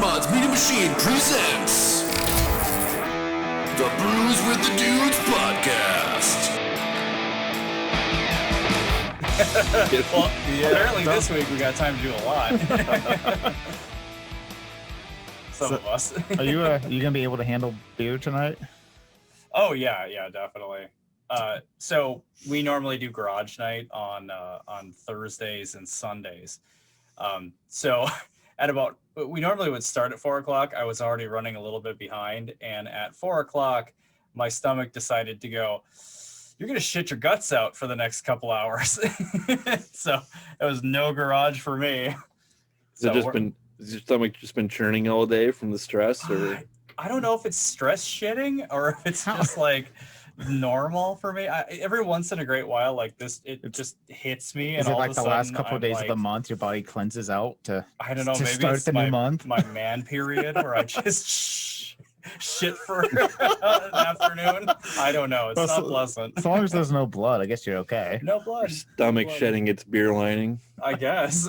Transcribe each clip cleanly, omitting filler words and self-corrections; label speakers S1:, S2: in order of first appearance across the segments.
S1: Mods Media Machine presents the Brews with the Dudes podcast.
S2: Well, apparently this week we got time to do a lot. Some of us.
S3: Are you gonna be able to handle beer tonight?
S2: Oh yeah, definitely. So we normally do garage night on Thursdays and Sundays. So we normally would start at 4:00. I was already running a little bit behind, and at 4:00, my stomach decided to go, "You're gonna shit your guts out for the next couple hours." So it was no garage for me.
S4: Has your stomach just been churning all day from the stress, or
S2: I don't know if it's stress shitting or if it's just like normal for me. Every once in a great while, like this, it just hits me.
S3: Is
S2: and
S3: it
S2: all
S3: like
S2: of a
S3: the
S2: sudden,
S3: last couple
S2: I'm
S3: of days
S2: like,
S3: of the month your body cleanses out to
S2: I don't know,
S3: to
S2: maybe
S3: start
S2: it's
S3: the new month?
S2: my man period where I just shit for an afternoon. I don't know. It's not pleasant.
S3: As long as there's no blood, I guess you're okay.
S2: No blood.
S4: stomach shedding its beer lining?
S2: I guess.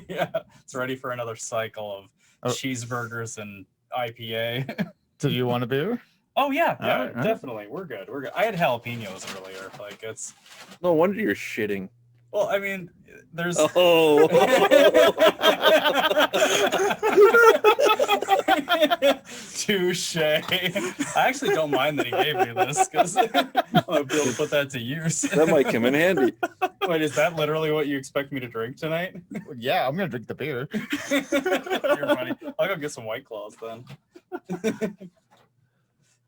S2: Yeah, it's ready for another cycle of cheeseburgers and IPA.
S3: Do you want a beer?
S2: Oh yeah,
S3: All right.
S2: definitely. We're good. I had jalapenos earlier. Like it's.
S4: No wonder you're shitting.
S2: Well, I mean, there's.
S4: Oh.
S2: Touche. I actually don't mind that he gave me this because I'll be able to put that to use.
S4: That might come in handy.
S2: Wait, is that literally what you expect me to drink tonight?
S3: Yeah, I'm gonna drink the beer.
S2: You're funny. I'll go get some White Claws then.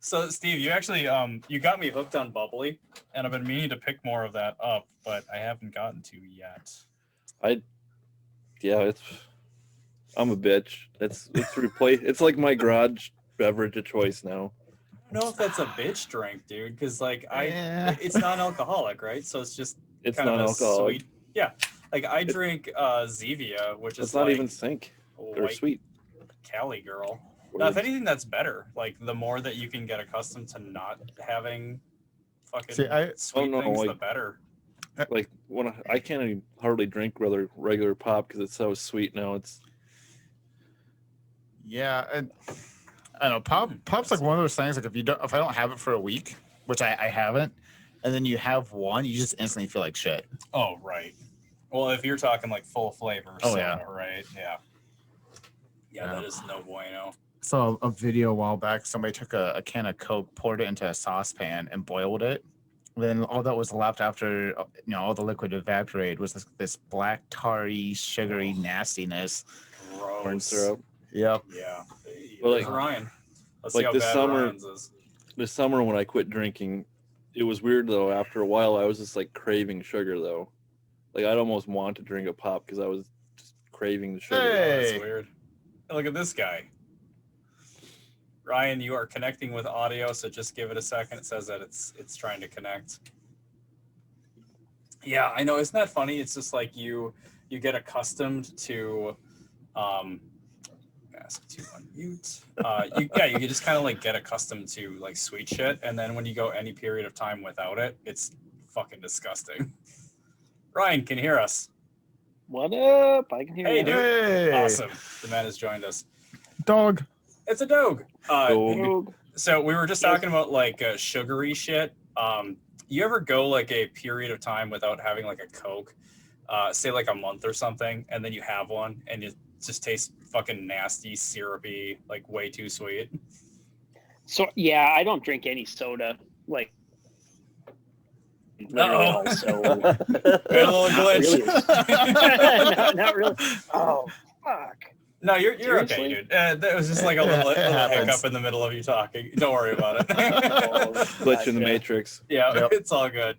S2: So, Steve, you actually you got me hooked on bubbly, and I've been meaning to pick more of that up, but I haven't gotten to yet.
S4: I'm a bitch. It's It's like my garage beverage of choice now.
S2: I don't know if that's a bitch drink, dude, because like it's non-alcoholic, right? So it's just
S4: It's
S2: kind
S4: not
S2: of a
S4: alcoholic.
S2: sweet. Yeah, like I drink Zevia, which is
S4: It's not
S2: like
S4: even sink or
S2: white
S4: sweet.
S2: Cali girl. Now, if anything, that's better. Like the more that you can get accustomed to not having fucking sweet things, the better.
S4: Like when I can't even hardly drink regular pop because it's so sweet now. It's
S3: And I don't know. Pop's like one of those things. Like if I don't have it for a week, which I haven't, and then you have one, you just instantly feel like shit.
S2: Oh right. Well, if you're talking like full flavor soda, right? Yeah, that is no bueno.
S3: Saw a video a while back. Somebody took a can of Coke, poured it into a saucepan, and boiled it. Then all that was left after all the liquid evaporated was this black, tarry, sugary nastiness.
S2: Gross.
S4: corn syrup.
S3: Yep.
S2: Yeah.
S4: Well,
S2: There's
S4: like-
S2: Ryan. Let's
S4: like
S2: see how
S4: this
S2: bad
S4: summer-
S2: Ryan's is.
S4: This summer when I quit drinking, it was weird though. After a while, I was just like craving sugar though. Like I'd almost want to drink a pop because I was just craving the sugar.
S3: Hey.
S2: That's weird. Hey, look at this guy. Ryan, you are connecting with audio, so just give it a second. It says that it's trying to connect. Yeah, I know. Isn't that funny? It's just like you get accustomed to ask to unmute. You just kind of like get accustomed to like sweet shit, and then when you go any period of time without it, it's fucking disgusting. Ryan, can you hear us?
S5: What up? I can hear
S2: Hey,
S5: you.
S2: dude.
S3: Hey.
S2: Awesome. The man has joined us.
S3: Dog.
S2: It's a dog.
S4: Dog.
S2: So we were just talking about like sugary shit. You ever go like a period of time without having like a Coke, say like a month or something, and then you have one and it just tastes fucking nasty, syrupy, like way too sweet?
S5: So yeah, I don't drink any soda. Like,
S2: Uh-oh.
S5: So
S2: We had a little glitch.
S5: not really. Oh fuck.
S2: No, you're okay,
S5: Seriously?
S2: dude. That was just like a little
S3: happens.
S2: hiccup in the middle of you talking. Don't worry about it.
S4: Glitch in the matrix.
S2: Yeah,
S3: Yep.
S2: it's all good.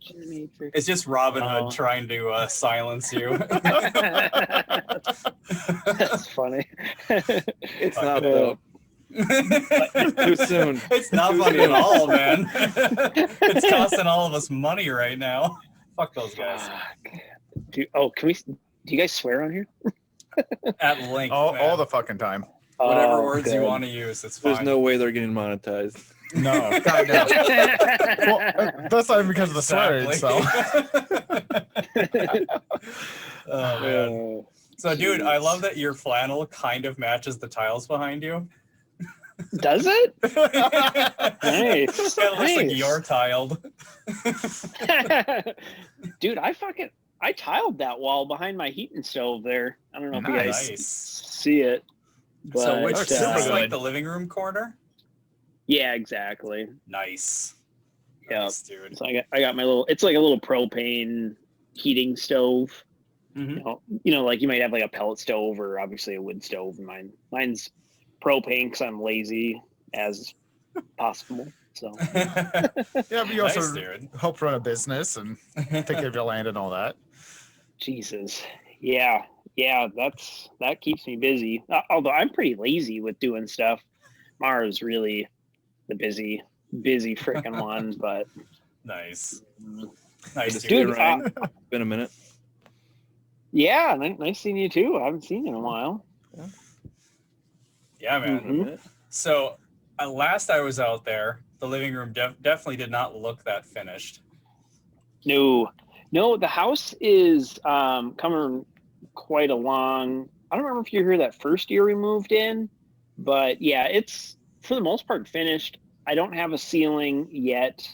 S2: It's just Robin Hood
S5: Oh.
S2: trying to silence you.
S5: That's funny.
S4: It's not though. Too soon.
S2: It's not funny at all, man. It's costing all of us money right now. Fuck those guys.
S5: Can we? Do you guys swear on here?
S2: At length,
S3: All
S2: man.
S3: the fucking time.
S2: Whatever
S5: Oh,
S2: words you
S5: good.
S2: want to use, it's fine.
S4: There's no way they're getting monetized.
S3: No. God, no. Well, that's not even because of the swearing.
S2: Exactly.
S3: So.
S2: Oh man. So, dude, I
S5: Jeez.
S2: love that your flannel kind of matches the tiles behind you.
S5: Does it?
S2: It
S5: Nice.
S2: kind of looks like
S5: Nice.
S2: you're tiled.
S5: Dude, I tiled that wall behind my heating stove there. I don't know if you guys
S2: Nice.
S5: see it. But,
S2: So, which
S3: looks
S2: is
S3: super
S2: this like
S3: good.
S2: the living room corner?
S5: yeah, exactly.
S2: Nice.
S5: Yeah.
S2: Nice, dude.
S5: So I got my little. It's like a little propane heating stove.
S2: Mhm.
S5: You know, like you might have like a pellet stove or obviously a wood stove. Mine's propane because I'm lazy as possible. So
S3: Yeah, but you
S2: Nice,
S3: also
S2: dude.
S3: help run a business and take care of your land and all that.
S5: Jesus, yeah, that keeps me busy. Although I'm pretty lazy with doing stuff. Mara's really the busy freaking one. But
S2: Nice.
S5: mm,
S2: Nice,
S4: Good to see
S2: dude.
S4: you, Ryan. It's been a minute.
S5: yeah, nice seeing you too. I haven't seen you in a while.
S2: Yeah, man.
S4: Been a minute.
S2: So, last I was out there, the living room definitely did not look that finished.
S5: No, the house is coming quite along. I don't remember if you were here that first year we moved in, but yeah, it's for the most part finished. I don't have a ceiling yet.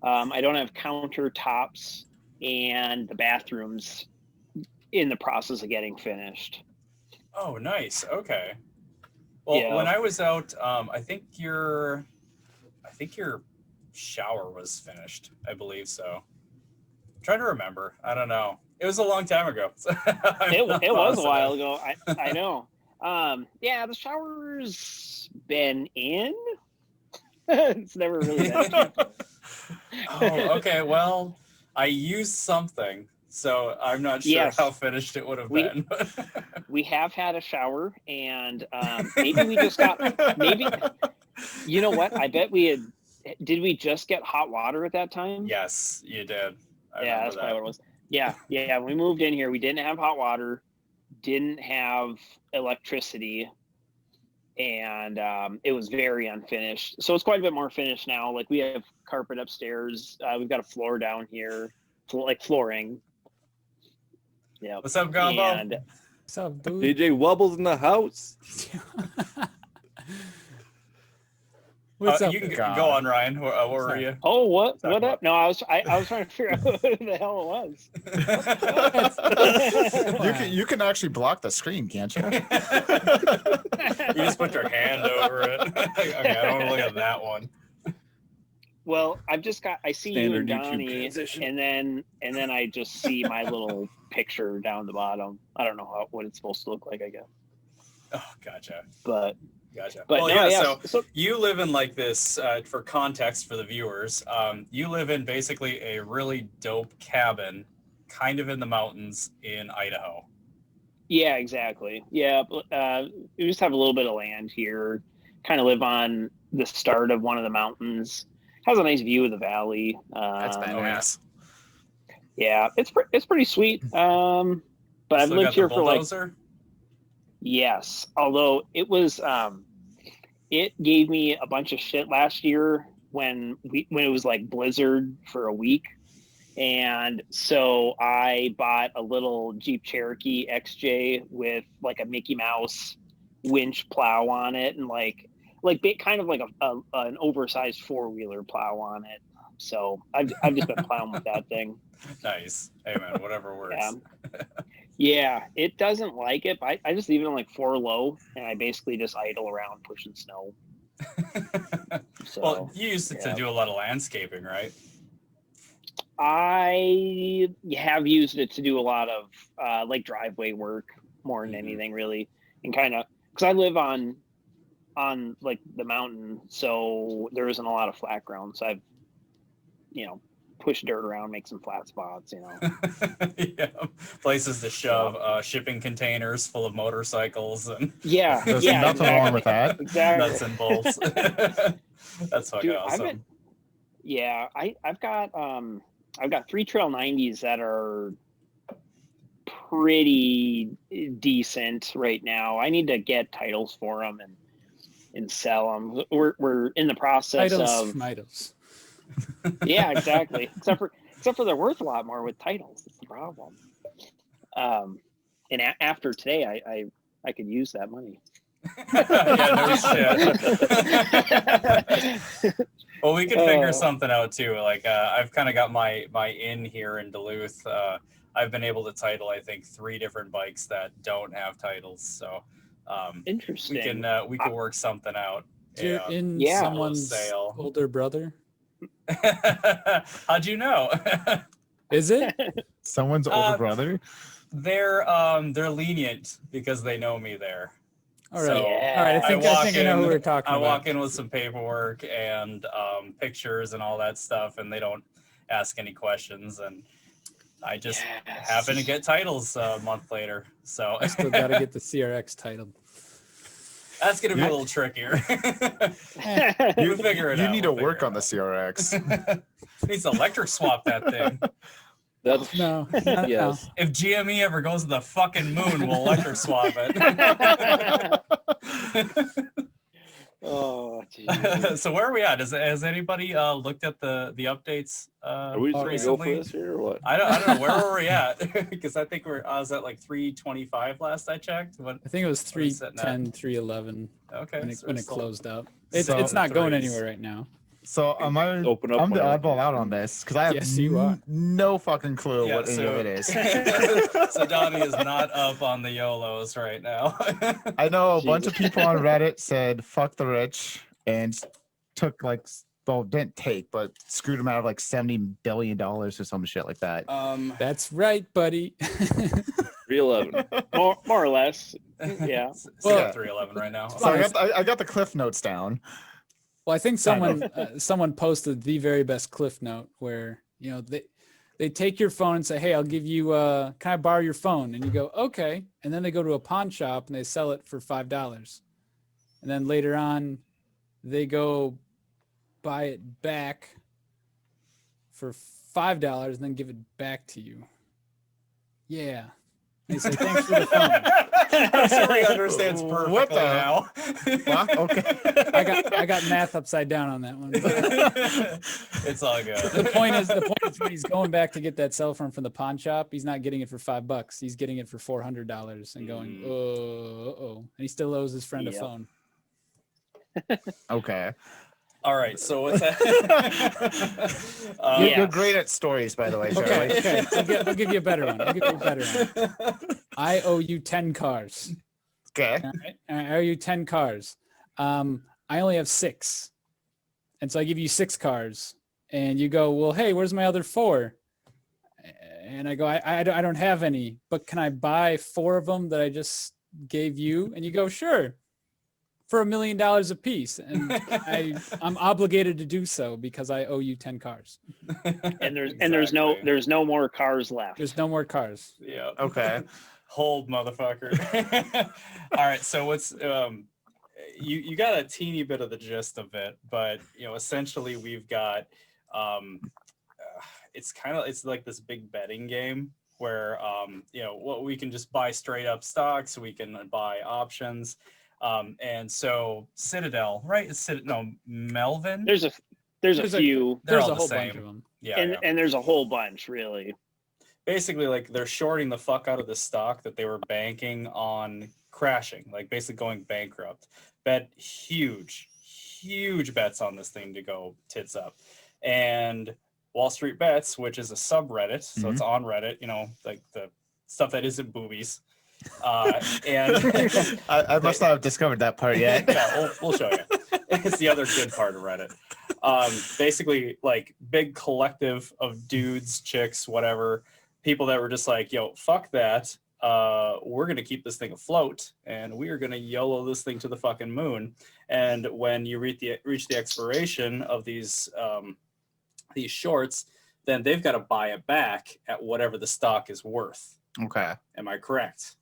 S5: I don't have countertops, and the bathroom's in the process of getting finished.
S2: Oh, nice. Okay. Well,
S5: Yeah.
S2: when I was out, I think your shower was finished. I believe so. I'm trying to remember. I don't know. It was a long time ago.
S5: It was a while ago. I know. Yeah, the shower's been in. It's never really been.
S2: Oh, okay. Well, I used something, so I'm not sure
S5: Yes.
S2: how finished it would have
S5: We-
S2: been.
S5: We have had a shower, and maybe we just got maybe. You know what? I bet we had. Did we just get hot water at that time?
S2: Yes, you did. I
S5: Yeah,
S2: remember
S5: that's
S2: that.
S5: probably what it was. Yeah. When we moved in here, we didn't have hot water, didn't have electricity, and it was very unfinished. So it's quite a bit more finished now. Like we have carpet upstairs. We've got a floor down here, like flooring. Yeah.
S2: What's up, Gumbo?
S5: And
S6: What's up, dude?
S4: DJ Wubbles in the house.
S6: What's up?
S2: You can
S3: God.
S2: go on, Ryan. What were you?
S5: oh, what
S2: Talk
S5: up? No, I was trying to figure out who the hell it was.
S3: You can actually block the screen, can't you?
S2: You just put your hand over it. Okay, I don't want to look at that one.
S5: Well, I see
S4: Standard
S5: you and
S4: YouTube
S5: Donnie,
S4: transition.
S5: and then I just see my little picture down the bottom. I don't know what it's supposed to look like, I guess.
S2: Oh, gotcha.
S5: But
S2: Well,
S5: no,
S2: yeah.
S5: so
S2: So you live in like this. For context for the viewers, you live in basically a really dope cabin, kind of in the mountains in Idaho.
S5: yeah, exactly. Yeah, we just have a little bit of land here. Kind of live on the start of one of the mountains. Has a nice view of the valley.
S3: That's badass.
S5: Yeah, it's pretty sweet. But I've
S2: Still
S5: lived
S2: got the
S5: here for like
S2: bulldozer?
S5: yes. Although it was it gave me a bunch of shit last year when it was like blizzard for a week. And so I bought a little Jeep Cherokee XJ with like a Mickey Mouse winch plow on it and kind of like an oversized four-wheeler plow on it. So I've just been plowing with that thing.
S2: Nice. Hey man, whatever works.
S5: Yeah, it doesn't like it. But I just leave it on like 4 low, and I basically just idle around pushing snow. So,
S2: Well, you used to do a lot of landscaping, right?
S5: I have used it to do a lot of like driveway work more than anything, really, and kind of because I live on like the mountain, so there isn't a lot of flat ground. So I've push dirt around, make some flat spots.
S2: Yeah, places to shove shipping containers full of motorcycles and
S5: Yeah,
S3: There's
S5: yeah,
S3: nothing
S5: exactly.
S3: wrong with that.
S5: Exactly.
S2: nuts and bolts. That's fucking
S5: Dude,
S2: awesome.
S5: I've got 3 Trail 90s that are pretty decent right now. I need to get titles for them and sell them. We're in the process
S6: Titles
S5: of
S6: from idols.
S5: yeah, exactly. Except for they're worth a lot more with titles. That's the problem. And after today, I could use that money.
S2: Yeah, no shit. Well, we could figure something out too. Like I've kind of got my in here in Duluth. I've been able to title, I think, 3 different bikes that don't have titles. So
S5: Interesting.
S2: we can work something out.
S6: You're in
S5: Yeah.
S6: someone's
S2: Sale.
S6: older brother.
S2: How'd you know?
S6: Is it?
S3: Someone's older brother.
S2: They're lenient because they know me there.
S6: All right.
S2: So,
S6: All right. I think I know who we're talking
S2: I
S6: about.
S2: walk in with some paperwork and pictures and all that stuff, and they don't ask any questions. And I just happen to get titles a month later. So
S6: I still got to get the CRX titled.
S2: that's going to be a little trickier. You figure it out.
S3: You need to work on the CRX.
S2: Needs to electric swap that thing.
S4: That's
S6: No.
S4: yes.
S2: If GME ever goes to the fucking moon, we'll electric swap it.
S5: Oh, geez.
S2: So where are we at? Has anybody looked at the updates?
S4: Are we just gonna go for
S2: recently?
S4: this here or what?
S2: I don't know. Where were we at? Because I think I was at like 325 last I checked.
S6: I think it was
S2: What are we sitting at?
S6: 310, 311
S2: Okay.
S6: when it,
S2: so
S6: when
S2: we're
S6: it
S2: still-
S6: closed up.
S3: So-
S6: It's not going
S2: threes.
S6: anywhere right now.
S3: So
S4: Open up
S3: I'm the
S4: one.
S3: oddball out on this because I have
S6: Yes, you are.
S3: no fucking clue
S2: Yeah,
S3: what any of it is.
S2: So Donnie is not up on the YOLOs right now.
S3: I know a bunch
S5: Jesus.
S3: of people on Reddit said "fuck the rich" and took didn't take, but screwed them out of like $70 billion or some shit like that.
S6: That's right, buddy.
S4: 311.
S5: more or less. Yeah.
S2: Well,
S3: Yeah.
S2: 311 right now.
S3: So I got the cliff notes down.
S6: Well, I think someone posted the very best cliff note where they take your phone and say, "Hey, I'll give you can I borrow your phone?" And you go, "Okay." And then they go to a pawn shop and they sell it for $5. And then later on, they go buy it back for $5 and then give it back to you. Yeah. They say, "Thanks for the phone."
S2: I'm sure he understands perfectly
S3: What the-
S2: now.
S3: Fuck, okay.
S6: I got math upside down on that one.
S2: It's all good.
S6: The point is when he's going back to get that cell phone from the pawn shop, he's not getting it for $5. He's getting it for $400 and going, oh, and he still owes his friend a
S5: Yep.
S6: phone.
S3: Okay.
S2: All right, so what's that?
S3: You're great at stories, by the way, Charlie.
S6: Okay. I'll give you a better one. I owe you 10 cars.
S3: Okay.
S6: All right? I owe you 10 cars. I only have 6. And so I give you 6 cars. And you go, "Well, hey, where's my other 4? And I go, I don't have any, but can I buy 4 of them that I just gave you? And you go, "Sure, for $1 million a piece." And I'm obligated to do so because I owe you 10 cars.
S5: And there's no more cars left.
S6: There's no more cars.
S2: Yeah.
S3: Okay.
S2: Hold, motherfucker. All right, so what's you got a teeny bit of the gist of it, but essentially we've got it's like this big betting game where what we can just buy straight up stocks, we can buy options. And so Citadel, right? Melvin.
S5: There's a few.
S2: They're
S6: There's
S2: all
S6: a
S2: the
S6: whole
S2: same.
S6: bunch of them.
S2: Yeah,
S5: And there's a whole bunch, really.
S2: basically like they're shorting the fuck out of the stock that they were banking on crashing, like basically going bankrupt. Bet huge bets on this thing to go tits up. And Wall Street Bets, which is a subreddit, so it's on Reddit, like the stuff that isn't boobies. And
S3: I must not have discovered that part yet.
S2: yeah, we'll show you. It's the other good part of Reddit. Basically, like big collective of dudes, chicks, whatever, people that were just like, "Yo, fuck that. We're gonna keep this thing afloat, and we are gonna YOLO this thing to the fucking moon." And when you reach the expiration of these shorts, then they've got to buy it back at whatever the stock is worth.
S3: Okay.
S2: Am I correct?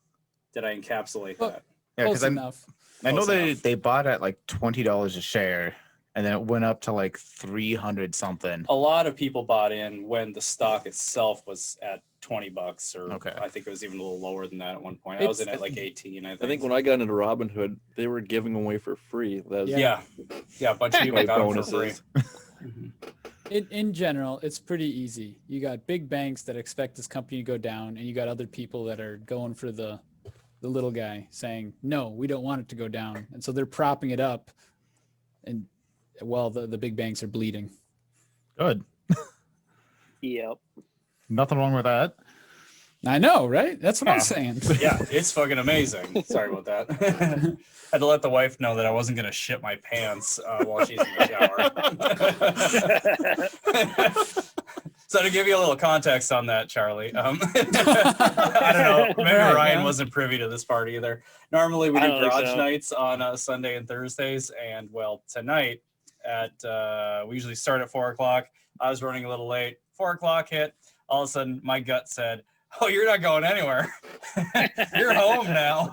S2: Did I encapsulate
S6: Well,
S2: that?
S3: Yeah,
S6: Close
S3: because
S6: enough.
S3: I know
S2: Close
S3: they bought at like $20 a share, and then it went up to like 300 something.
S2: A lot of people bought in when the stock itself was at $20, or
S3: Okay.
S2: I think it was even a little lower than that at one point. I was in
S6: It's-
S2: at like 18. I think.
S4: I think when I got into Robinhood, they were giving away for free. That was
S2: yeah, a bunch of people
S4: my
S2: got them for free.
S4: bonuses.
S6: In general, it's pretty easy. You got big banks that expect this company to go down, and you got other people that are going for the little guy saying, no, we don't want it to go down. And so they're propping it up, and well, the big banks are bleeding.
S3: Good.
S5: Yep.
S3: Nothing wrong with that.
S6: I know, right? That's what I'm
S3: Yeah.
S6: saying.
S2: Yeah, it's fucking amazing. Sorry about that. Had to let the wife know that I wasn't gonna shit my pants while she's in the shower. So to give you a little context on that, Charlie, I don't know, maybe
S6: Right,
S2: Ryan
S6: yeah.
S2: wasn't privy to this part either. Normally we
S5: I
S2: do
S5: don't think
S2: garage
S5: so.
S2: nights on Sunday and Thursdays, and well, tonight at we usually start at 4:00. I was running a little late. 4:00 hit. All of a sudden, my gut said, "Oh, you're not going anywhere. You're home now."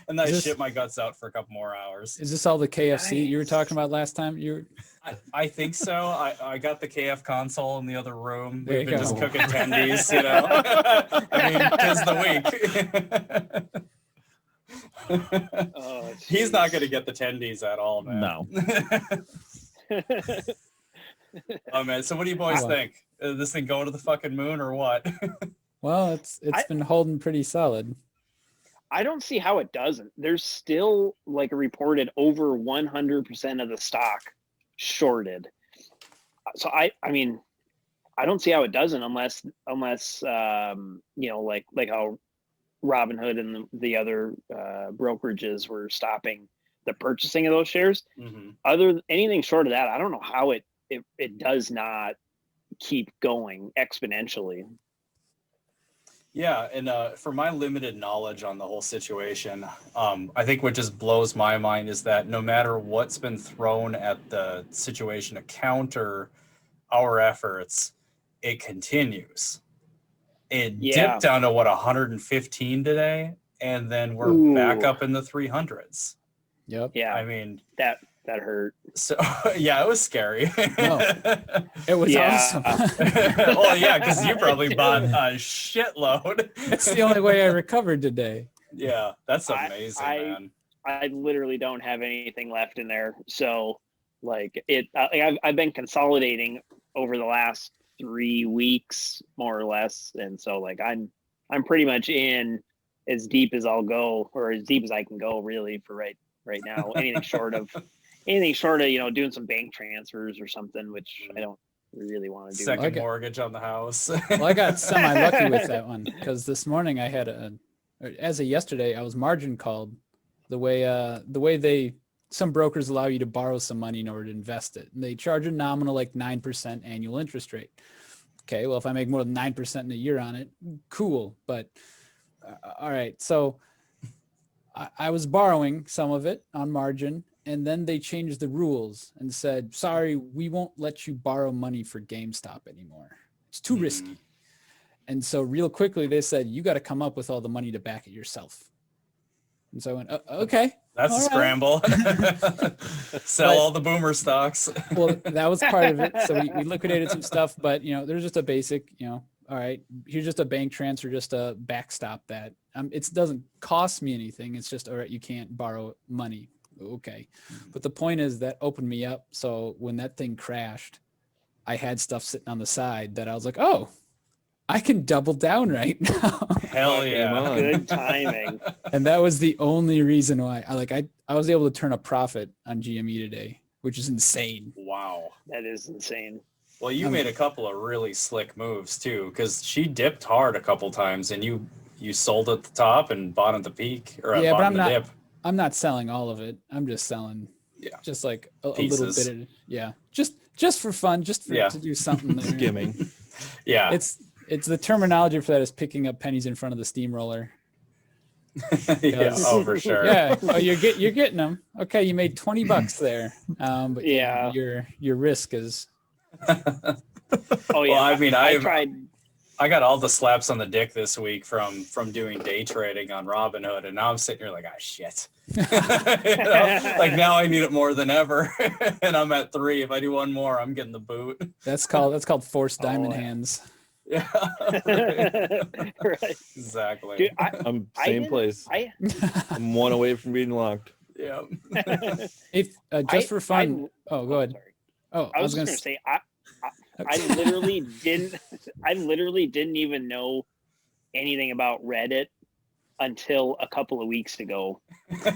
S2: And I
S6: Is this-
S2: shit my guts out for a couple more hours.
S6: Is this all the KFC you were
S5: Nice.
S6: talking about last time?
S2: I think so. I got the KF console in the other room.
S6: There
S2: We've
S6: you
S2: been
S6: go.
S2: just cooking tendies, you know. I mean, 'tis the week.
S5: Oh,
S2: He's not
S5: jeez.
S2: going to get the tendies at all, man.
S3: No.
S2: Oh man. So what do you boys
S6: Wow.
S2: think? Is this thing going to the fucking moon or what?
S6: Well, it's been holding pretty solid.
S5: I don't see how it doesn't. There's still like a reported over 100% of the stock shorted. So I mean, I don't see how it doesn't unless you know, like how Robinhood and the other brokerages were stopping the purchasing of those shares.
S2: Mhm.
S5: Anything short of that, I don't know how it does not keep going exponentially.
S2: Yeah, and for my limited knowledge on the whole situation, I think what just blows my mind is that no matter what's been thrown at the situation to counter our efforts, it continues. It
S5: Yeah.
S2: dipped down to 115 today, and then we're back
S5: Ooh.
S2: up in the 300s.
S6: Yep.
S5: Yeah,
S2: I mean,
S5: that hurt.
S2: so yeah, it was scary.
S6: No. It was
S5: Yeah.
S6: awesome.
S2: Well, yeah, because you probably bought a shitload.
S6: That's the only way I recovered today.
S2: Yeah, that's
S5: I-
S2: amazing,
S5: I-
S2: man.
S5: I literally don't have anything left in there. So like I've been consolidating over the last 3 weeks, more or less. And so like, I'm pretty much in as deep as I'll go, or as deep as I can go really for right now. Anything short of, you know, doing some bank transfers or something, which I don't really want to do.
S2: Second
S6: Okay.
S2: mortgage on the house.
S6: Well, I got semi-lucky with that one because this morning I had as of yesterday, I was margin called the way some brokers allow you to borrow some money in order to invest it. And they charge a nominal like 9% annual interest rate. Okay, well, if I make more than 9% in a year on it, cool. But all right, so I was borrowing some of it on margin, and then they changed the rules and said, sorry, we won't let you borrow money for GameStop anymore. It's too risky. And so real quickly, they said, you got to come up with all the money to back it yourself. And so I went, okay.
S2: That's
S6: all
S2: a
S6: right."
S2: scramble. Sell
S6: But-
S2: all the boomer stocks.
S6: Well, that was part of it. So we liquidated some stuff, but you know, there's just a basic, you know, all right, here's just a bank transfer, just to backstop that. It doesn't cost me anything. It's just, all right, you can't borrow money. Okay. But the point is that opened me up. So when that thing crashed, I had stuff sitting on the side that I was like, oh, I can double down right now.
S2: Hell
S4: Game
S2: yeah.
S4: on.
S5: Good timing.
S6: And that was the only reason why I was able to turn a profit on GME today, which is insane.
S2: Wow.
S5: That is insane.
S2: Well, you made a couple of really slick moves too, because she dipped hard a couple times, and you sold at the top and bought at the peak, or
S6: Yeah, but
S2: bottom of the dip.
S6: I'm not selling all of it. I'm just selling just like a little
S2: Pieces.
S6: bit of, just for fun, to do something there.
S4: Skimming.
S2: Yeah.
S6: It's the terminology for that is picking up pennies in front of the steamroller.
S2: Yeah. Oh, for sure.
S6: Yeah. Oh, you're getting them. Okay, you made $20 there. But
S5: Yeah.
S6: your risk is
S5: Oh yeah.
S2: Well, I mean,
S5: I tried.
S2: I got all the slaps on the dick this week from doing day trading on Robinhood, and now I'm sitting here like, ah, shit. You know, like now I need it more than ever, and I'm at 3. If I do one more, I'm getting the boot.
S6: that's called forced diamond
S5: yeah.
S6: hands.
S2: Yeah.
S5: Right.
S2: Exactly.
S5: Dude,
S4: I'm
S5: I
S4: same
S5: didn't-
S4: place. I'm one away from being locked.
S2: Yeah.
S6: If just for fun. Oh, go ahead.
S5: Sorry.
S6: Oh,
S5: I was
S6: gonna
S5: just going to say, I literally didn't even know anything about Reddit until a couple of weeks ago.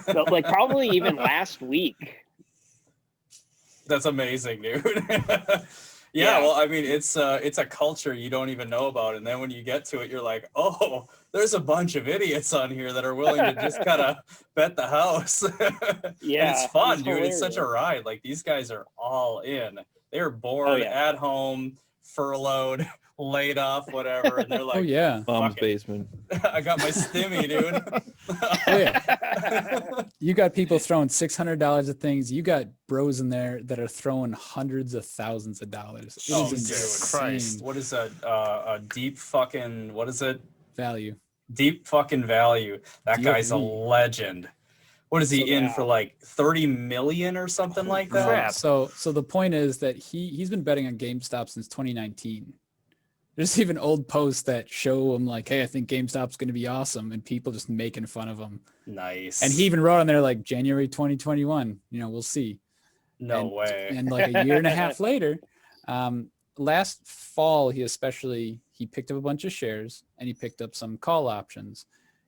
S5: So, like probably even last week.
S2: That's amazing, dude.
S5: Yeah.
S2: Well, I mean, it's a culture you don't even know about, and then when you get to it, you're like, oh, there's a bunch of idiots on here that are willing to just kind of bet the house.
S5: Yeah,
S2: and it's fun,
S5: it's
S2: dude. It's such a
S5: hilarious.
S2: ride. Like these guys are all in. They're bored
S5: yeah.
S2: at home, furloughed, laid off, whatever, and they're like,
S6: Oh yeah.
S4: Mom's
S2: Fuck it.
S4: basement.
S2: I got my stimmy, dude.
S6: Oh yeah. You got people throwing $600 at things. You got bros in there that are throwing hundreds of thousands of dollars. It
S2: Oh,
S6: is
S2: dude.
S6: insane
S3: Christ.
S2: What is a deep fucking, what is it?
S6: value.
S2: Deep fucking value. That guy's a
S6: DOV.
S2: legend. What is he in
S5: Yeah.
S2: for, like 30 million or something like that?
S3: crap.
S6: So the point is that he's been betting on GameStop since 2019. There's even old posts that show him like, hey, I think GameStop's going to be awesome, and people just making fun of him.
S2: Nice.
S6: And he even wrote on there like January 2021. We'll see.
S2: No
S6: and,
S2: way.
S6: And like a year and a half later, last fall, he picked up a bunch of shares and he picked up some call options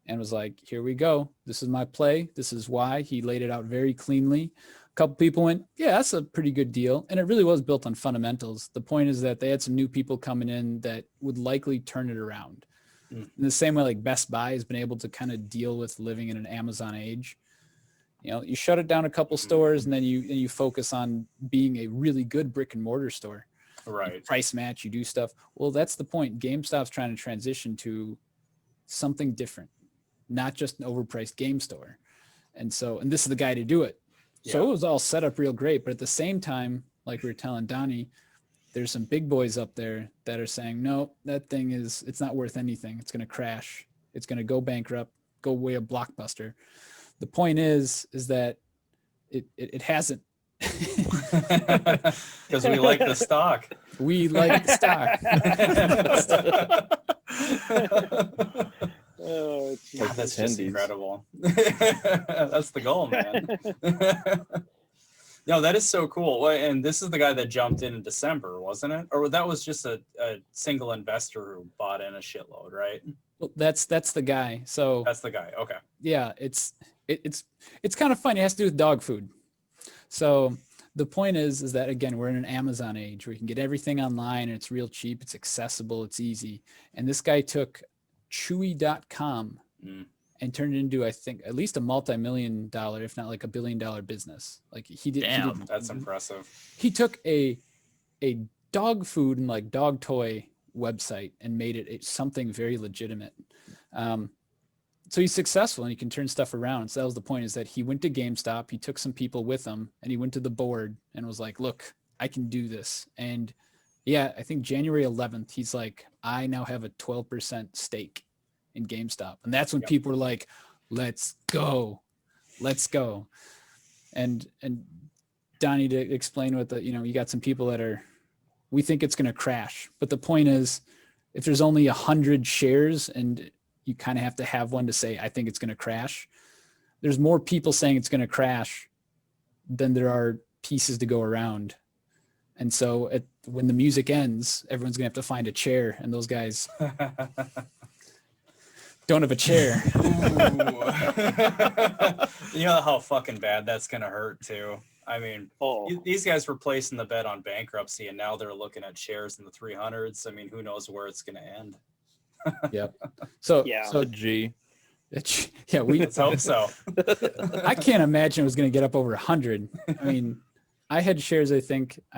S6: and was like, here we go. This is my play. This is why. He laid it out very cleanly. A couple people went, yeah, that's a pretty good deal. And it really was built on fundamentals. The point is that they had some new people coming in that would likely turn it around. In the same way, like Best Buy has been able to kind of deal with living in an Amazon age. You shut it down a couple stores and then you focus on being a really good brick and mortar store.
S2: Right.
S6: You price match, you do stuff. Well, that's the point. GameStop's trying to transition to something different, not just an overpriced game store. And this is the guy to do it. So it was all set up real great. But at the same time, like we were telling Donnie, there's some big boys up there that are saying, no, that thing it's not worth anything. It's going to crash. It's going to go bankrupt, go way a blockbuster. The point is that it hasn't.
S2: Because we like the stock.
S6: We like the stock.
S5: Oh,
S2: God, that's just
S4: Attendees.
S2: incredible. That's the goal, man. No, that is so cool. And this is the guy that jumped in December, wasn't it? Or that was just a single investor who bought in a shitload, right?
S6: Well, that's the guy. So
S2: That's the guy. Okay.
S6: yeah, it's kind of funny. It has to do with dog food. So the point is that, again, we're in an Amazon age where you can get everything online and it's real cheap, it's accessible, it's easy. And this guy took Chewy.com and turned it into, I think, at least a multi-million-dollar, if not like $1 billion business. Like he did.
S2: That's impressive.
S6: He took a dog food and like dog toy website and made it something very legitimate. So he's successful and he can turn stuff around. So that was the point, is that he went to GameStop, he took some people with him, and he went to the board and was like, look, I can do this. And yeah, I think January 11th, he's like, I now have a 12% stake in GameStop. And that's when people were like, let's go. And Donnie, to explain what you got some people that we think it's going to crash. But the point is, if there's only 100 shares and you kind of have to have one to say, I think it's going to crash, there's more people saying it's going to crash than there are pieces to go around. And so when the music ends, everyone's going to have to find a chair, and those guys don't have a chair.
S2: You know how fucking bad that's going to hurt too. I mean, these guys were placing the bet on bankruptcy, and now they're looking at shares in the 300s. I mean, who knows where it's going to end?
S6: Yep. So
S4: G.
S2: Let's hope so.
S6: I can't imagine it was going to get up over 100. I mean, I had shares. I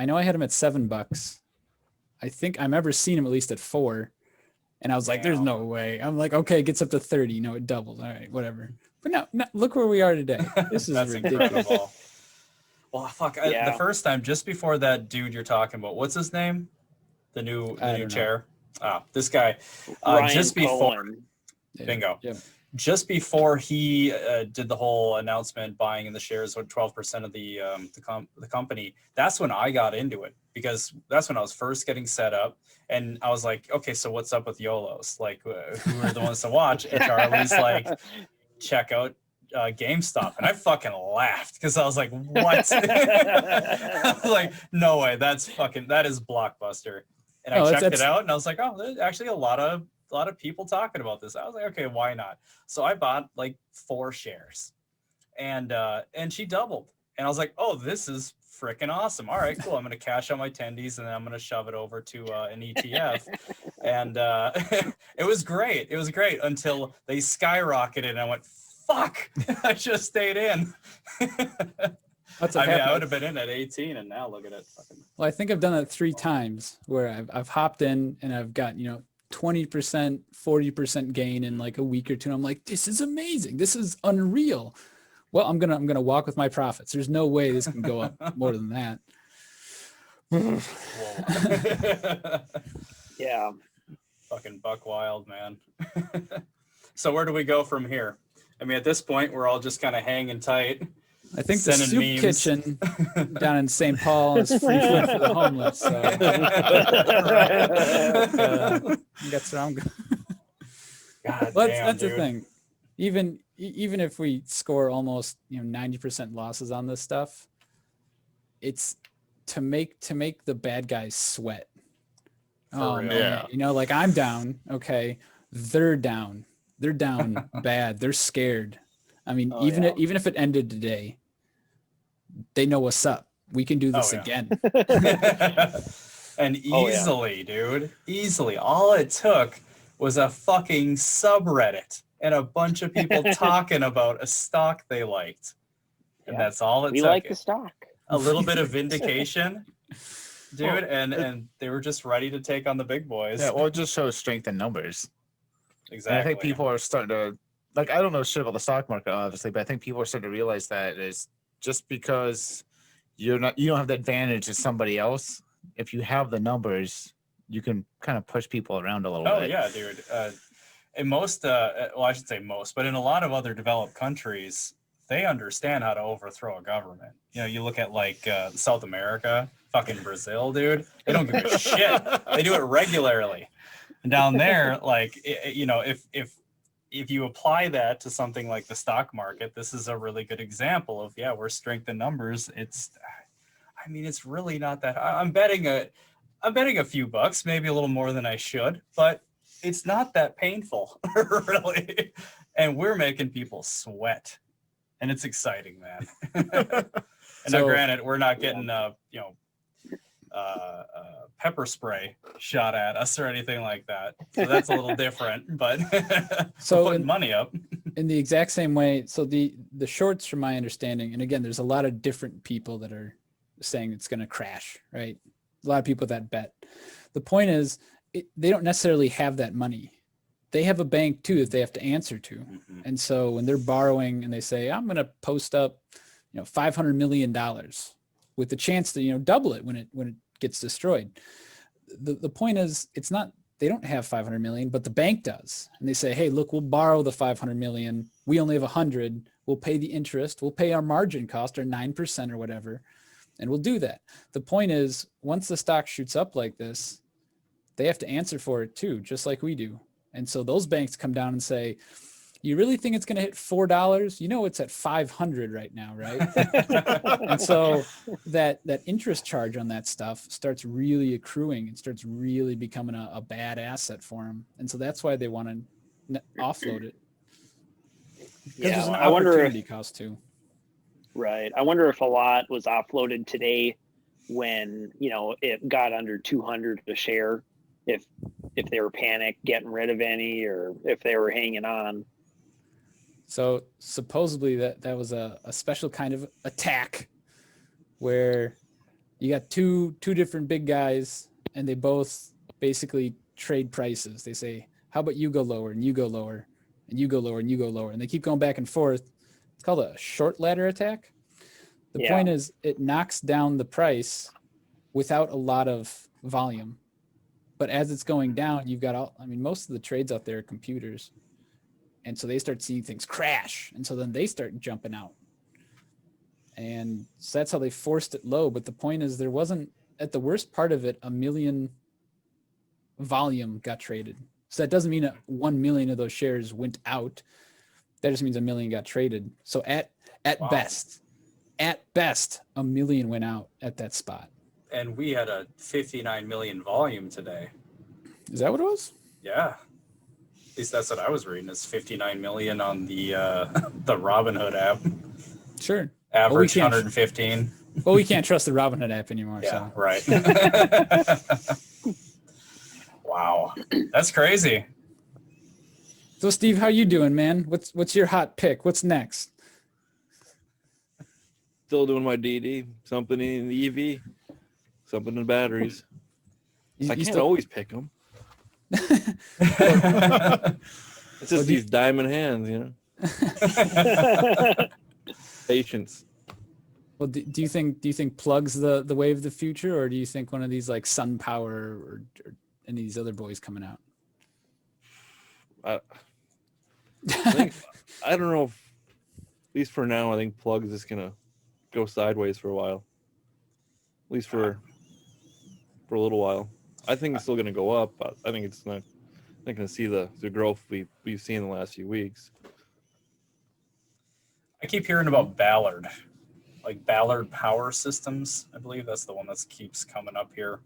S6: know I had them at $7. I think I remember seeing them at least at $4, and I was like, "There's no way." I'm like, "Okay, it gets up to 30. It doubles. All right, whatever." But now look where we are today. This is
S2: That's
S6: ridiculous.
S2: incredible. Well, fuck. The first time, just before that dude you're talking about, what's his name? The new chair. This guy. Just before.
S5: Cohen.
S2: Bingo.
S6: Yeah.
S2: Just before he did the whole announcement buying in the shares with 12% of the company, that's when I got into it, because that's when I was first getting set up, and I was like, okay, so what's up with YOLOs? Like, who are the ones to watch? And Charlie's like, check out GameStop, and I fucking laughed because I was like, "What?" I was like, "No way, that is Blockbuster." And I checked it out, and I was like, "Oh, there's actually a lot of people talking about this." I was like, "Okay, why not?" So I bought like 4 shares, and she doubled, and I was like, "Oh, this is freaking awesome! All right, cool. I'm gonna cash out my tendies, and then I'm gonna shove it over to an ETF." And it was great. It was great until they skyrocketed, and I went, "Fuck!" I should have stayed in. I would have been in at 18, and now look at it.
S6: Well, I think I've done that 3 times where I've hopped in and I've got 20%, 40% gain in like a week or two. And I'm like, this is amazing. This is unreal. Well, I'm gonna walk with my profits. There's no way this can go up more than that.
S5: Yeah.
S2: Fucking buck wild, man. So where do we go from here? I mean, at this point, we're all just kind of hanging tight.
S6: I think the soup memes. Kitchen down in St. Paul is free food for the homeless. So that's where I'm going. That's the thing. Even if we score almost 90% losses on this stuff, it's to make the bad guys sweat. Oh man, like I'm down. Okay, they're down. They're down bad. They're scared. I mean, even if it ended today, they know what's up. We can do this again.
S2: And easily, dude. Easily. All it took was a fucking subreddit and a bunch of people talking about a stock they liked. And that's all it took.
S5: We like the stock.
S2: A little bit of vindication, dude, and they were just ready to take on the big boys.
S3: Yeah, well, it just shows strength in numbers.
S2: Exactly.
S3: And I think people are starting to, like, I don't know shit about the stock market, obviously, but I think people are starting to realize that is just because you don't have the advantage of somebody else. If you have the numbers, you can kind of push people around a little bit.
S2: Oh yeah, dude. In most, well, I should say most, but in a lot of other developed countries, they understand how to overthrow a government. You look at like South America, fucking Brazil, dude. They don't give a shit. They do it regularly. And down there, like, if you apply that to something like the stock market, this is a really good example of, we're strength in numbers. It's really not that high. I'm betting a few bucks, maybe a little more than I should, but it's not that painful, really. And we're making people sweat, and it's exciting, man. And now, granted, we're not getting, pepper spray shot at us or anything like that. So that's a little different, but
S6: so
S2: putting money up.
S6: In the exact same way. So the shorts, from my understanding, and again, there's a lot of different people that are saying it's going to crash, right? A lot of people that bet. The point is, they don't necessarily have that money. They have a bank too that they have to answer to. Mm-hmm. And so when they're borrowing and they say, I'm going to post up, $500 million with the chance to, double it when it gets destroyed. The point is, it's not, they don't have 500 million, but the bank does. And they say, hey, look, we'll borrow the 500 million. We only have 100. We'll pay the interest. We'll pay our margin cost, or 9% or whatever. And we'll do that. The point is, once the stock shoots up like this, they have to answer for it too, just like we do. And so those banks come down and say, you really think it's going to hit $4? It's at 500 right now, right? And so that interest charge on that stuff starts really accruing. It starts really becoming a bad asset for them. And so that's why they want to offload it.
S5: Yeah,
S6: there's an
S5: I wonder
S6: opportunity cost too.
S5: Right. I wonder if a lot was offloaded today when, it got under 200 a share, if they were panicked getting rid of any, or if they were hanging on.
S6: So supposedly that was a special kind of attack where you got two different big guys, and they both basically trade prices. They say, how about you go lower and you go lower and you go lower and you go lower. And they keep going back and forth. It's called a short ladder attack. The point is, it knocks down the price without a lot of volume. But as it's going down, you've got most of the trades out there are computers. And so they start seeing things crash. And so then they start jumping out. And so that's how they forced it low. But the point is, there wasn't, at the worst part of it, 1 million volume got traded. So that doesn't mean that 1 million of those shares went out. that just means $1 million got traded. So at
S2: Wow.
S6: best, $1 million went out at that spot.
S2: And we had a 59 million volume today.
S6: Is that what it was?
S2: Yeah. At least that's what I was reading. It's 59 million on the the Robinhood app.
S6: Sure.
S2: Average
S6: can't-
S2: 115.
S6: Well, we can't trust the Robinhood app anymore.
S2: Yeah,
S6: So
S2: right. Wow. That's crazy.
S6: So Steve, how you doing, man? What's your hot pick? What's next?
S4: Still doing my DD. Something in the EV. Something in batteries. I can't always pick them. It's just these diamond hands, you know. Patience.
S6: Well, do you think plugs the way of the future, or do you think one of these like Sun Power or any of these other boys coming out?
S4: I think, I don't know. At least for now, I think plugs is gonna go sideways for a while. At least for a little while. I think it's still gonna go up, but I think it's not gonna see the growth we've seen in the last few weeks.
S2: I keep hearing about Ballard, like Ballard Power Systems. I believe that's the one that keeps coming up here.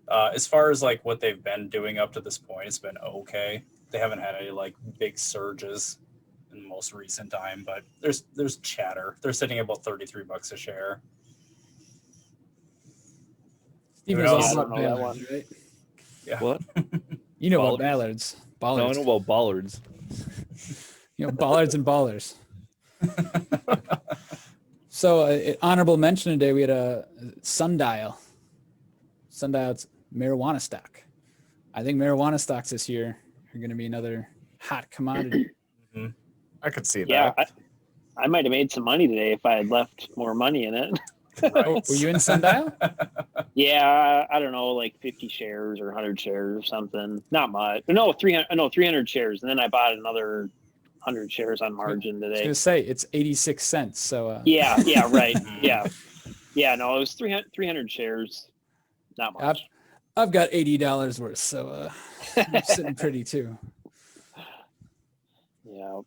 S2: As far as like what they've been doing up to this point, it's been okay. They haven't had any like big surges in the most recent time, but there's chatter. They're sitting at about $33 a share.
S6: Steve
S2: Who
S6: knows
S2: knows?
S6: all
S5: I
S6: about
S5: don't know that
S6: Ballards, right?
S2: Yeah.
S4: What?
S6: You know about
S4: Ballards?
S6: Ballards.
S4: No, I
S6: Ballards.
S4: know about bollards.
S6: You know, Ballards and ballers. So, honorable mention today, we had a Sundial. Sundial's marijuana stock. I think marijuana stocks this year are going to be another hot commodity.
S3: I could see
S5: Yeah,
S3: that.
S5: I might have made some money today if I had left more money in it.
S6: Oh, were you in Sundial?
S5: Yeah, I don't know, like 50 shares or 100 shares or something. Not much. No, 300 shares. And then I bought another 100 shares on margin
S6: I was
S5: today.
S6: going to say it's 86 cents. So
S5: Yeah, right. Yeah. Yeah, no, it was 300 shares. Not much.
S6: I've got $80 worth. So I'm sitting pretty too.
S5: Yeah.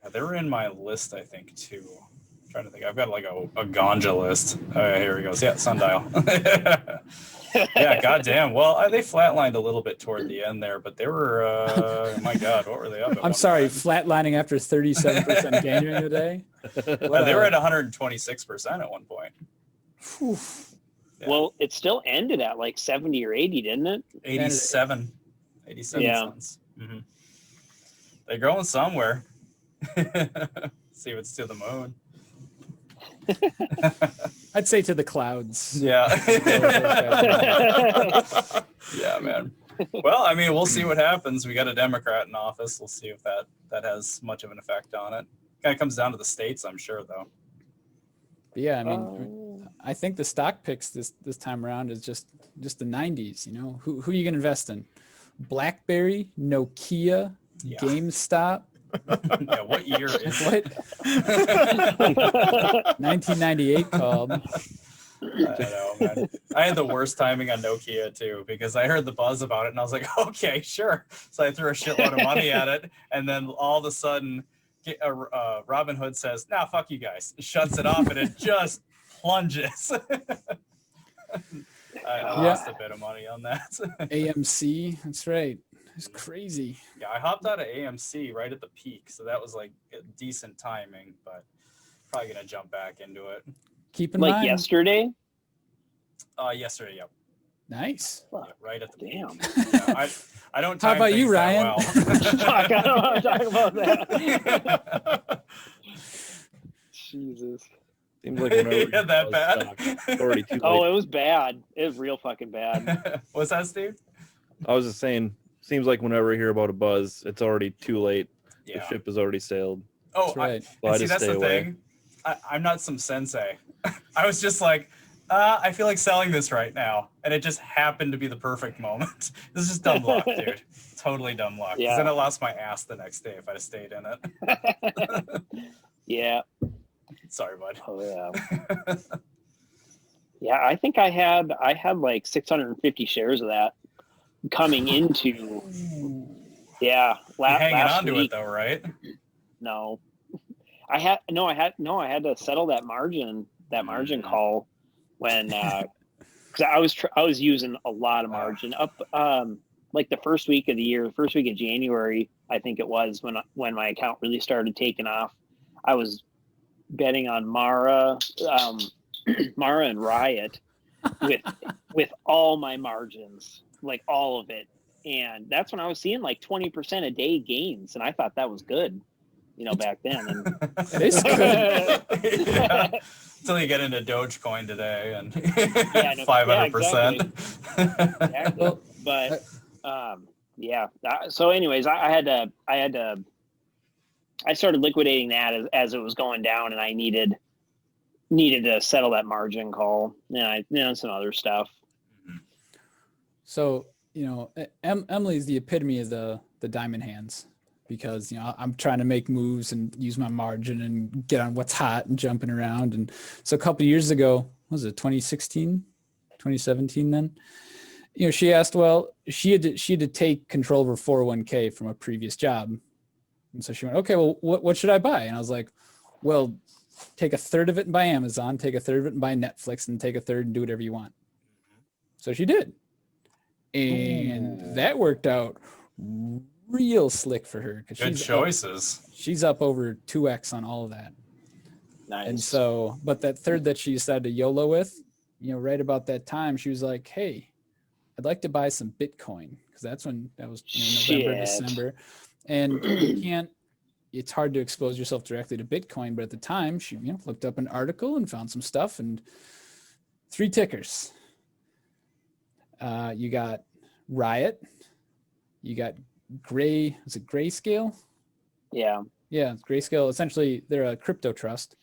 S2: Yeah, they were in my list, I think, too. I'm trying to think. I've got like a ganja list. Here he goes. Yeah, Sundial. Yeah, goddamn. Well, they flatlined a little bit toward the end there, but they were, my God, what were they up at?
S6: I'm
S2: one
S6: sorry,
S2: point?
S6: flatlining after 37% gain during the day.
S2: They were at 126% at one point.
S6: Whew.
S2: Yeah.
S5: Well, it still ended at like 70 or 80, didn't it?
S2: 87
S5: Yeah.
S2: cents. Mm-hmm. They're going somewhere. See if it's to the moon.
S6: I'd say to the clouds.
S2: Yeah. Yeah, man. Well, I mean, we'll see what happens. We got a Democrat in office. We'll see if that has much of an effect on it. Kind of comes down to the states, I'm sure, though.
S6: But yeah, I mean, I think the stock picks this time around is just the 90s. You know, who are you gonna invest in? BlackBerry, Nokia,
S2: Yeah.
S6: GameStop.
S2: Yeah, what year is
S6: What? 1998 called.
S2: I don't know, man. I had the worst timing on Nokia too, because I heard the buzz about it and I was like, okay, sure. So I threw a shitload of money at it, and then all of a sudden, Robinhood says, "Nah, fuck you guys," shuts it off, and it just plunges. I lost a bit of money on that.
S6: AMC. That's right. It's crazy.
S2: Yeah, I hopped out of AMC right at the peak, so that was like a decent timing, but probably gonna jump back into it.
S6: Keep in
S5: Like
S6: mind.
S5: yesterday?
S2: Yesterday, yep.
S6: Nice.
S2: Yeah, right at the
S5: Damn.
S2: peak. Yeah, I don't.
S6: How
S2: time
S6: about you,
S2: things that
S6: Ryan?
S2: well.
S5: Fuck, I don't want to talk about that. Jesus.
S4: Seems like whenever
S2: Yeah, that bad.
S4: it's already too late.
S5: Oh, it was bad. It was real fucking bad.
S2: What's that, Steve?
S4: I was just saying, seems like whenever I hear about a buzz, it's already too late.
S2: Yeah.
S4: The ship has already sailed.
S2: Oh,
S6: That's right.
S4: So I
S2: see,
S4: just
S2: that's
S4: stay
S2: the
S4: away.
S2: thing. I'm not some sensei. I was just like, I feel like selling this right now, and it just happened to be the perfect moment. This is just dumb luck, dude. Totally dumb luck. 'Cause
S5: Yeah.
S2: then I lost my ass the next day if I'd have stayed in it.
S5: Yeah.
S2: Sorry, bud.
S5: Oh yeah. Yeah, I think I had like 650 shares of that coming into. Yeah,
S2: You're hanging
S5: last
S2: on to
S5: week.
S2: it though, right?
S5: No, I had to settle that margin call when because I was using a lot of margin up like the first week of the year, first week of January, I think it was when my account really started taking off. I was betting on Mara and Riot with all my margins, like all of it. And that's when I was seeing like 20% a day gains. And I thought that was good, back then. And
S6: It is good.
S2: Yeah. Until you get into Dogecoin today and 500%.
S5: Exactly.
S6: Well,
S5: But so anyways, I started liquidating that as it was going down, and I needed to settle that margin call and some other stuff.
S6: So, Emily's the epitome of the diamond hands, because, I'm trying to make moves and use my margin and get on what's hot and jumping around. And so a couple of years ago, what was it 2016, 2017 then? She asked, well, she had to take control of her 401k from a previous job. And so she went, okay, well, what should I buy? And I was like, well, take a third of it and buy Amazon, take a third of it and buy Netflix, and take a third and do whatever you want. So she did. And that worked out real slick for her.
S2: Good choices.
S6: She's up over 2x on all of that.
S5: Nice.
S6: And so, but that third that she decided to YOLO with, right about that time, she was like, hey, I'd like to buy some Bitcoin, because that was November, December. And it's hard to expose yourself directly to Bitcoin. But at the time, she looked up an article and found some stuff, and 3 tickers. You got Riot, you got Grayscale?
S5: Yeah,
S6: Grayscale. Essentially, they're a crypto trust.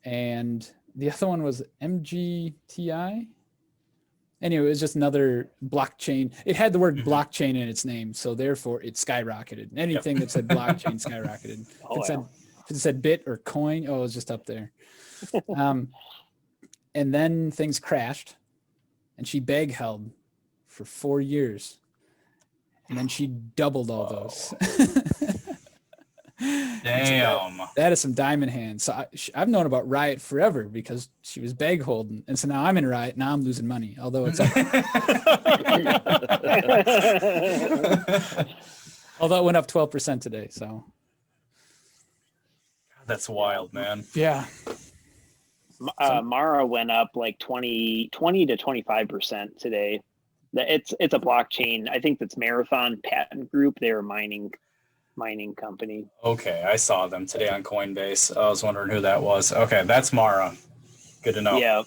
S6: And the other one was MGTI. Anyway, it was just another blockchain. It had the word blockchain in its name, so therefore it skyrocketed. Anything that said blockchain skyrocketed. If it said bit or coin, it was just up there. And then things crashed, and she bag held for 4 years. And then she doubled all those.
S2: Damn.
S6: That is some diamond hands. So I've known about Riot forever, because she was bag holding. And so now I'm in Riot. Now I'm losing money, although it's although it went up 12% today. So
S2: that's wild, man.
S6: Yeah.
S5: Mara went up like 20 to 25% today. It's a blockchain. I think that's Marathon Patent Group. They're a mining company.
S2: Okay, I saw them today on Coinbase. I was wondering who that was. Okay, that's Mara. Good to know.
S5: Yeah.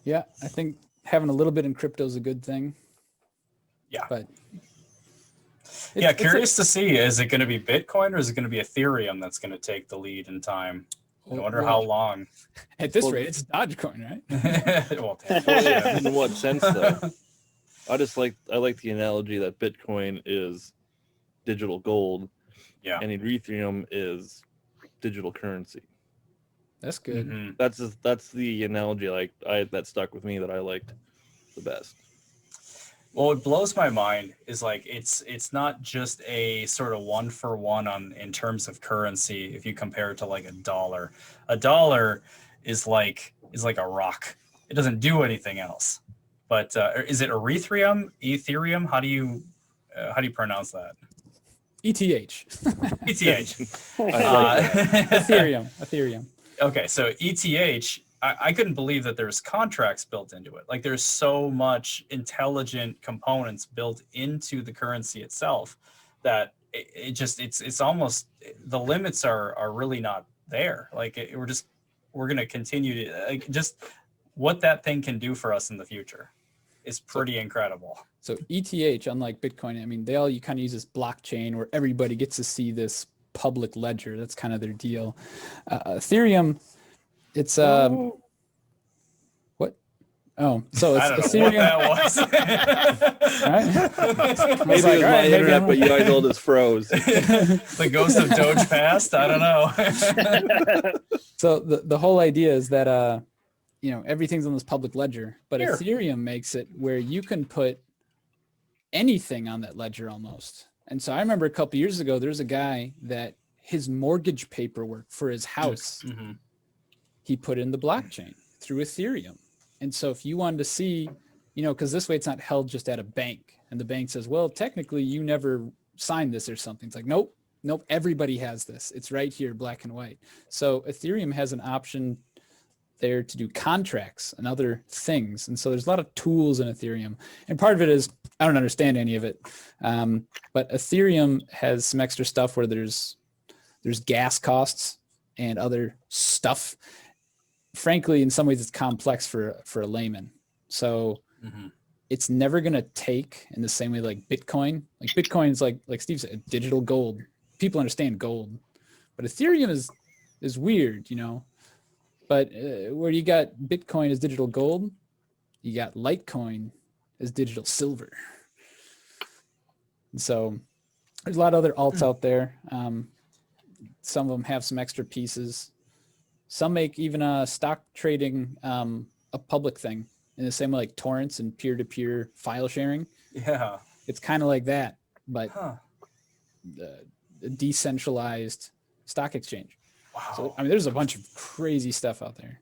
S6: Yeah, I think having a little bit in crypto is a good thing.
S2: Yeah.
S6: But
S2: curious to see, is it going to be Bitcoin or is it going to be Ethereum that's going to take the lead in time? I wonder how long.
S6: At this rate, it's Dogecoin, right?
S4: In what sense, though? I like the analogy that Bitcoin is digital gold, and Ethereum is digital currency.
S6: That's good.
S2: Mm-hmm.
S4: That's the analogy that stuck with me, that I liked the best.
S2: Well, what blows my mind is like it's not just a sort of 1-for-1 in terms of currency. If you compare it to like a dollar is like a rock. It doesn't do anything else. But is it Ethereum? How do you pronounce that?
S6: ETH.
S2: ETH.
S6: Ethereum.
S2: Okay, so ETH. I couldn't believe that there's contracts built into it. Like there's so much intelligent components built into the currency itself that it's almost, the limits are really not there. Like we're going to continue to just what that thing can do for us in the future is pretty incredible.
S6: So ETH, unlike Bitcoin, I mean, you kind of use this blockchain where everybody gets to see this public ledger. That's kind of their deal. Ethereum, it's what? Oh, so it's Ethereum.
S2: Know what that was.
S4: Maybe it was my internet, but you guys all just froze.
S2: The ghost of Doge passed. I don't know.
S6: So the whole idea is that everything's on this public ledger, but Ethereum makes it where you can put anything on that ledger almost. And so I remember a couple years ago, there's a guy that his mortgage paperwork for his house, he put in the blockchain through Ethereum. And so if you wanted to see, because this way it's not held just at a bank, and the bank says, well, technically you never signed this or something. It's like, nope, everybody has this. It's right here, black and white. So Ethereum has an option there to do contracts and other things. And so there's a lot of tools in Ethereum. And part of it is, I don't understand any of it. But Ethereum has some extra stuff where there's gas costs and other stuff. Frankly, in some ways it's complex for a layman. So it's never going to take in the same way like Bitcoin. Like Bitcoin is like Steve said, digital gold. People understand gold. But Ethereum is weird, But where you got Bitcoin as digital gold, you got Litecoin as digital silver. And so there's a lot of other alts out there. Some of them have some extra pieces. Some make even stock trading a public thing in the same way like torrents and peer-to-peer file sharing.
S2: Yeah.
S6: It's kind of like that, but a decentralized stock exchange.
S2: Wow.
S6: So, there's a bunch of crazy stuff out there.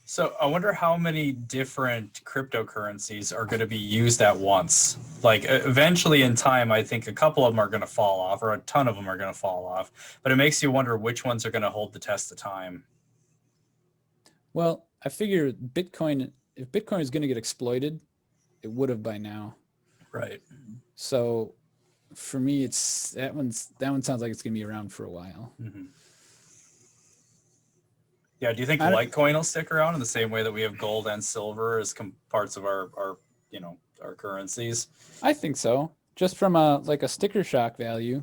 S2: So I wonder how many different cryptocurrencies are going to be used at once. Like eventually in time, I think a couple of them are going to fall off, or a ton of them are going to fall off. But it makes you wonder which ones are going to hold the test of time.
S6: Well, I figure if Bitcoin is going to get exploited, it would have by now.
S2: Right.
S6: So for me, it's that one sounds like it's going to be around for a while.
S2: Mm-hmm. Yeah, do you think Litecoin will stick around in the same way that we have gold and silver as parts of our currencies?
S6: I think so. Just from a sticker shock value,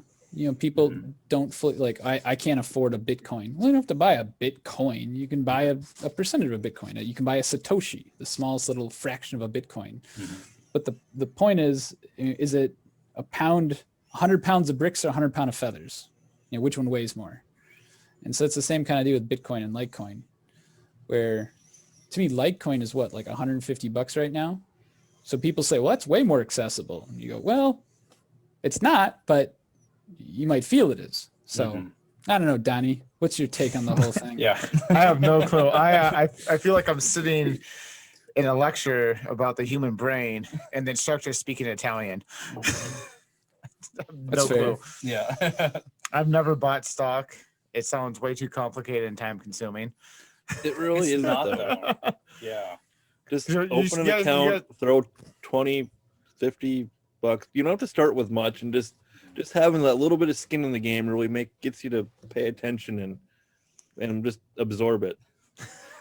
S6: people don't fully I can't afford a Bitcoin. Well, you don't have to buy a Bitcoin. You can buy a percentage of a Bitcoin. You can buy a Satoshi, the smallest little fraction of a Bitcoin. But the point is it a pound, 100 pounds of bricks or 100 pounds of feathers? Which one weighs more? And so it's the same kind of deal with Bitcoin and Litecoin, where to me, Litecoin is what, like $150 right now? So people say, well, that's way more accessible. And you go, well, it's not, but you might feel it is. So I don't know, Donnie, what's your take on the whole thing?
S2: Yeah.
S3: I have no clue. I feel like I'm sitting in a lecture about the human brain, and the instructor speaking Italian.
S6: That's fair.
S3: Clue.
S2: Yeah.
S3: I've never bought stock. It sounds way too complicated and time consuming.
S4: It really is
S2: not
S4: though.
S2: though. Yeah.
S4: Just open an account, throw 20, 50 bucks. You don't have to start with much, and just having that little bit of skin in the game really gets you to pay attention and just absorb it.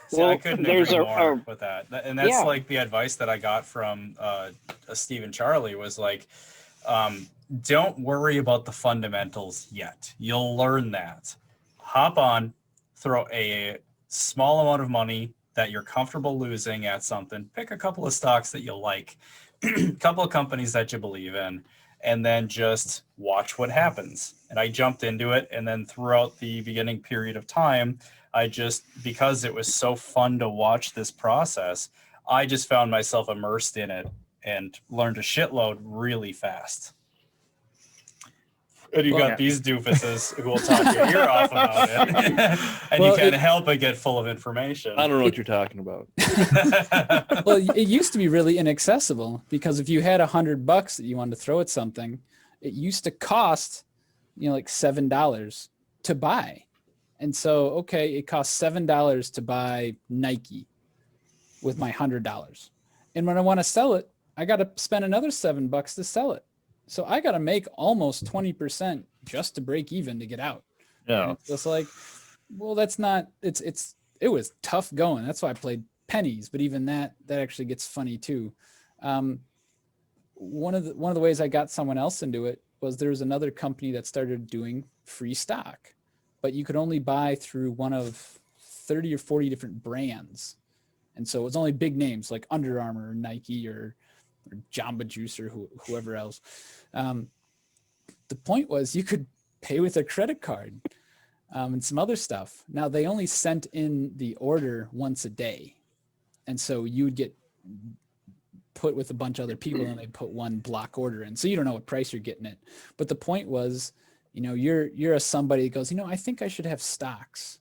S2: See, I couldn't agree more with that. And that's like the advice that I got from Steve and Charlie was like, don't worry about the fundamentals yet. You'll learn that. Hop on, throw a small amount of money that you're comfortable losing at something. Pick a couple of stocks that you like, a couple of companies that you believe in, and then just watch what happens. And I jumped into it, and then throughout the beginning period of time, because it was so fun to watch this process, I just found myself immersed in it and learned a shitload really fast. And you got these doofuses who will talk your ear off about it, and you can't help but get full of information.
S4: I don't know what you're talking about.
S6: Well, it used to be really inaccessible because if you had $100 that you wanted to throw at something, it used to cost, like $7 to buy. And so, it costs $7 to buy Nike with my $100. And when I want to sell it, I got to spend another $7 to sell it. So I got to make almost 20% just to break even to get out. Yeah. It's like, well, that's not, it was tough going. That's why I played pennies, but even that actually gets funny too. One of the ways I got someone else into it was there was another company that started doing free stock, but you could only buy through one of 30 or 40 different brands. And so it was only big names like Under Armour or Nike or Jamba Juice or whoever else. The point was you could pay with a credit card and some other stuff. Now they only sent in the order once a day. And so you would get put with a bunch of other people and they put one block order in. So you don't know what price you're getting it. But the point was, you're a somebody that goes, I think I should have stocks,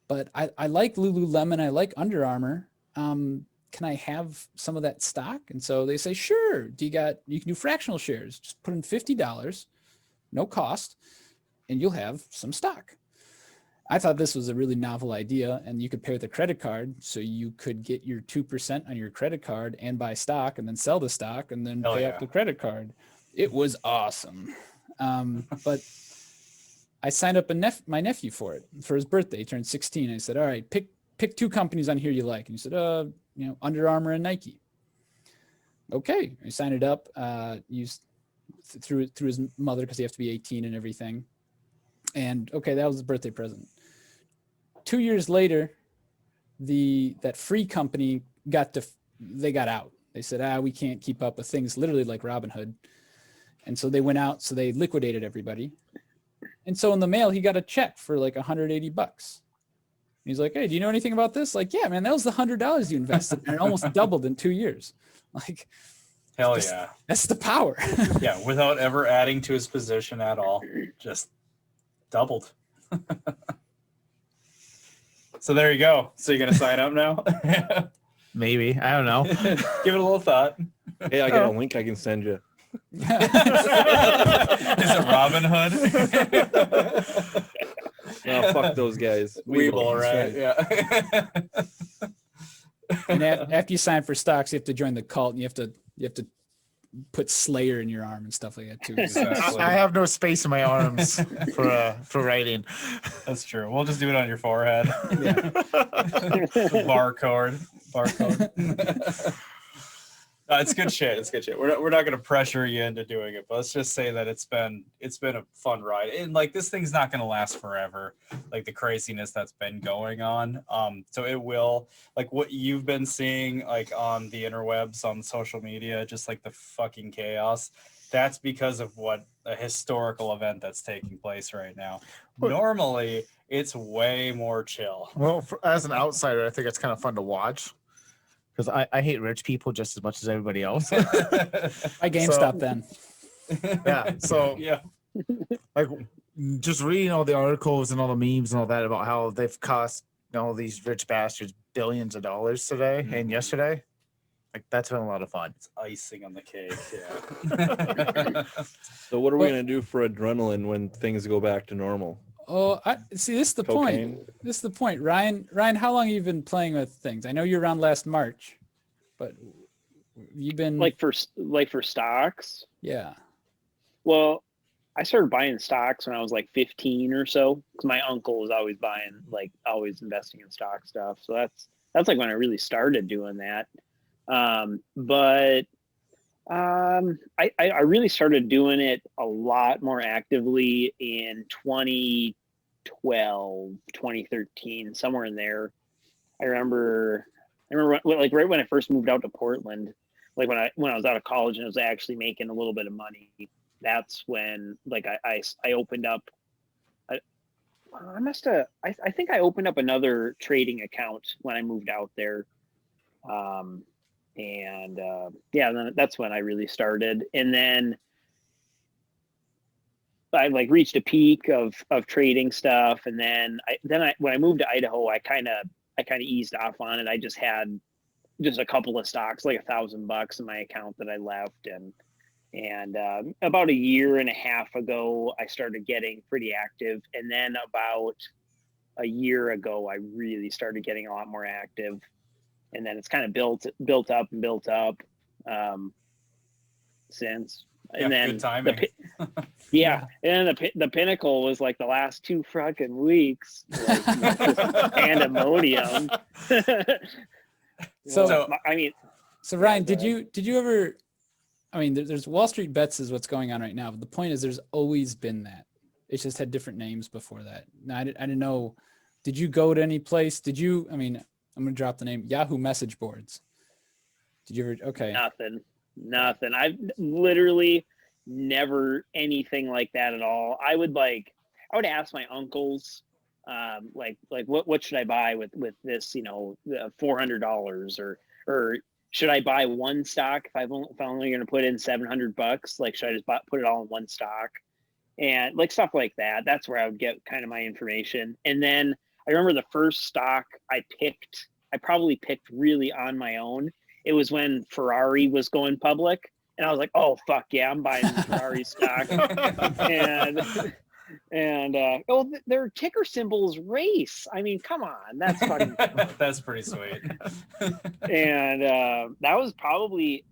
S6: but I like Lululemon. I like Under Armour. Can I have some of that stock? And so they say, sure. You can do fractional shares. Just put in $50, no cost, and you'll have some stock. I thought this was a really novel idea, and you could pay with a credit card, so you could get your 2% on your credit card and buy stock and then sell the stock and then pay up the credit card. It was awesome. But I signed up my nephew for it for his birthday. He turned 16. I said, all right, pick 2 companies on here you like. And he said, Under Armour and Nike. Okay. I signed it up, used through his mother because you have to be 18 and everything. And okay, that was his birthday present. 2 years later, that free company got out. They said, we can't keep up with things, literally like Robinhood. And so they went out, so they liquidated everybody. And so in the mail, he got a check for like $180. He's like, hey, do you know anything about this? Like, yeah, man, that was the $100 you invested, and it almost doubled in 2 years. Like,
S2: hell yeah.
S6: That's the power.
S2: Yeah, without ever adding to his position at all. Just doubled. So there you go. So you're going to sign up now?
S3: Maybe. I don't know.
S2: Give it a little thought.
S4: Hey, I got a link I can send you.
S2: Is it Robin Hood?
S4: No, fuck those guys.
S2: Weeble, right? Yeah.
S6: And after you sign for stocks, you have to join the cult, and you have to put Slayer in your arm and stuff like that too.
S2: Exactly.
S3: I have no space in my arms for writing.
S2: That's true. We'll just do it on your forehead.
S6: Yeah.
S2: Barcode. It's good shit. It's good shit. We're not going to pressure you into doing it, but let's just say that it's been a fun ride. And like, this thing's not going to last forever. Like the craziness that's been going on. So it will, like what you've been seeing like on the interwebs, on social media, just like the fucking chaos. That's because of what a historical event that's taking place right now. Normally, it's way more chill.
S3: Well, as an outsider, I think it's kind of fun to watch. Because I hate rich people just as much as everybody else.
S6: By GameStop then.
S3: Yeah. So
S2: Yeah.
S3: like just reading all the articles and all the memes and all that about how they've cost all these rich bastards billions of dollars today and yesterday. Like that's been a lot of fun.
S2: It's icing on the cake. Yeah.
S4: So what are we going to do for adrenaline when things go back to normal?
S6: Oh, see, this is the
S4: Cocaine.
S6: point. This is the point. Ryan, how long have you been playing with things? I know you're around last March, but you've been
S5: Like for stocks.
S6: yeah.
S5: Well, I started buying stocks when I was like 15 or so, because my uncle was always always investing in stock stuff. So that's like when I really started doing that. I really started doing it a lot more actively in 2012, 2013, somewhere in there. I remember like right when I first moved out to Portland, like when I was out of college and I was actually making a little bit of money. That's when like I opened up. I think I opened up another trading account when I moved out there. Then that's when I really started. And then I like reached a peak of trading stuff. And then when I moved to Idaho, I kind of eased off on it. I just had just a couple of stocks, like $1,000 in my account that I left. And about a year and a half ago, I started getting pretty active. And then about a year ago, I really started getting a lot more active. And then it's kind of built up since. And then
S2: good timing.
S5: And then the pinnacle was like the last 2 fucking weeks, like, just pandemonium.
S6: So Ryan,
S5: go
S6: did you ever? I mean, there's Wall Street Bets is what's going on right now, but the point is, there's always been that. It's just had different names before that. Now, I didn't know. Did you go to any place? Did you? I mean, I'm gonna drop the name Yahoo message boards. Did you ever? Okay.
S5: Nothing. I've literally never anything like that at all. I would ask my uncles, like what should I buy with this, $400 or should I buy one stock if I'm only going to put in $700? Like, should I just put it all in one stock? And like stuff like that. That's where I would get kind of my information. And then I remember the first stock I probably picked really on my own. It was when Ferrari was going public. And I was like, oh, fuck yeah, I'm buying Ferrari stock. And their ticker symbol's race. I mean, come on, that's fucking
S2: That's pretty sweet.
S5: And that was probably,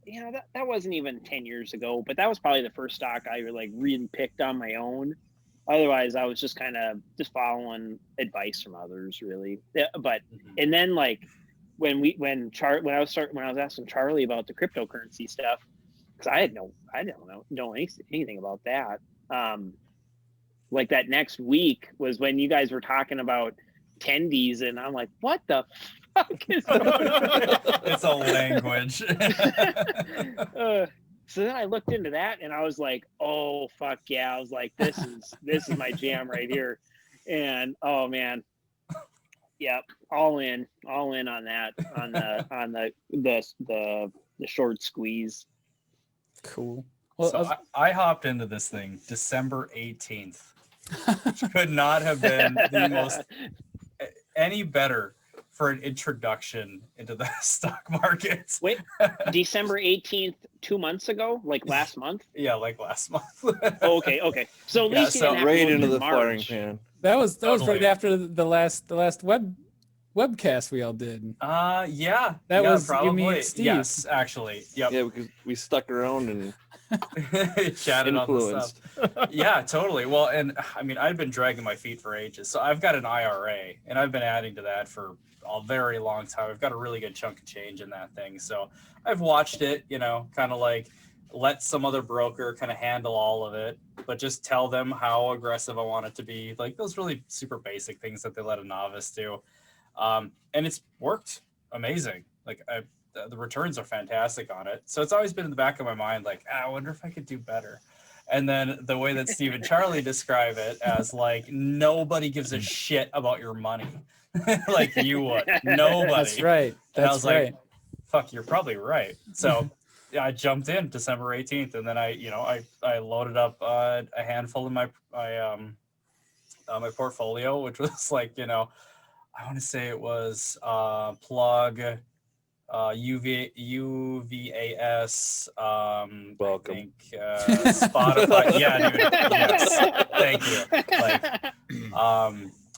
S5: that wasn't even 10 years ago, but that was probably the first stock I like really picked on my own. Otherwise, I was just kind of just following advice from others, really. Yeah, but and then like when I was asking Charlie about the cryptocurrency stuff, because I don't know anything about that. Like that next week was when you guys were talking about tendies, and I'm like, what the fuck is going on?
S2: It's a language.
S5: So then I looked into that, and I was like, oh fuck yeah. I was like, this is my jam right here. And oh man, yep, all in on that, on the short squeeze.
S6: Cool. Well,
S2: So I hopped into this thing December 18th. Which could not have been the most any better for an introduction into the stock markets.
S5: Wait, December 18th, 2 months ago, like last month?
S2: Yeah, like last month.
S5: Okay. So at least you didn't have
S4: right
S5: to go
S4: into
S5: through
S4: the firing
S5: March.
S4: pan.
S6: that was
S2: Totally.
S6: right after the last webcast we all did.
S2: Yeah.
S6: That
S2: yeah,
S6: was you,
S2: probably.
S6: me, and Steve.
S2: Yes, actually. Yep.
S4: Yeah, because we stuck around and
S2: Chatted on the
S4: influenced.
S2: stuff. Yeah, totally. Well, and I mean, I've been dragging my feet for ages. So I've got an IRA, and I've been adding to that for a very long time. I've got a really good chunk of change in that thing. So I've watched it, kind of like let some other broker kind of handle all of it, but just tell them how aggressive I want it to be. Like those really super basic things that they let a novice do. And it's worked amazing. Like the returns are fantastic on it. So it's always been in the back of my mind, like, I wonder if I could do better. And then the way that Steve and Charlie describe it as like, nobody gives a shit about your money. Like you would. Nobody.
S6: That's right.
S2: And I was
S6: That's right.
S2: like, fuck, you're probably right. So yeah, I jumped in December 18th, and then I loaded up a handful in my portfolio, which was like, I want to say it was Plug, UVAS,
S4: Welcome.
S2: I think Spotify. Yeah, dude. Yes, thank you. Like,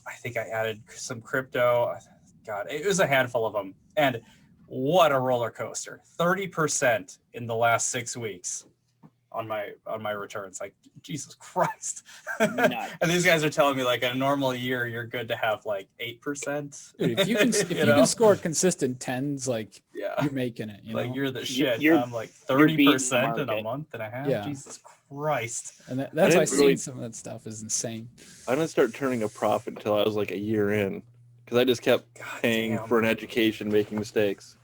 S2: I think I added some crypto. God, it was a handful of them, and what a roller coaster! 30% in the last 6 weeks on my returns. Like, Jesus Christ. And these guys are telling me like in a normal year you're good to have like 8%.
S6: Dude, if you can score consistent tens, like you're making it.
S2: Like you're the shit. I'm like 30% in a month and a half.
S6: Yeah.
S2: Jesus Christ.
S6: And that's why
S4: didn't really-
S6: seeing some of that stuff is insane.
S4: I didn't start turning a profit until I was like a year in, because I just kept paying for an education, making mistakes.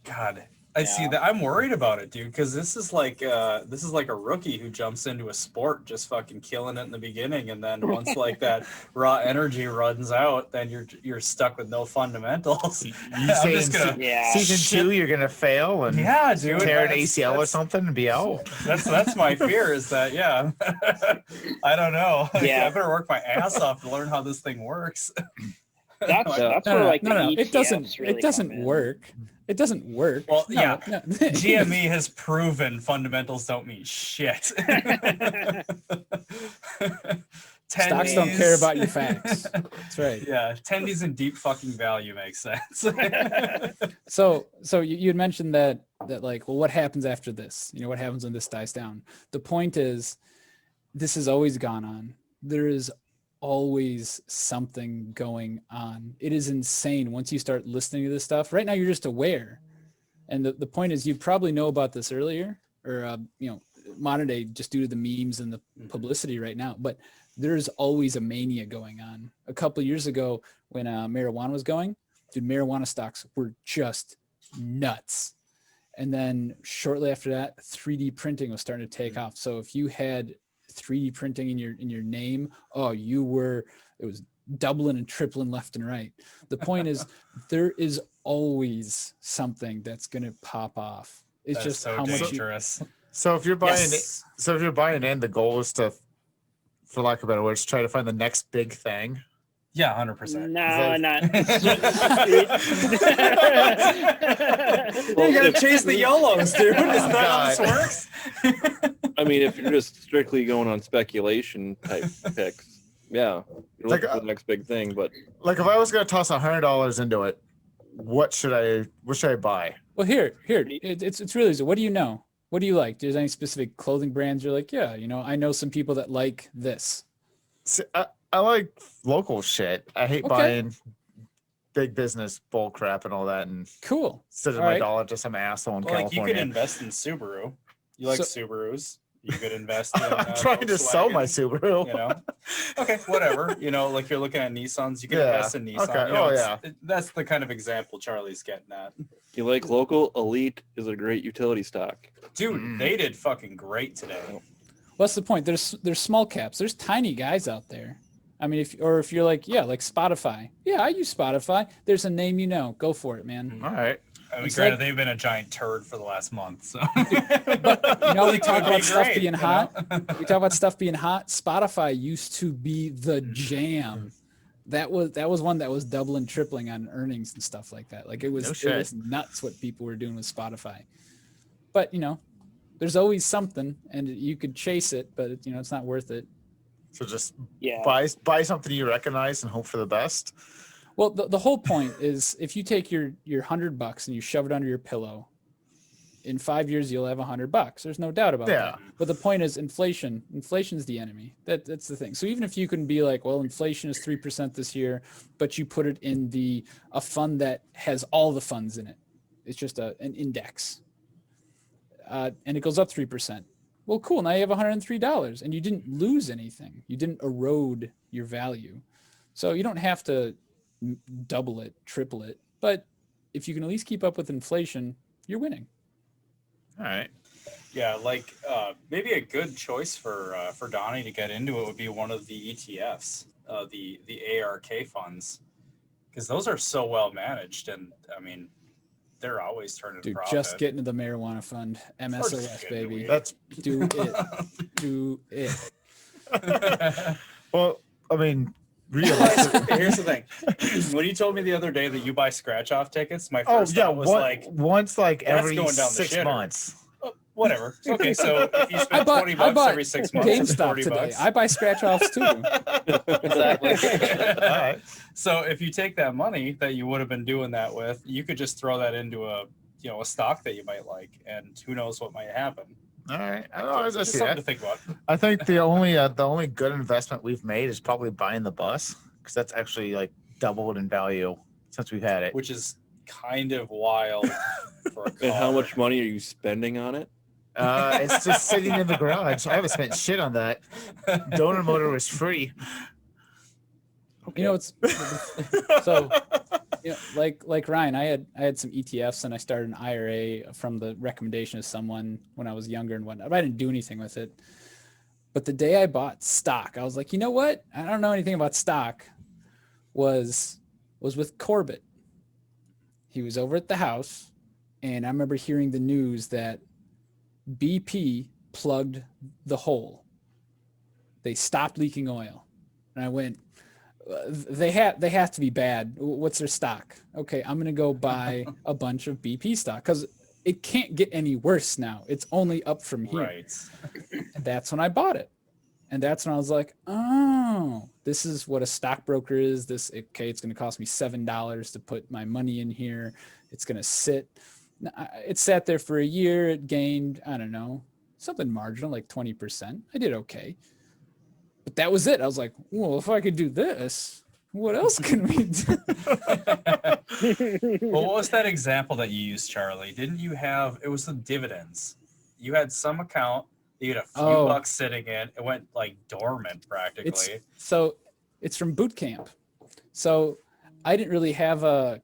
S2: God, I see that. I'm worried about it, dude, because this is like a rookie who jumps into a sport just fucking killing it in the beginning, and then once like that raw energy runs out, then you're stuck with no fundamentals.
S3: You say season 2 you're gonna fail and
S2: dude,
S3: tear an ACL or something and be out.
S2: That's my fear, is that I don't know.
S5: Yeah.
S2: I better work my ass off to learn how this thing works.
S5: That's where like the ETFs really
S6: it doesn't
S5: come in.
S6: work. It doesn't work.
S2: Well,
S6: No.
S2: GME has proven fundamentals don't mean shit.
S6: Stocks don't care about your facts. That's right.
S2: Yeah, tendies and deep fucking value makes sense.
S6: So you had mentioned that like, well, what happens after this? What happens when this dies down? The point is, this has always gone on. There is always something going on. It is insane once you start listening to this stuff. Right now you're just aware, and the point is, you probably know about this earlier, or modern day, just due to the memes and the publicity right now. But there's always a mania going on. A couple of years ago, when marijuana was going, dude, marijuana stocks were just nuts. And then shortly after that, 3D printing was starting to take off. So if you had 3D printing in your name, it was doubling and tripling left and right. The point is there is always something that's going to pop off. It's
S2: That's
S6: just
S2: so
S6: how much you,
S2: dangerous.
S3: So if you're buying
S2: Yes.
S3: so if you're buying in, the goal is to, for lack of better words, try to find the next big thing.
S2: Yeah, 100%.
S5: No, not.
S2: You gotta chase the YOLOs, dude. Isn't that how this
S3: God.
S2: works?
S4: I mean, if you're just strictly going on speculation type picks, yeah, you're
S3: Like,
S4: looking for the next big thing. But
S3: Like if I was gonna toss $100 into it, what should I buy?
S6: well, here, it's really easy. What do you know? What do you like? There's any specific clothing brands you're like, yeah, I know some people that like this.
S3: See, I like local shit. I hate
S6: Okay.
S3: buying big business bull crap and all that, and
S6: Cool.
S3: sending
S6: All
S3: my
S6: right.
S3: dollar to some asshole in
S2: Well, like you could
S3: California.
S2: invest in Subaru. You like
S6: So-
S2: Subarus. You could invest in.
S3: I'm trying to sell my
S2: Volkswagen,
S3: Subaru.
S2: You know, okay, whatever. Like you're looking at Nissans, you can
S3: Yeah,
S2: invest in Nissan.
S3: okay,
S2: That's the kind of example Charlie's getting at.
S4: you like local, Elite is a great utility stock.
S2: Dude, they did fucking great today.
S6: What's the point? There's small caps. There's tiny guys out there. I mean, if you're like, yeah, like Spotify. Yeah, I use Spotify. There's a name go for it, man.
S3: All right.
S2: I mean,
S6: It's
S2: granted,
S6: like-
S2: they've been a giant turd for the last month. So
S6: We talk
S2: Could be
S6: about stuff
S2: great,
S6: being
S2: you
S6: hot.
S2: know?
S6: We talk about stuff being hot. Spotify used to be the jam. That was one that was doubling, tripling on earnings and stuff like that. Like it was nuts what people were doing with Spotify. But there's always something, and you could chase it, but it's not worth it.
S3: So just
S5: Yeah.
S3: buy something you recognize and hope for the best.
S6: Well, the whole point is if you take your $100 and you shove it under your pillow, in 5 years you'll have $100. There's no doubt about that. But the point is inflation. Inflation's the enemy. That's the thing. So even if you can be like, well, inflation is 3% this year, but you put it in a fund that has all the funds in it, it's just an index, and it goes up 3%. Well, cool. Now you have $103, and you didn't lose anything. You didn't erode your value. So you don't have to double it, triple it, but if you can at least keep up with inflation, you're winning.
S3: All right.
S2: Yeah, like maybe a good choice for Donnie to get into it would be one of the ETFs, the ARK funds, because those are so well managed, and I mean, they're always turning
S6: Dude,
S2: profit.
S6: just get into the marijuana fund,
S2: just
S6: MSOS,
S2: get
S6: baby.
S2: into
S3: That's
S6: Do it. Do it.
S3: well. I mean,
S2: Here's the thing: when you told me the other day that you buy scratch-off tickets, my first thought was like,
S3: once like
S2: that's
S3: every
S2: going down the
S3: 6
S2: shitter.
S3: months.
S2: Whatever. Okay, so if you
S6: I
S2: spend
S6: bought,
S2: 20
S6: I
S2: bucks
S6: bought
S2: every 6 months, it's
S6: GameStop
S2: 40
S6: today.
S2: bucks.
S6: I buy scratch-offs too.
S5: Exactly.
S3: All right.
S2: So if you take that money that you would have been doing that with, you could just throw that into a stock that you might like, and who knows what might happen.
S3: All right. I don't know. I
S2: Just
S3: see
S2: something
S3: that.
S2: to think about.
S3: I think the only good investment we've made is probably buying the bus, because that's actually like doubled in value since we've had it.
S2: Which is kind of wild for a car.
S4: And how much money are you spending on it?
S3: It's just sitting in the garage. I haven't spent shit on that. Donor motor was free.
S6: It's so like Ryan, I had some ETFs and I started an IRA from the recommendation of someone when I was younger and whatnot. But I didn't do anything with it. But the day I bought stock, I was like, you know what? I don't know anything about stock. Was with Corbett. He was over at the house, and I remember hearing the news that BP plugged the hole. They stopped leaking oil. And I went, they have to be bad. What's their stock? Okay, I'm going to go buy a bunch of BP stock because it can't get any worse now. It's only up from here.
S2: Right.
S6: And that's when I bought it. And that's when I was like, oh, this is what a stockbroker is. It's going to cost me $7 to put my money in here. It's going to sit. It sat there for a year. It gained, I don't know, something marginal, like 20%. I did okay. But that was it. I was like, well, if I could do this, what else can we do?
S2: Well, what was that example that you used, Charlie? Didn't you have, it was the dividends. You had some account that you had a few bucks sitting in. It went like dormant practically.
S6: It's from boot camp. So I didn't really have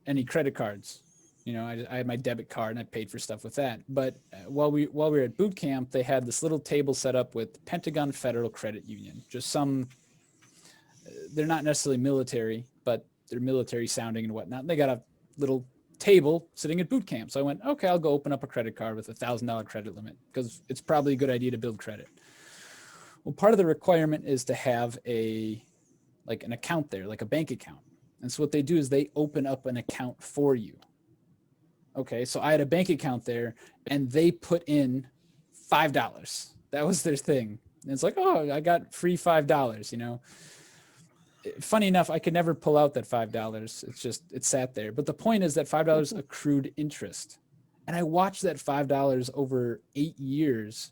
S6: any credit cards. I had my debit card and I paid for stuff with that. But while we were at boot camp, they had this little table set up with Pentagon Federal Credit Union, just some they're not necessarily military, but they're military sounding and whatnot. They got a little table sitting at boot camp. So I went, okay, I'll go open up a credit card with $1,000 credit limit because it's probably a good idea to build credit. Well, part of the requirement is to have an account there, like a bank account. And so what they do is they open up an account for you. Okay, so I had a bank account there and they put in $5. That was their thing. And it's like, oh, I got free $5, you know. Funny enough, I could never pull out that $5. It sat there. But the point is that $5 accrued interest. And I watched that $5 over 8 years.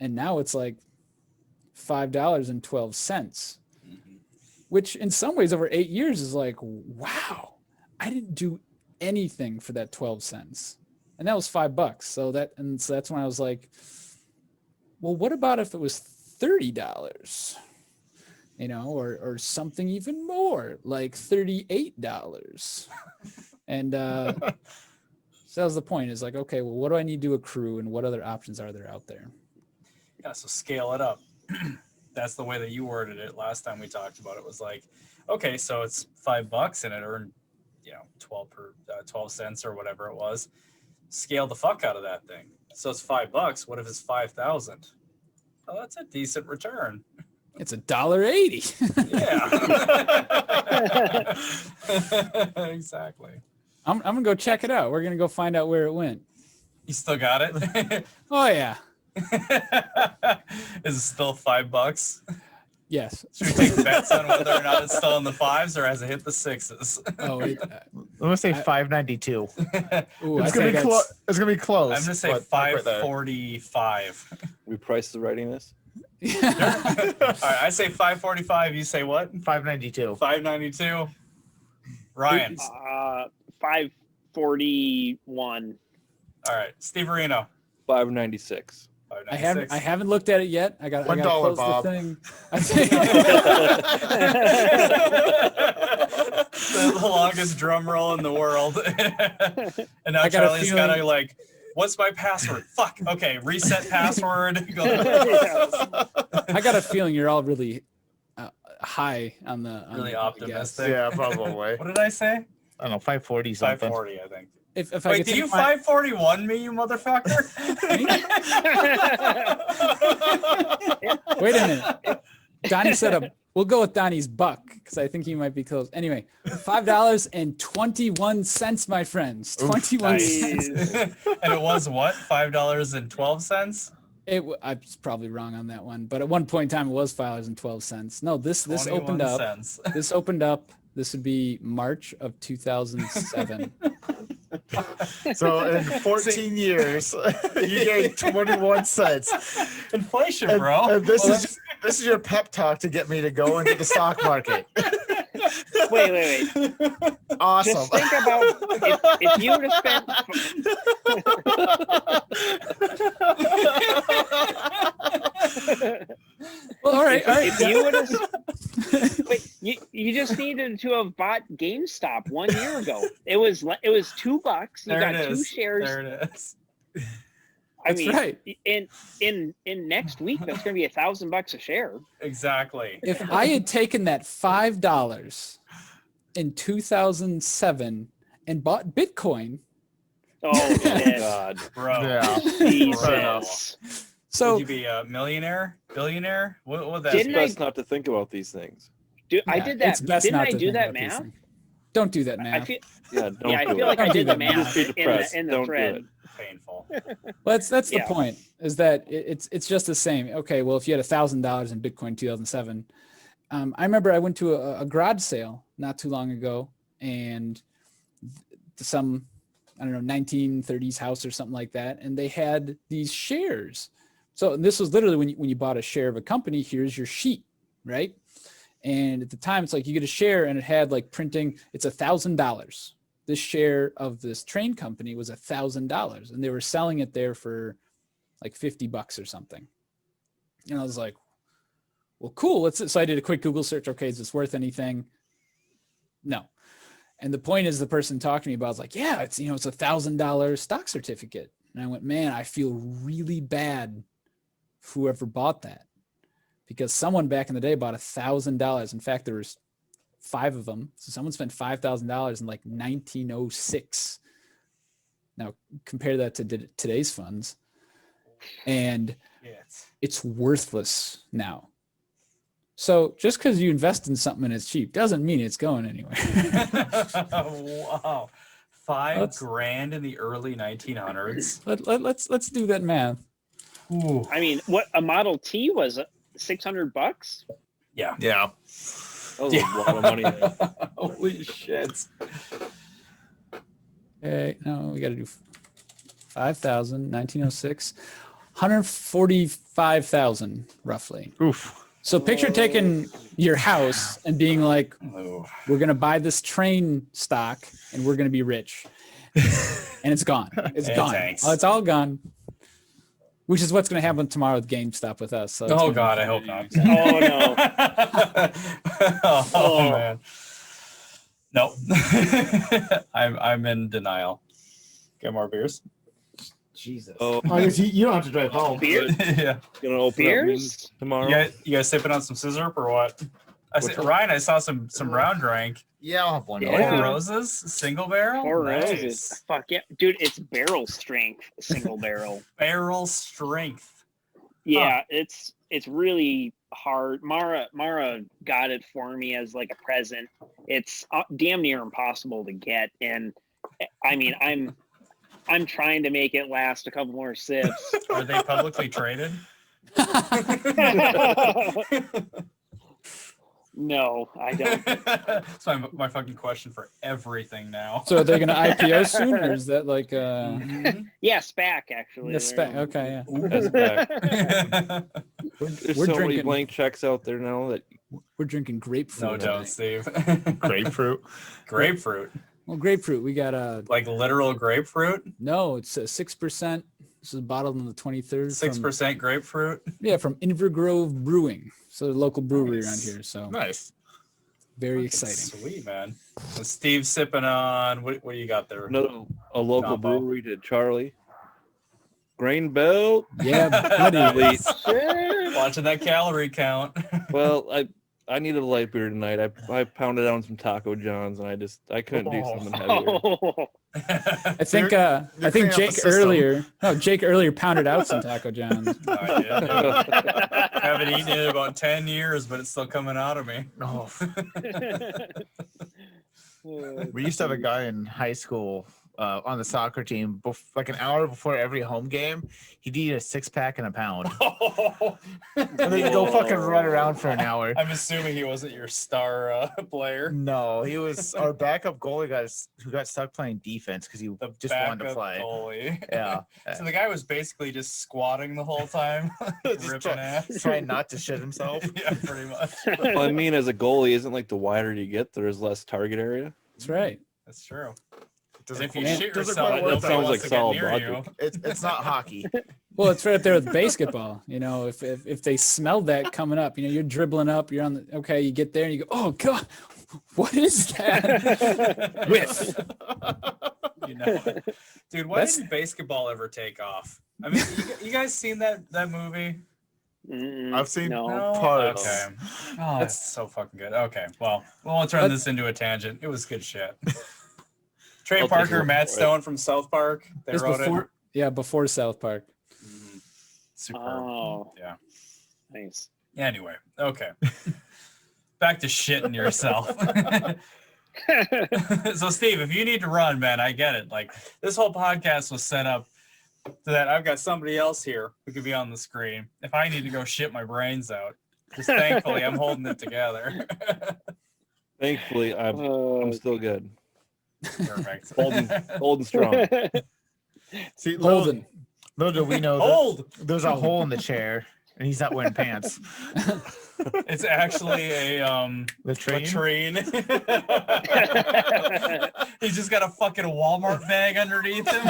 S6: And now it's like $5.12, which in some ways over 8 years is like, wow, I didn't do anything for that 12 cents. And that was $5. So that's when I was like, well, what about if it was $30? You know, or something even more, like $38. And so that was the point, is like, okay, well, what do I need to accrue and what other options are there out there?
S2: Yeah, so scale it up. That's the way that you worded it last time we talked about it. Was like, okay, so it's $5 and it earned, 12 cents or whatever it was. Scale the fuck out of that thing. So it's $5. What if it's 5,000? Oh, that's a decent return.
S6: It's $1.80.
S2: Yeah. Exactly.
S6: I'm gonna go check it out. We're gonna go find out where it went.
S2: You still got it?
S6: Oh yeah.
S2: Is it still $5?
S6: Yes.
S2: Should we take bets on whether or not it's still in the 5s or has it hit the 6s?
S6: Oh,
S3: I'm gonna say $5.92.
S6: It's gonna
S3: be close. It's gonna be close.
S2: I'm gonna say $5.45.
S4: We priced the readiness.
S2: All right, I say $5.45. You say what?
S3: $5.92.
S2: $5.92. Ryan.
S5: $5.41.
S2: All right, Steve Areno.
S4: $5.96.
S6: I haven't looked at it yet. I got
S3: $1,
S6: close
S3: Bob.
S6: the thing.
S2: The longest drum roll in the world. And now Charlie's got to like, what's my password? Fuck. Okay, reset password.
S6: I got a feeling you're all really high on the
S2: Really optimistic.
S3: Yeah, probably.
S2: What did I say?
S3: I don't know, 540 something.
S2: 540, I think.
S6: If I
S2: Wait,
S6: could
S2: did you
S6: take my-
S2: 541 me, you motherfucker?
S6: Wait a minute. Donnie said we'll go with Donnie's buck because I think he might be close. Anyway, $5.21, my friends. 21 cents.
S2: And it was what? $5.12?
S6: I was probably wrong on that one, but at one point in time it was $5.12. No, this opened up.
S2: Cents.
S6: This opened up. This would be March of 2007.
S3: So in 14 years, you gained 21 cents.
S2: Inflation, bro.
S3: And this is your pep talk to get me to go into the stock market.
S5: Wait.
S3: Awesome.
S5: Just think about if you would have spent.
S6: Well, all right.
S5: If you would have, wait, you just needed to have bought GameStop 1 year ago. It was $2. You got 2 shares.
S2: There it is.
S5: I mean,
S6: right.
S5: in next week, that's going to be $1,000 a share.
S2: Exactly.
S6: If I had taken that $5 in 2007 and bought Bitcoin,
S5: Oh, shit.
S4: God.
S2: Bro.
S3: Yeah.
S5: Jesus.
S6: so
S2: Would you be a millionaire? Billionaire? What would that
S4: It's
S5: Didn't
S2: be?
S4: best not to think about these things.
S5: Dude, I
S6: yeah,
S5: did that.
S6: it's best
S5: Didn't
S6: not
S5: I
S6: to
S5: do
S6: think
S5: that
S6: about these
S5: math?
S6: things. Don't do that
S5: I
S6: math.
S5: feel,
S4: Yeah, don't
S5: yeah, I
S4: do
S5: feel
S4: it.
S5: like I
S6: Don't
S5: did
S6: do
S5: the
S6: that, man.
S5: math
S4: Just be depressed.
S5: in the
S4: Don't do
S5: thread.
S4: it.
S2: Painful.
S6: Well, that's the
S5: Yeah.
S6: point, is that it's just the same. Okay, well, if you had $1,000 in Bitcoin in 2007, I remember I went to a garage sale not too long ago, and some, I don't know, 1930s house or something like that, and they had these shares. So this was literally when you bought a share of a company, here's your sheet, right? And at the time, it's like you get a share, and it had like printing, it's $1,000. This share of this train company was $1,000, and they were selling it there for like $50 or something. And I was like, well, cool. So I did a quick Google search. Okay, is this worth anything? No. And the point is, the person talking to me about was like, yeah, it's $1,000 stock certificate. And I went, man, I feel really bad for whoever bought that, because someone back in the day bought $1,000. In fact, there was 5 of them. So someone spent $5,000 in like 1906. Now compare that to today's funds, and it's worthless now. So just because you invest in something and it's cheap doesn't mean it's going anywhere.
S2: Wow. $5,000 in the early 1900s.
S6: Let's do that math.
S2: Ooh.
S5: I mean, what a Model T was $600?
S2: Yeah.
S3: Yeah.
S4: That was a lot of money there.
S2: Holy shit.
S6: Okay, no, we got to do 5,000, 1906, 145,000 roughly.
S3: Oof.
S6: So picture taking your house and being like,
S2: Oh.
S6: we're going to buy this train stock and we're going to be rich. And it's gone. It's gone.
S2: Thanks.
S6: Oh, it's all gone. Which is what's going to happen tomorrow with GameStop with us. So
S2: Oh God, I hope not.
S5: Oh no.
S2: Oh man. Nope. I'm in denial. Get more beers.
S3: Jesus.
S4: Oh,
S3: I guess you don't have to drive home.
S5: Beer?
S2: Yeah.
S4: gonna open up
S5: Beers?
S4: wings tomorrow.
S2: You guys sipping on some scissor or what?
S4: What's up?
S2: Ryan, I saw some brown drink.
S3: Yeah, I'll have one.
S5: Yeah.
S2: Four Roses, single barrel.
S5: Four
S2: Nice.
S5: Roses. Fuck yeah. Dude, it's barrel strength, single barrel.
S2: Barrel strength.
S5: Yeah, it's really hard. Mara got it for me as like a present. It's damn near impossible to get, and I mean, I'm trying to make it last a couple more sips.
S2: Are they publicly traded?
S5: No, I don't.
S2: That's my fucking question for everything now.
S6: So are they going to IPO soon, or is that like
S5: Yeah, SPAC actually.
S6: a spec? Okay, yeah.
S4: That's back. There's
S6: We're
S4: so many
S6: drinking-
S4: blank checks out there now that
S6: We're drinking grapefruit.
S2: No, don't,
S6: today.
S2: Steve.
S3: Grapefruit.
S2: Grapefruit.
S6: Well, grapefruit. We got
S2: Like literal grapefruit?
S6: no, it's 6%. This is bottled on the 23rd.
S2: 6% grapefruit?
S6: Yeah, from Invergrove Brewing. So the local brewery
S2: Nice.
S6: around here. So
S3: Nice.
S6: very exciting.
S2: Sweet, man. So Steve's sipping on, what do you got there?
S4: a local
S2: Combo.
S4: brewery to Charlie. Grain Belt.
S6: Yeah, buddy.
S4: Elite.
S2: Watching that calorie count.
S4: Well, I needed a light beer tonight. I pounded down some Taco Johns, and I couldn't do something heavier.
S5: Oh,
S6: I think
S3: You're cleaning up the
S6: Jake
S3: system.
S6: Jake earlier pounded out some Taco John's.
S2: I did, dude. Haven't eaten it in about 10 years, but it's still coming out of me.
S3: Oh. We used to have a guy in high school on the soccer team, like an hour before every home game. He'd eat a 6-pack and a pound, and then he'd go fucking run around for an hour.
S2: I'm assuming he wasn't your star player.
S3: No, he was our backup goalie who got stuck playing defense because he
S2: The
S3: just wanted to
S2: backup
S3: play.
S2: goalie.
S3: Yeah,
S2: So the guy was basically just squatting the whole time, ripping ass.
S3: trying not to shit himself.
S2: Yeah, pretty much.
S4: Well, I mean, as a goalie, isn't like the wider you get, there's less target area.
S6: That's right.
S2: That's true. And
S3: Doesn't
S2: if you
S3: quite-
S2: shit
S3: doesn't
S2: yourself,
S3: quite work
S2: nobody
S3: that
S4: sounds
S3: way.
S2: wants
S4: like
S2: to get
S4: solid
S2: near you.
S4: logic.
S3: It's not hockey.
S6: Well, it's right up there with basketball. You know, if they smell that coming up, you know, you're dribbling up, you're on the okay, you get there and you go, oh God, what is that? Whiff.
S2: You know, dude, why didn't basketball ever take off? I mean, you guys seen that movie?
S3: I've seen
S5: no.
S2: No?
S3: parts.
S2: Okay. Oh, that's so fucking good. Okay, well, we won't turn this into a tangent. It was good shit. Trey
S4: I'll take
S2: Parker,
S4: your
S2: Matt
S4: word for it.
S2: Stone from South Park. They
S6: Just
S2: wrote
S6: before,
S2: it.
S6: yeah, before South Park.
S2: Superb.
S5: Oh,
S2: Yeah.
S5: nice.
S2: Anyway, okay. Back to shitting yourself. So, Steve, if you need to run, man, I get it. Like, this whole podcast was set up so that I've got somebody else here who could be on the screen. If I need to go shit my brains out, just thankfully I'm holding it together.
S4: Thankfully, I'm still good.
S2: Perfect.
S4: Holding strong.
S3: See,
S6: Holden.
S3: little do we know
S2: Hold!
S3: there's a hole in the chair, and he's not wearing pants.
S2: It's actually a
S3: Latrine?
S2: latrine. He's just got a fucking Walmart bag underneath him.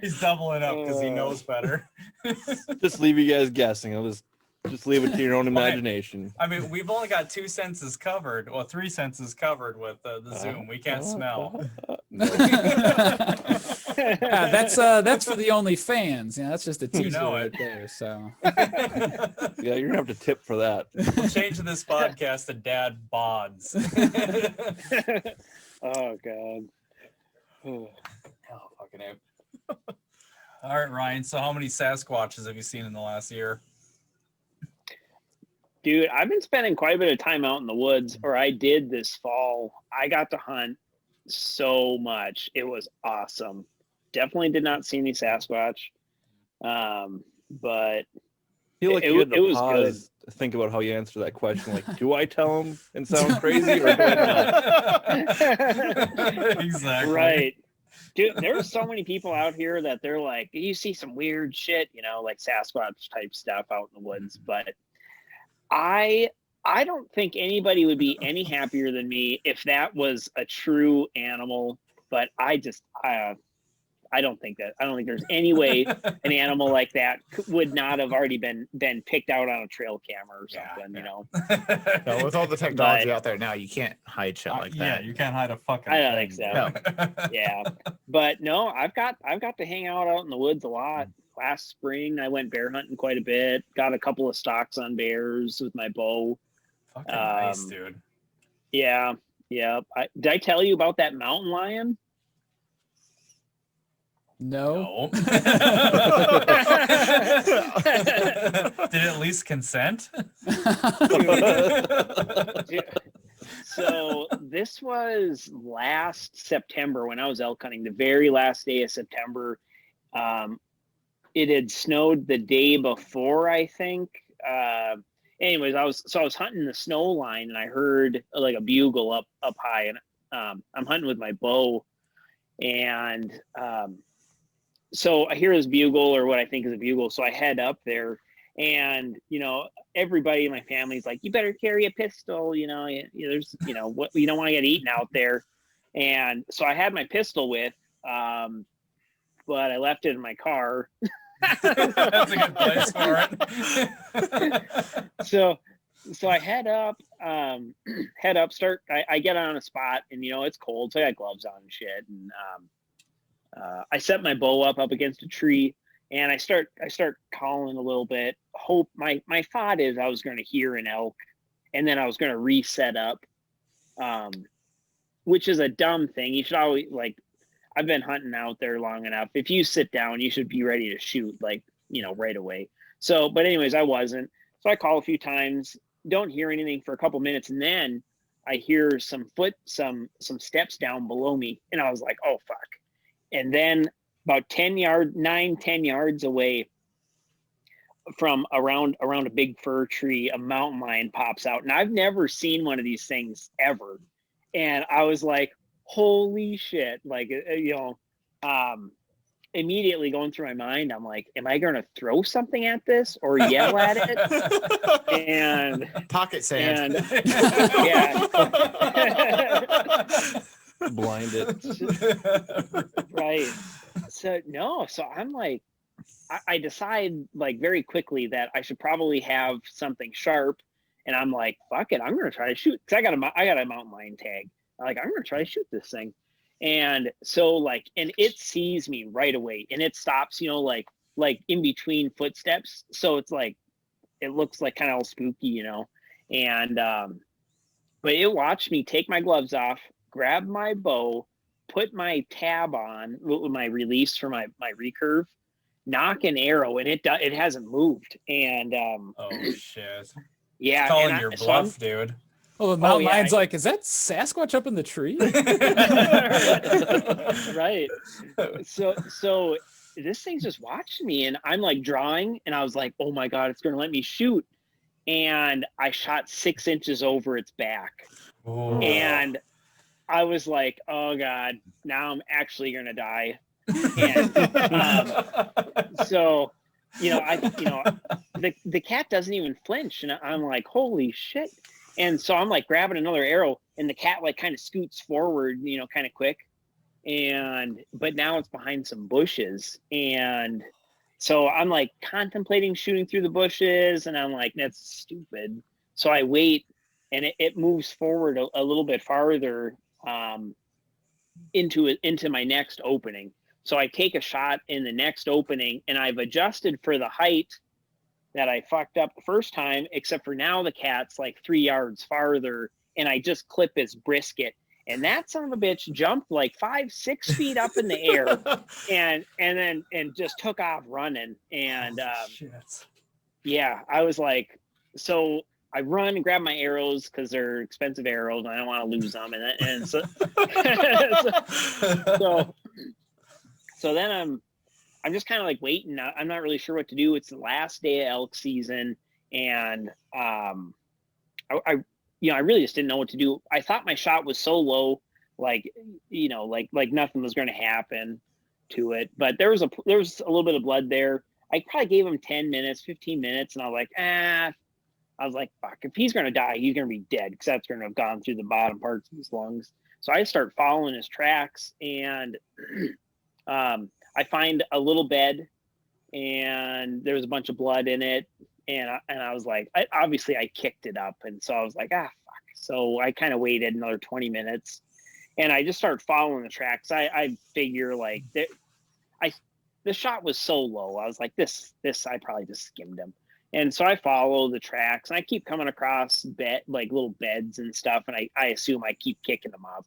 S2: He's doubling up because he knows better.
S4: Just leave you guys guessing. I'll just leave it to your own imagination.
S2: I mean, we've only got 2 senses covered, or 3 senses covered with the Zoom. We can't smell.
S6: That's for the OnlyFans. That's just a teaser
S2: know
S6: right
S2: it.
S6: there. So
S4: Yeah, you're gonna have to tip for that.
S2: We'll change this podcast to Dad Bods.
S5: Oh God.
S2: Oh, fucking A. All right, Ryan. So how many Sasquatches have you seen in the last year?
S5: Dude, I've been spending quite a bit of time out in the woods, or I did this fall. I got to hunt so much. It was awesome. Definitely did not see any Sasquatch. But
S4: I feel like
S5: it
S4: you had to
S5: was
S4: pause to think about how you answer that question. Like, do I tell him and sound crazy, or do I not?
S2: Exactly.
S5: Right. Dude, there's so many people out here that they're like, you see some weird shit, like Sasquatch type stuff out in the woods. But I don't think anybody would be any happier than me if that was a true animal. But I don't think that. I don't think there's any way an animal like that would not have already been picked out on a trail camera or something.
S3: No, with all the technology out there now, you can't hide shit like
S2: Yeah,
S3: that.
S2: you can't hide a fucking.
S5: I don't think
S2: thing,
S5: so.
S2: dude.
S5: Yeah, but no, I've got to hang out in the woods a lot. Last spring, I went bear hunting quite a bit. Got a couple of stalks on bears with my bow.
S2: Fucking nice, dude.
S5: Yeah. Did I tell you about that mountain lion?
S6: no.
S2: No. Did it at least consent?
S5: So this was last September when I was elk hunting, the very last day of September. It had snowed the day before, I think. Anyways, I was hunting the snow line, and I heard like a bugle up high, and I'm hunting with my bow, and so I hear this bugle, or what I think is a bugle. So I head up there, and everybody in my family's like, "You better carry a pistol." There's what you don't want to get eaten out there, and so I had my pistol with, but I left it in my car.
S2: That's a good place for it.
S5: So I head up, I get on a spot, and it's cold, so I got gloves on and shit, and I set my bow up against a tree, and I start calling a little bit. Hope my thought is I was going to hear an elk, and then I was going to reset up, which is a dumb thing. You should always, like, I've been hunting out there long enough. If you sit down, you should be ready to shoot, like, right away. So, but anyways, I wasn't. So I call a few times, don't hear anything for a couple minutes, and then I hear some steps down below me, and I was like, oh fuck. And then about 10 yards away from around a big fir tree, a mountain lion pops out. And I've never seen one of these things ever. And I was like, holy shit. Like, immediately going through my mind, I'm like, am I going to throw something at this or yell at it? And
S3: Pocket sand.
S5: And yeah.
S4: Blind it.
S5: Right. So I'm like, I decide like very quickly that I should probably have something sharp, and I'm like, fuck it, I'm gonna try to shoot, because I got a mountain lion tag. I'm like, I'm gonna try to shoot this thing, and so like, and it sees me right away, and it stops, like in between footsteps, so it's like, it looks like kind of all spooky, and but it watched me take my gloves off, grab my bow, put my tab on with my release for my recurve, knock an arrow, and it hasn't moved. And
S2: oh shit!
S5: Yeah,
S2: it's calling your bluff, dude.
S6: Well, the mountain lion's like, is that Sasquatch up in the tree?
S5: Right. So this thing's just watching me, and I'm like drawing, and I was like, oh my god, it's gonna let me shoot. And I shot 6 inches over its back.
S2: Ooh.
S5: And I was like, oh god, now I'm actually gonna die. And so the cat doesn't even flinch, and I'm like, holy shit. And so I'm like grabbing another arrow, and the cat like kind of scoots forward, kind of quick, but now it's behind some bushes, and so I'm like contemplating shooting through the bushes, and I'm like, that's stupid. So I wait, and it moves forward a little bit farther into my next opening. So I take a shot in the next opening, and I've adjusted for the height that I fucked up the first time, except for now the cat's like 3 yards farther, and I just clip his brisket. And that son of a bitch jumped like 5-6 feet up in the air and just took off running. And yeah, I was like, so I run and grab my arrows because they're expensive arrows and I don't want to lose them. And so, so then I'm just kind of like waiting. I'm not really sure what to do. It's the last day of elk season, and I really just didn't know what to do. I thought my shot was so low, like nothing was going to happen to it. But there was a little bit of blood there. I probably gave him 10 minutes, 15 minutes, and I was like, fuck, if he's going to die, he's going to be dead because that's going to have gone through the bottom parts of his lungs. So I start following his tracks, and I find a little bed, and there was a bunch of blood in it. And I was like, obviously I kicked it up. And so I was like, fuck. So I kind of waited another 20 minutes, and I just started following the tracks. I figure like the shot was so low. I was like, this, I probably just skimmed him. And so I follow the tracks, and I keep coming across little beds and stuff. And I assume I keep kicking them up.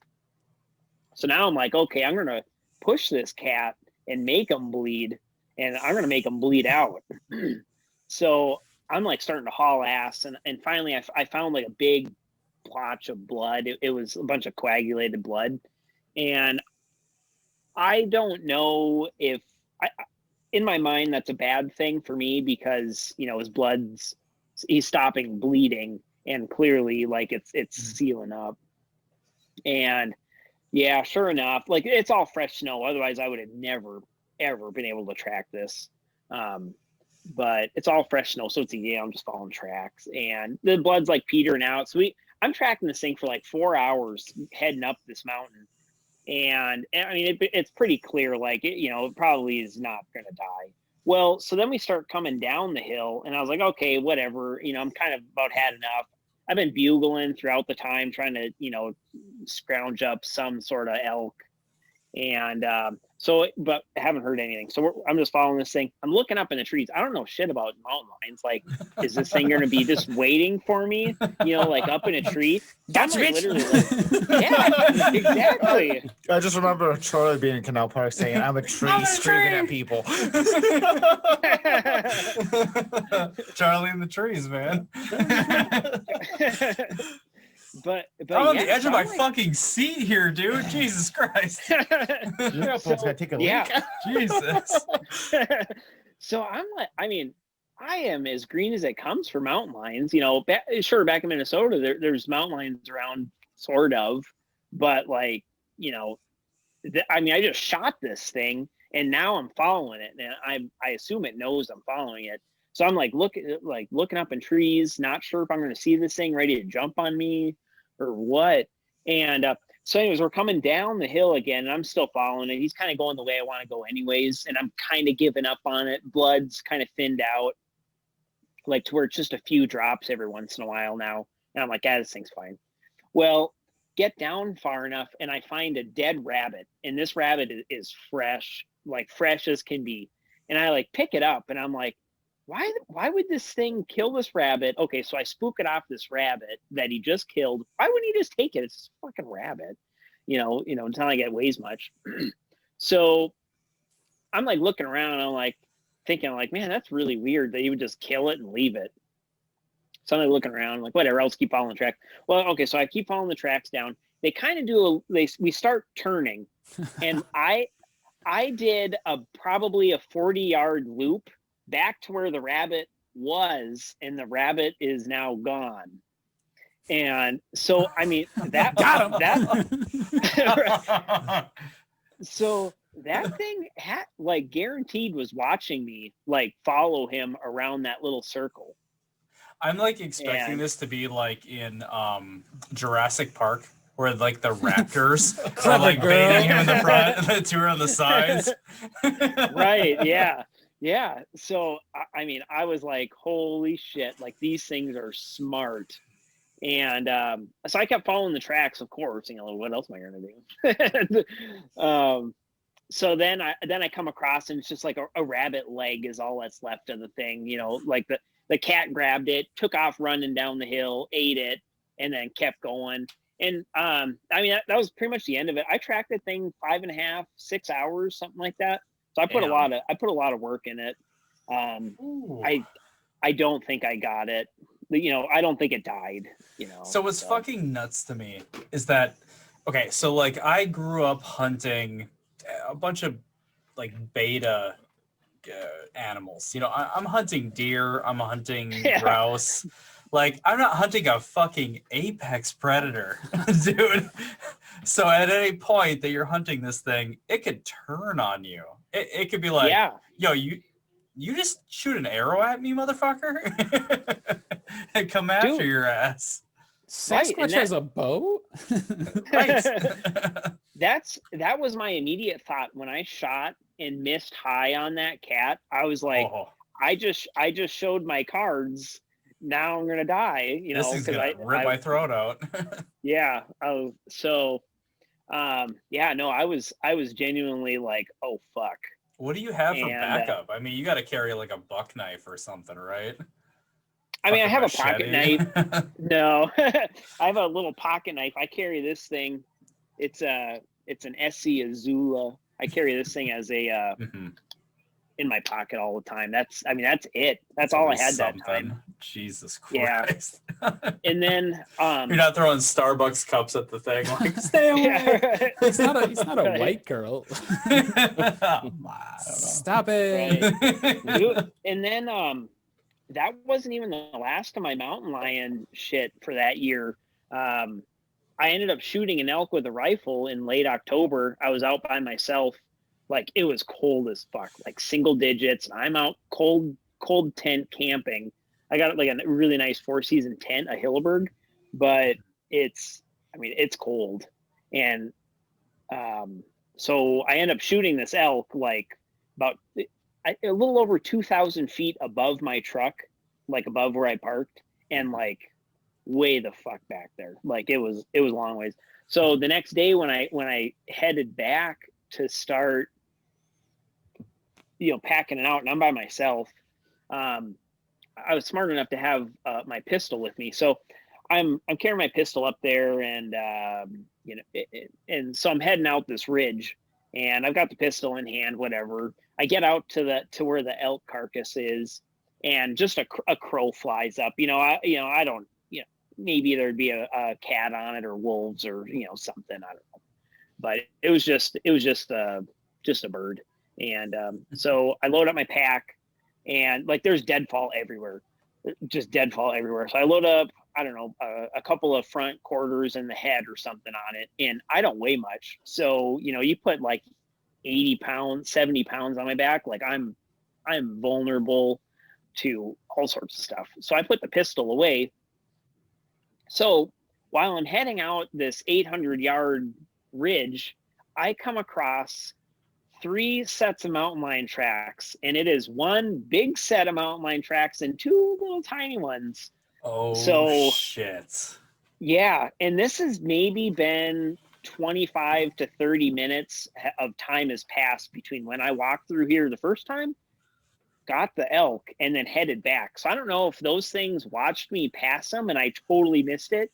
S5: So now I'm like, okay, I'm going to push this cat and make him bleed, and I'm going to make him bleed out. So I'm like starting to haul ass. And finally I found like a big blotch of blood. It was a bunch of coagulated blood. And I don't know if in my mind, that's a bad thing for me because, his he's stopping bleeding, and clearly like it's sealing up. And yeah, sure enough, like it's all fresh snow. Otherwise I would have never, ever been able to track this. But it's all fresh snow. So it's easy. I'm just following tracks, and the blood's like petering out. So I'm tracking this thing for like 4 hours heading up this mountain. And I mean, it's pretty clear, like, it probably is not going to die. Well, so then we start coming down the hill, and I was like, okay, whatever. I'm kind of about had enough. I've been bugling throughout the time, trying to, scrounge up some sort of elk. And but I haven't heard anything. So I'm just following this thing. I'm looking up in the trees. I don't know shit about mountain lions. Like, is this thing going to be just waiting for me, like up in a tree?
S6: That's
S5: like,
S6: rich.
S5: Yeah, exactly.
S3: I just remember Charlie being in Canal Park saying, I'm a tree screaming at people.
S2: Charlie in the trees, man.
S5: But
S2: I'm on the edge of my fucking seat here, dude. Jesus Christ.
S3: Take a leak.
S2: Jesus.
S5: So I'm like, I am as green as it comes for mountain lions. Back in Minnesota, there's mountain lions around, sort of, but like, I just shot this thing, and now I'm following it, and I assume it knows I'm following it. So I'm looking up in trees, not sure if I'm going to see this thing ready to jump on me or what. And so anyways, we're coming down the hill again, and I'm still following it. He's kind of going the way I want to go anyways, and I'm kind of giving up on it. Blood's kind of thinned out, like to where it's just a few drops every once in a while now. And I'm like, this thing's fine. Well, get down far enough, and I find a dead rabbit, and this rabbit is fresh, like fresh as can be. And I like pick it up, and I'm like, why would this thing kill this rabbit? Okay, so I spook it off this rabbit that he just killed. Why wouldn't he just take it? It's a fucking rabbit. It's not like it weighs much. So I'm like looking around, and I'm like thinking like, man, that's really weird that he would just kill it and leave it. So I'm like looking around, like, whatever, I'll just keep following the track. Well, okay, so I keep following the tracks down. They kind of we start turning, and I did probably a 40-yard loop back to where the rabbit was, and the rabbit is now gone. And so that got him. So that thing like guaranteed was watching me like follow him around that little circle.
S2: I'm like expecting this to be like in Jurassic Park, where like the raptors are like baiting him in the front and the two are on the sides.
S5: Right, yeah. So I was like, holy shit, like these things are smart. And so I kept following the tracks, of course. What else am I gonna do? so then I come across, and it's just like a rabbit leg is all that's left of the thing. You know, like the cat grabbed it, took off running down the hill, ate it, and then kept going. And I mean, that was pretty much the end of it. I tracked the thing 5.5, 6 hours, something like that. So I put a lot of work in it. I don't think I got it. You know, I don't think it died. You know.
S2: So what's fucking nuts to me is that, okay, so like I grew up hunting a bunch of like beta animals. You know, I'm hunting deer. I'm hunting grouse. Like, I'm not hunting a fucking apex predator, dude. So at any point that you're hunting this thing, it could turn on you. It could be like, yo, you just shoot an arrow at me, motherfucker, and come after your ass.
S6: Sasquatch has a bow?
S2: Right.
S5: That was my immediate thought when I shot and missed high on that cat. I was like, I just showed my cards. Now I'm gonna die, you know.
S2: This is gonna rip my throat out.
S5: Yeah. So, no, I was genuinely like, oh fuck.
S2: What do you have for backup? I mean, you got to carry like a buck knife or something, right?
S5: I mean, I have a pocket knife. No, I have a little pocket knife. I carry this thing. It's an SC Azula. I carry this thing as a in my pocket all the time. That's it. That's all I had that time.
S2: Jesus Christ.
S5: Yeah. And then
S2: you're not throwing Starbucks cups at the thing, like, stay away.
S6: He's not a white girl. Stop it.
S5: Right. And then that wasn't even the last of my mountain lion shit for that year. I ended up shooting an elk with a rifle in late October. I was out by myself. Like, it was cold as fuck, like single digits. I'm out cold tent camping. I got like a really nice 4-season tent, a Hilleberg, but it's cold. And so I end up shooting this elk like about a little over 2,000 feet above my truck, like above where I parked, and like way the fuck back there. Like it was a long ways. So the next day when I headed back to start, you know, packing it out, and I'm by myself, I was smart enough to have my pistol with me. So I'm carrying my pistol up there, and you know, and so I'm heading out this ridge, and I've got the pistol in hand, whatever. I get out to where the elk carcass is, and just a crow flies up. I don't, you know, maybe there'd be a cat on it or wolves or, you know, something, I don't know. But it was just a bird. And so I load up my pack, and like there's deadfall everywhere, just deadfall everywhere. So I load up, I don't know, a couple of front quarters and the head or something on it. And I don't weigh much. So, you know, you put like 80 pounds, 70 pounds on my back, like I'm vulnerable to all sorts of stuff. So I put the pistol away. So while I'm heading out this 800-yard ridge, I come across 3 sets of mountain lion tracks, and it is one big set of mountain lion tracks and 2 little tiny ones.
S2: Oh,
S5: so
S2: shit.
S5: Yeah, and this has maybe been 25 to 30 minutes of time has passed between when I walked through here the first time, got the elk, and then headed back. So I don't know if those things watched me pass them and I totally missed it,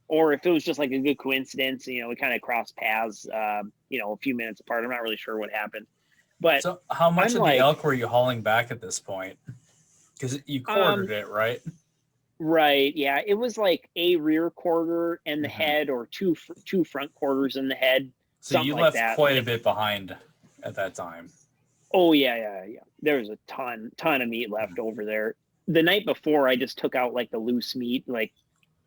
S5: or if it was just like a good coincidence. You know, we kind of crossed paths, you know, a few minutes apart. I'm not really sure what happened. But
S2: so how much of the elk were you hauling back at this point? Because you quartered it, right?
S5: Right. Yeah. It was like a rear quarter and the head, or two front quarters in the head.
S2: So you left quite a bit behind at that time.
S5: Oh yeah. There was a ton of meat left over there. The night before, I just took out like the loose meat, like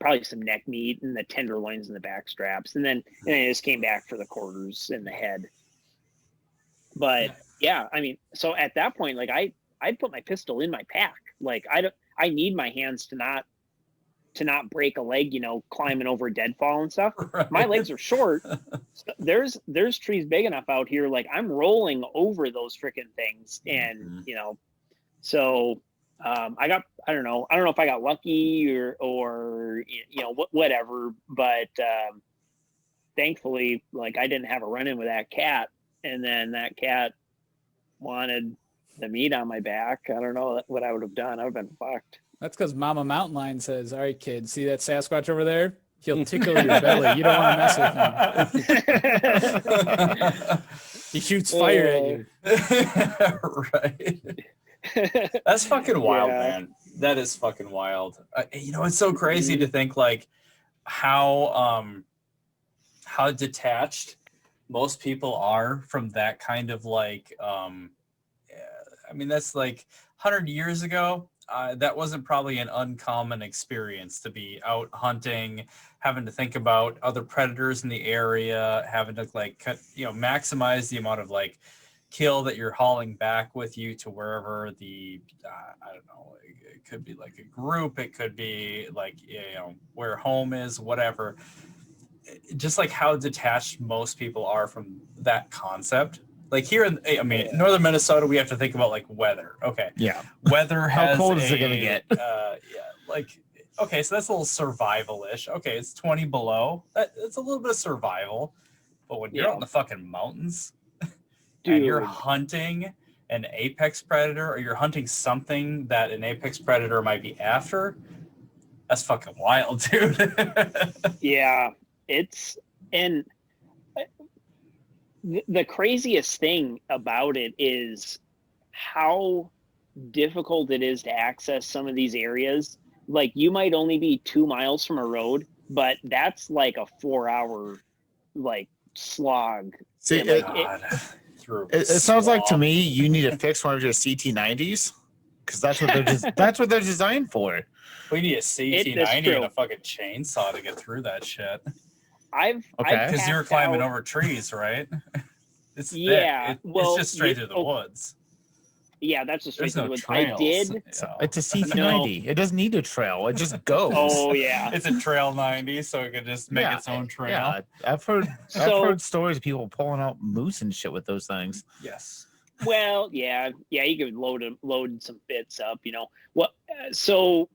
S5: probably some neck meat and the tenderloins and the back straps. And then I just came back for the quarters and the head. But yeah, I mean, so at that point, like I put my pistol in my pack. Like I need my hands to not break a leg, you know, climbing over deadfall and stuff. Right. My legs are short. There's trees big enough out here. Like I'm rolling over those freaking things. And, you know, so I don't know if I got lucky or, you know, whatever, but thankfully, like I didn't have a run in with that cat. and then that cat wanted the meat on my back. I don't know what I would have done. I would have been fucked.
S6: That's because Mama Mountain Lion says, "All right, kid, see that Sasquatch over there? He'll tickle your belly. You don't want to mess with him. He shoots fire at you."
S2: Right. That's fucking wild,
S5: Yeah.
S2: man. That is fucking wild. It's so crazy to think like how detached most people are from that kind of like that's like 100 years ago. That wasn't probably an uncommon experience to be out hunting, having to think about other predators in the area, having to like maximize the amount of like kill that you're hauling back with you to wherever the I don't know, it could be like a group, it could be like where home is, whatever. Just like how detached most people are from that concept. Like here in northern Minnesota, we have to think about like weather. Okay.
S3: Yeah.
S2: Weather has
S3: How cold is it gonna get?
S2: Okay, so that's a little survival-ish. Okay, it's 20 below. It's a little bit of survival. But when you're out in the fucking mountains and you're hunting an apex predator, or you're hunting something that an apex predator might be after, that's fucking wild, dude.
S5: Yeah, and the craziest thing about it is how difficult it is to access some of these areas. Like you might only be 2 miles from a road, but that's like a 4-hour like slog.
S3: See, it sounds like to me you need to fix one of your CT90s because that's what they're designed for.
S2: We need a CT90 and a fucking chainsaw to get through that shit. Because you're climbing over trees, right? It's thick. It's just straight through the woods.
S5: Yeah, that's just straight
S2: There's
S5: through the
S2: no
S5: woods.
S2: trails.
S3: It's a CT90. It doesn't need a trail. It just goes.
S5: Oh yeah,
S2: it's a trail 90, so it could just make its own trail.
S3: Yeah, I've heard stories of people pulling out moose and shit with those things.
S2: Yes.
S5: Well, yeah, you could load some bits up, So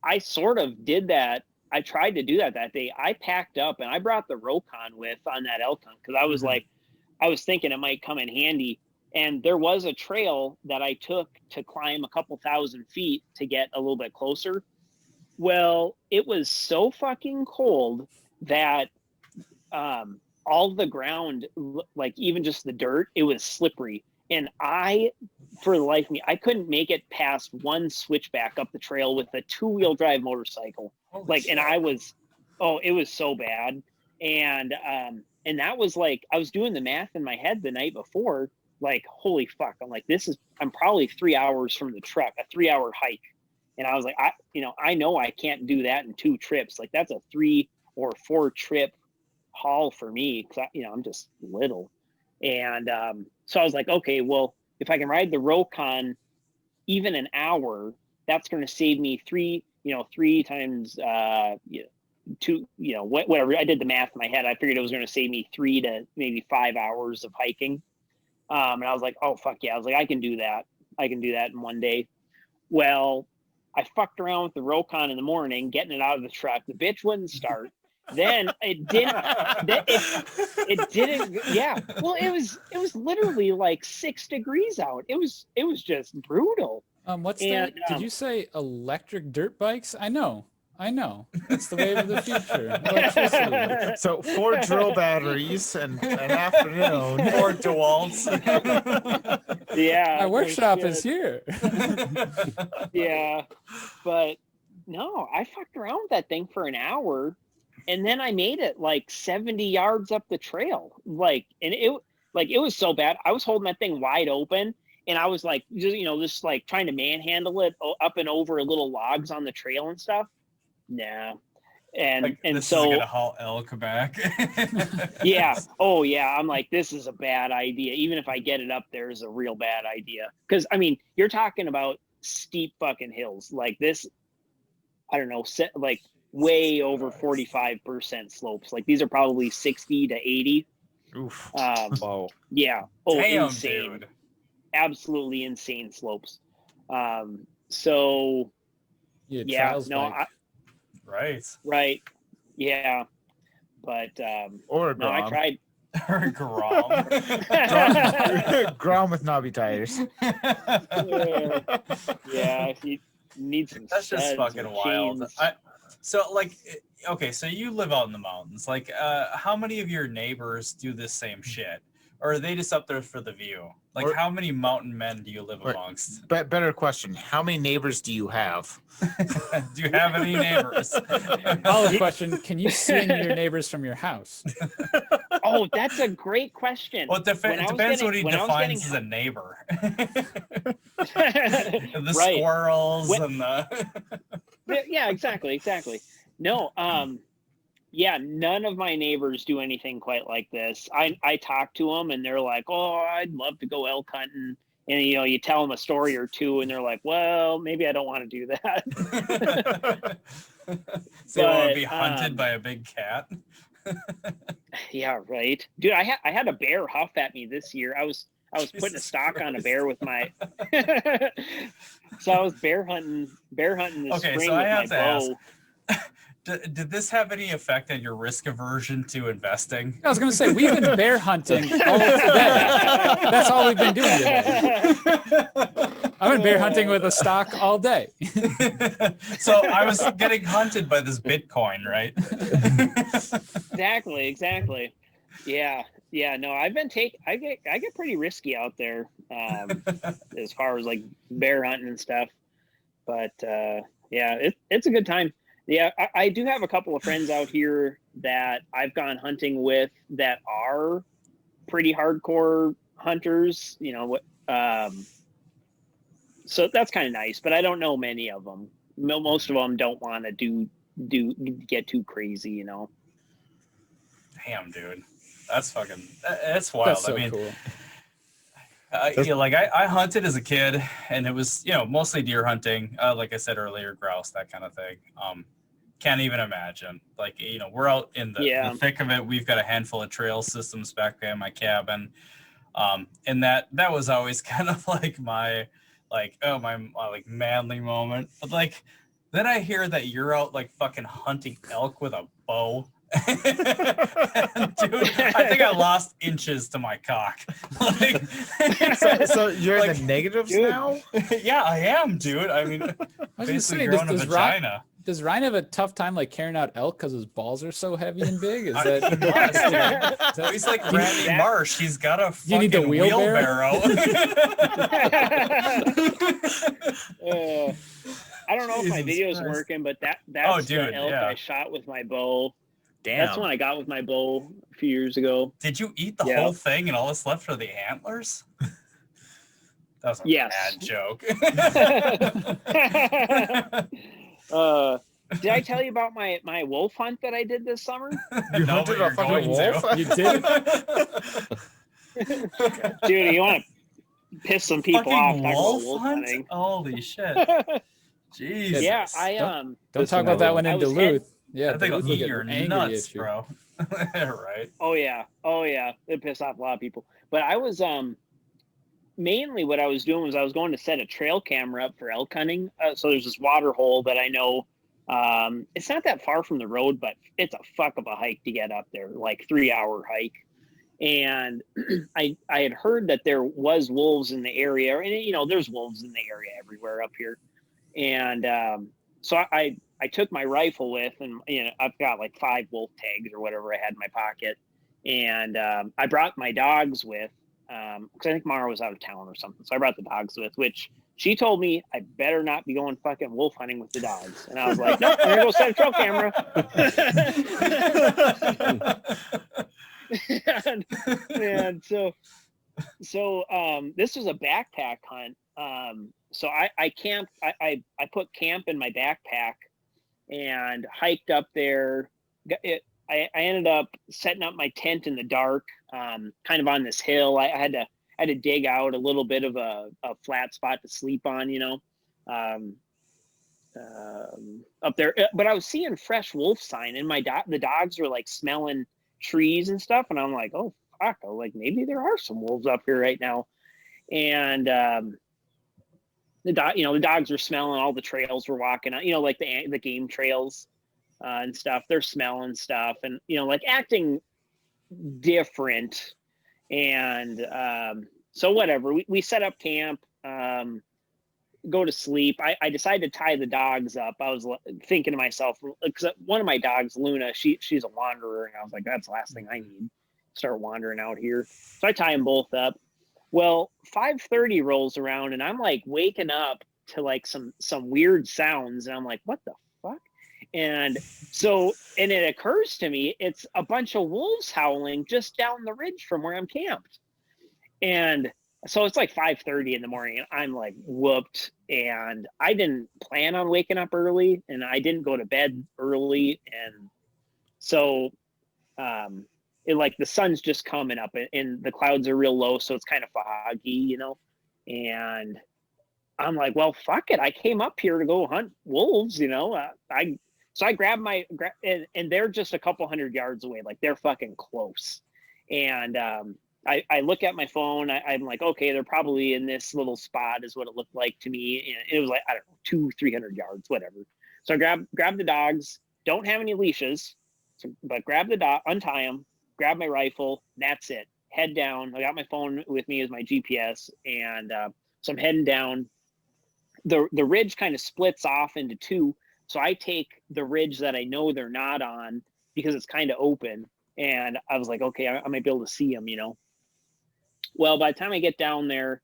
S5: I sort of did that. I tried to do that day. I packed up and I brought the Rokon with on that elk hunt because I was I was thinking it might come in handy. And there was a trail that I took to climb a couple thousand feet to get a little bit closer. Well, it was so fucking cold that all the ground, like even just the dirt, it was slippery. And for the life of me, I couldn't make it past one switchback up the trail with a 2-wheel drive motorcycle. And it was so bad. And that was like, I was doing the math in my head the night before, like, holy fuck. I'm like, I'm probably 3 hours from the truck, a 3-hour hike. And I was like, I know I can't do that in 2 trips. Like that's a 3 or 4 trip haul for me. Cause I'm just little. And, so I was like, okay, well, if I can ride the Rokon even an hour, that's going to save me 3 times, 2, whatever. I did the math in my head. I figured it was going to save me 3 to maybe 5 hours of hiking. And I was like, oh, fuck yeah. I was like, I can do that. I can do that in one day. Well, I fucked around with the Rokon in the morning, getting it out of the truck. The bitch wouldn't start. Then it didn't. It didn't. Yeah. Well, it was literally like 6 degrees out. It was just brutal.
S6: What's that? Did you say electric dirt bikes? I know. That's the wave of the future. Electricity.
S3: So 4 drill batteries and an afternoon.
S2: 4 DeWalt's.
S5: Yeah.
S6: My workshop is here.
S5: Yeah. But no, I fucked around with that thing for an hour. And then I made it like 70 yards up the trail. It was so bad. I was holding that thing wide open and I was like, just like trying to manhandle it up and over little logs on the trail and stuff. Nah. And
S2: this
S5: so
S2: is gonna haul elk back.
S5: Yeah. Oh yeah. I'm like, this is a bad idea. Even if I get it up there is a real bad idea. Cause you're talking about steep fucking hills like this. I don't know, like way over 45% slopes. Like these are probably 60 to 80.
S3: Oof.
S4: Wow.
S5: Yeah. Oh,
S2: damn,
S5: insane.
S2: dude.
S5: Absolutely insane slopes. So yeah, no,
S2: right.
S5: Right. Yeah. But
S3: Or
S5: no, I tried.
S2: Or Grom.
S3: Grom with knobby tires.
S5: Yeah, you need some.
S2: That's just
S5: studs
S2: fucking
S5: and
S2: wild.
S5: chains.
S2: Okay, so you live out in the mountains. Like, how many of your neighbors do this same shit? Or are they just up there for the view? Like, how many mountain men do you live amongst?
S3: But better question: how many neighbors do you have?
S2: Do you have any neighbors?
S6: Follow-up question: can you see any of your neighbors from your house?
S5: Oh, that's a great question.
S2: Well, it depends what he defines as a neighbor. The
S5: Right.
S2: squirrels
S5: When-
S2: and the.
S5: Yeah, exactly. No, yeah, none of my neighbors do anything quite like this. I talk to them and they're like, "Oh, I'd love to go elk hunting." And you tell them a story or two and they're like, "Well, maybe I don't want to do that."
S2: So you want to be hunted by a big cat?
S5: Yeah, right. Dude, I had a bear huff at me this year. I was putting a
S2: Jesus
S5: stock on a
S2: Christ.
S5: bear with my so I was bear hunting this
S2: Okay,
S5: spring
S2: so I
S5: with
S2: have
S5: my
S2: to ask,
S5: bow.
S2: Did this have any effect on your risk aversion to investing?
S6: I was going to say, we've been bear hunting all day. That's all we've been doing today. I've been bear hunting with a stock all day.
S2: So I was getting hunted by this Bitcoin, right?
S5: Exactly. Yeah. No, I get pretty risky out there, as far as like bear hunting and stuff. But yeah, it's a good time. Yeah, I do have a couple of friends out here that I've gone hunting with that are pretty hardcore hunters. So that's kind of nice. But I don't know many of them. Most of them don't want to get too crazy.
S2: Damn, dude, that's wild.
S6: That's so
S2: I mean,
S6: cool.
S2: I hunted as a kid, and it was mostly deer hunting. Like I said earlier, grouse, that kind of thing. Can't even imagine. Like we're out in the thick of it. We've got a handful of trail systems back there in my cabin, and that was always kind of like my manly moment. But like then I hear that you're out like fucking hunting elk with a bow. Dude, I think I lost inches to my cock. Like,
S3: so you're in the negatives now?
S2: Yeah, I am, dude. I mean, basically growing a vagina.
S6: Does Ryan have a tough time like carrying out elk because his balls are so heavy and big? Is that
S2: dude. He's like Randy Marsh. He's got a fucking
S6: need the
S2: wheelbarrow.
S5: I don't know if my video's working, but that's the elk I shot with my bow.
S3: Damn.
S5: That's when I got with my bow a few years ago.
S2: Did you eat the whole thing and all that's left are the antlers? That was a bad joke.
S5: Did I tell you about my wolf hunt that I did this summer?
S3: You hunted a fucking wolf?
S6: You did?
S5: Dude, you want to piss some people off?
S2: Fucking
S5: Wolf
S2: hunting? Holy shit! Jeez.
S5: Yeah,
S6: don't talk about that one in Duluth. Yeah,
S2: I think I'll eat your
S6: angry
S2: nuts,
S6: at you.
S2: bro. Right.
S5: Oh yeah. It pissed off a lot of people. But I was mainly what I was doing was I was going to set a trail camera up for elk hunting. So there's this water hole that I know. It's not that far from the road, but it's a fuck of a hike to get up there, like 3-hour hike. And I had heard that there was wolves in the area, and there's wolves in the area everywhere up here. And so I took my rifle with, and I've got like 5 wolf tags or whatever I had in my pocket, and I brought my dogs with because I think Mara was out of town or something. So I brought the dogs with, which she told me I better not be going fucking wolf hunting with the dogs. And I was like, nope, I'm gonna go set a trail camera. and so this was a backpack hunt. So I camped. I put camp in my backpack and hiked up there. I ended up setting up my tent in the dark, kind of on this hill. I had to dig out a little bit of a flat spot to sleep on, up there. But I was seeing fresh wolf sign, and the dogs were like smelling trees and stuff, and I'm like, oh fuck, like maybe there are some wolves up here right now. And the dogs were smelling all the trails we're walking on, like the game trails and stuff. They're smelling stuff and like acting different. And so whatever, we set up camp, go to sleep. I decided to tie the dogs up. I was thinking to myself, because one of my dogs, Luna, she's a wanderer, and I was like, that's the last thing I need, start wandering out here. So I tie them both up. Well, 5:30 rolls around, and I'm like waking up to like some weird sounds, and I'm like, what the fuck? And so, and it occurs to me, it's a bunch of wolves howling just down the ridge from where I'm camped. And so it's like 5:30 in the morning, and I'm like whooped, and I didn't plan on waking up early, and I didn't go to bed early. And so it, like, the sun's just coming up, and the clouds are real low, so it's kind of foggy, you know. And I'm like, well, fuck it, I came up here to go hunt wolves, you know. So I grab and they're just a couple hundred yards away, like they're fucking close. And I look at my phone. I'm like, okay, they're probably in this little spot, is what it looked like to me. And it was like, I don't know, 200-300 yards, whatever. So I grab the dogs, don't have any leashes, but grab the dog, untie them, grab my rifle. That's it. Head down. I got my phone with me as my GPS. And so I'm heading down. The ridge kind of splits off into two. So I take the ridge that I know they're not on, because it's kind of open. And I was like, okay, I might be able to see them, you know. Well, by the time I get down there,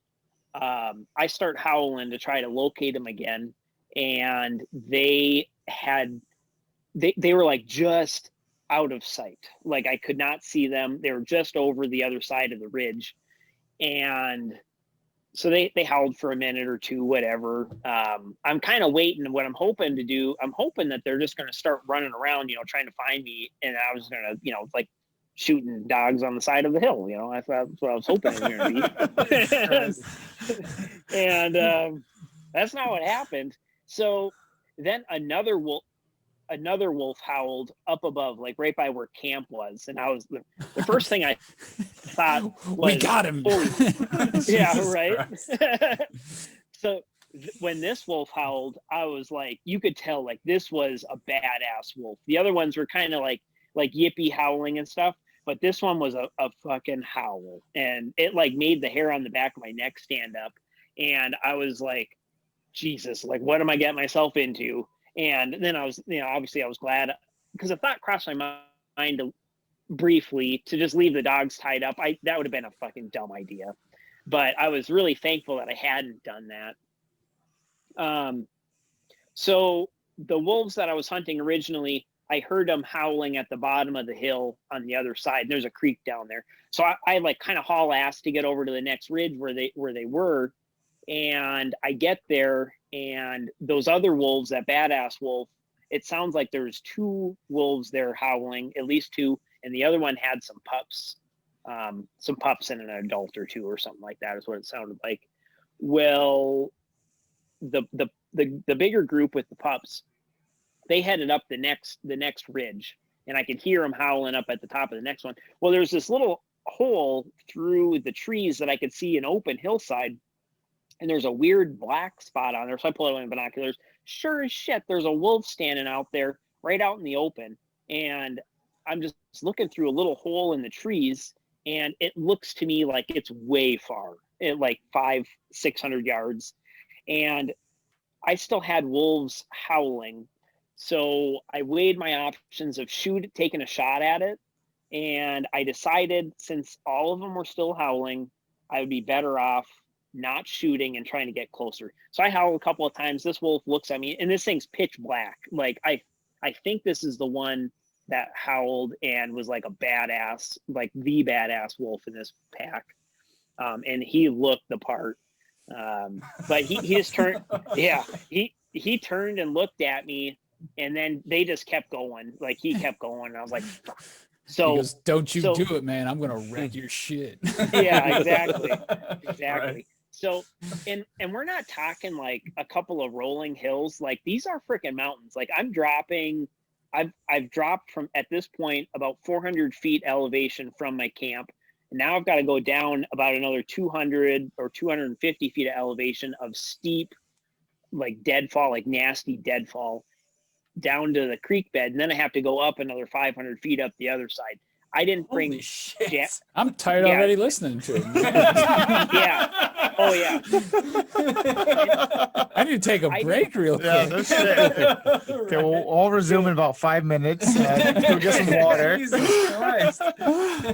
S5: I start howling to try to locate them again. And they were like just out of sight. Like I could not see them. They were just over the other side of the ridge. And so they howled for a minute or two, whatever. I'm kind of waiting. What I'm hoping to do, I'm hoping that they're just going to start running around, you know, trying to find me. And I was going to, you know, like shooting dogs on the side of the hill, you know. That's what I was hoping it was going to be. And that's not what happened. So then another wolf howled up above, like right by where camp was. And I was the first thing I thought was,
S6: we got him.
S5: Yeah, right. So when this wolf howled, I was like, you could tell like this was a badass wolf. The other ones were kind of like yippee howling and stuff, but this one was a fucking howl, and it like made the hair on the back of my neck stand up. And I was like, Jesus, like what am I getting myself into? And then I was, you know, obviously I was glad, because a thought crossed my mind briefly to just leave the dogs tied up. That would have been a fucking dumb idea, but I was really thankful that I hadn't done that. So the wolves that I was hunting originally, I heard them howling at the bottom of the hill on the other side. There's a creek down there. So I like kind of haul ass to get over to the next ridge where they were. And I get there, and those other wolves, that badass wolf, it sounds like there's two wolves there howling, at least two. And the other one had some pups and an adult or two or something like that is what it sounded like. Well, the bigger group with the pups, they headed up the next ridge, and I could hear them howling up at the top of the next one. Well, there's this little hole through the trees that I could see an open hillside, and there's a weird black spot on there. So I pull out my binoculars. Sure as shit, there's a wolf standing out there right out in the open. And I'm just looking through a little hole in the trees, and it looks to me like it's way far, like 500-600 yards. And I still had wolves howling. So I weighed my options of taking a shot at it. And I decided, since all of them were still howling, I would be better off not shooting and trying to get closer. So I howl a couple of times. This wolf looks at me, and this thing's pitch black. Like I think this is the one that howled and was like a badass, like the badass wolf in this pack. And he looked the part. But he just turned, yeah, he turned and looked at me, and then they just kept going. Like he kept going, and I was like, fuck. So
S6: he goes, don't you do it, man. I'm going to wreck your shit.
S5: Yeah, exactly.
S2: Right.
S5: So, and we're not talking like a couple of rolling hills. Like these are freaking mountains. Like I've dropped from, at this point, about 400 feet elevation from my camp. And now I've got to go down about another 200 or 250 feet of elevation of steep, like deadfall, like nasty deadfall down to the creek bed. And then I have to go up another 500 feet up the other side. I didn't bring.
S2: Holy shit.
S6: I'm tired
S5: Yeah.
S6: already listening to it.
S5: Yeah. Oh yeah.
S6: I need to take a
S5: I
S6: break real quick.
S3: Yeah, no shit. Okay, we'll all resume in about 5 minutes. Go get some water.
S2: Jesus Christ.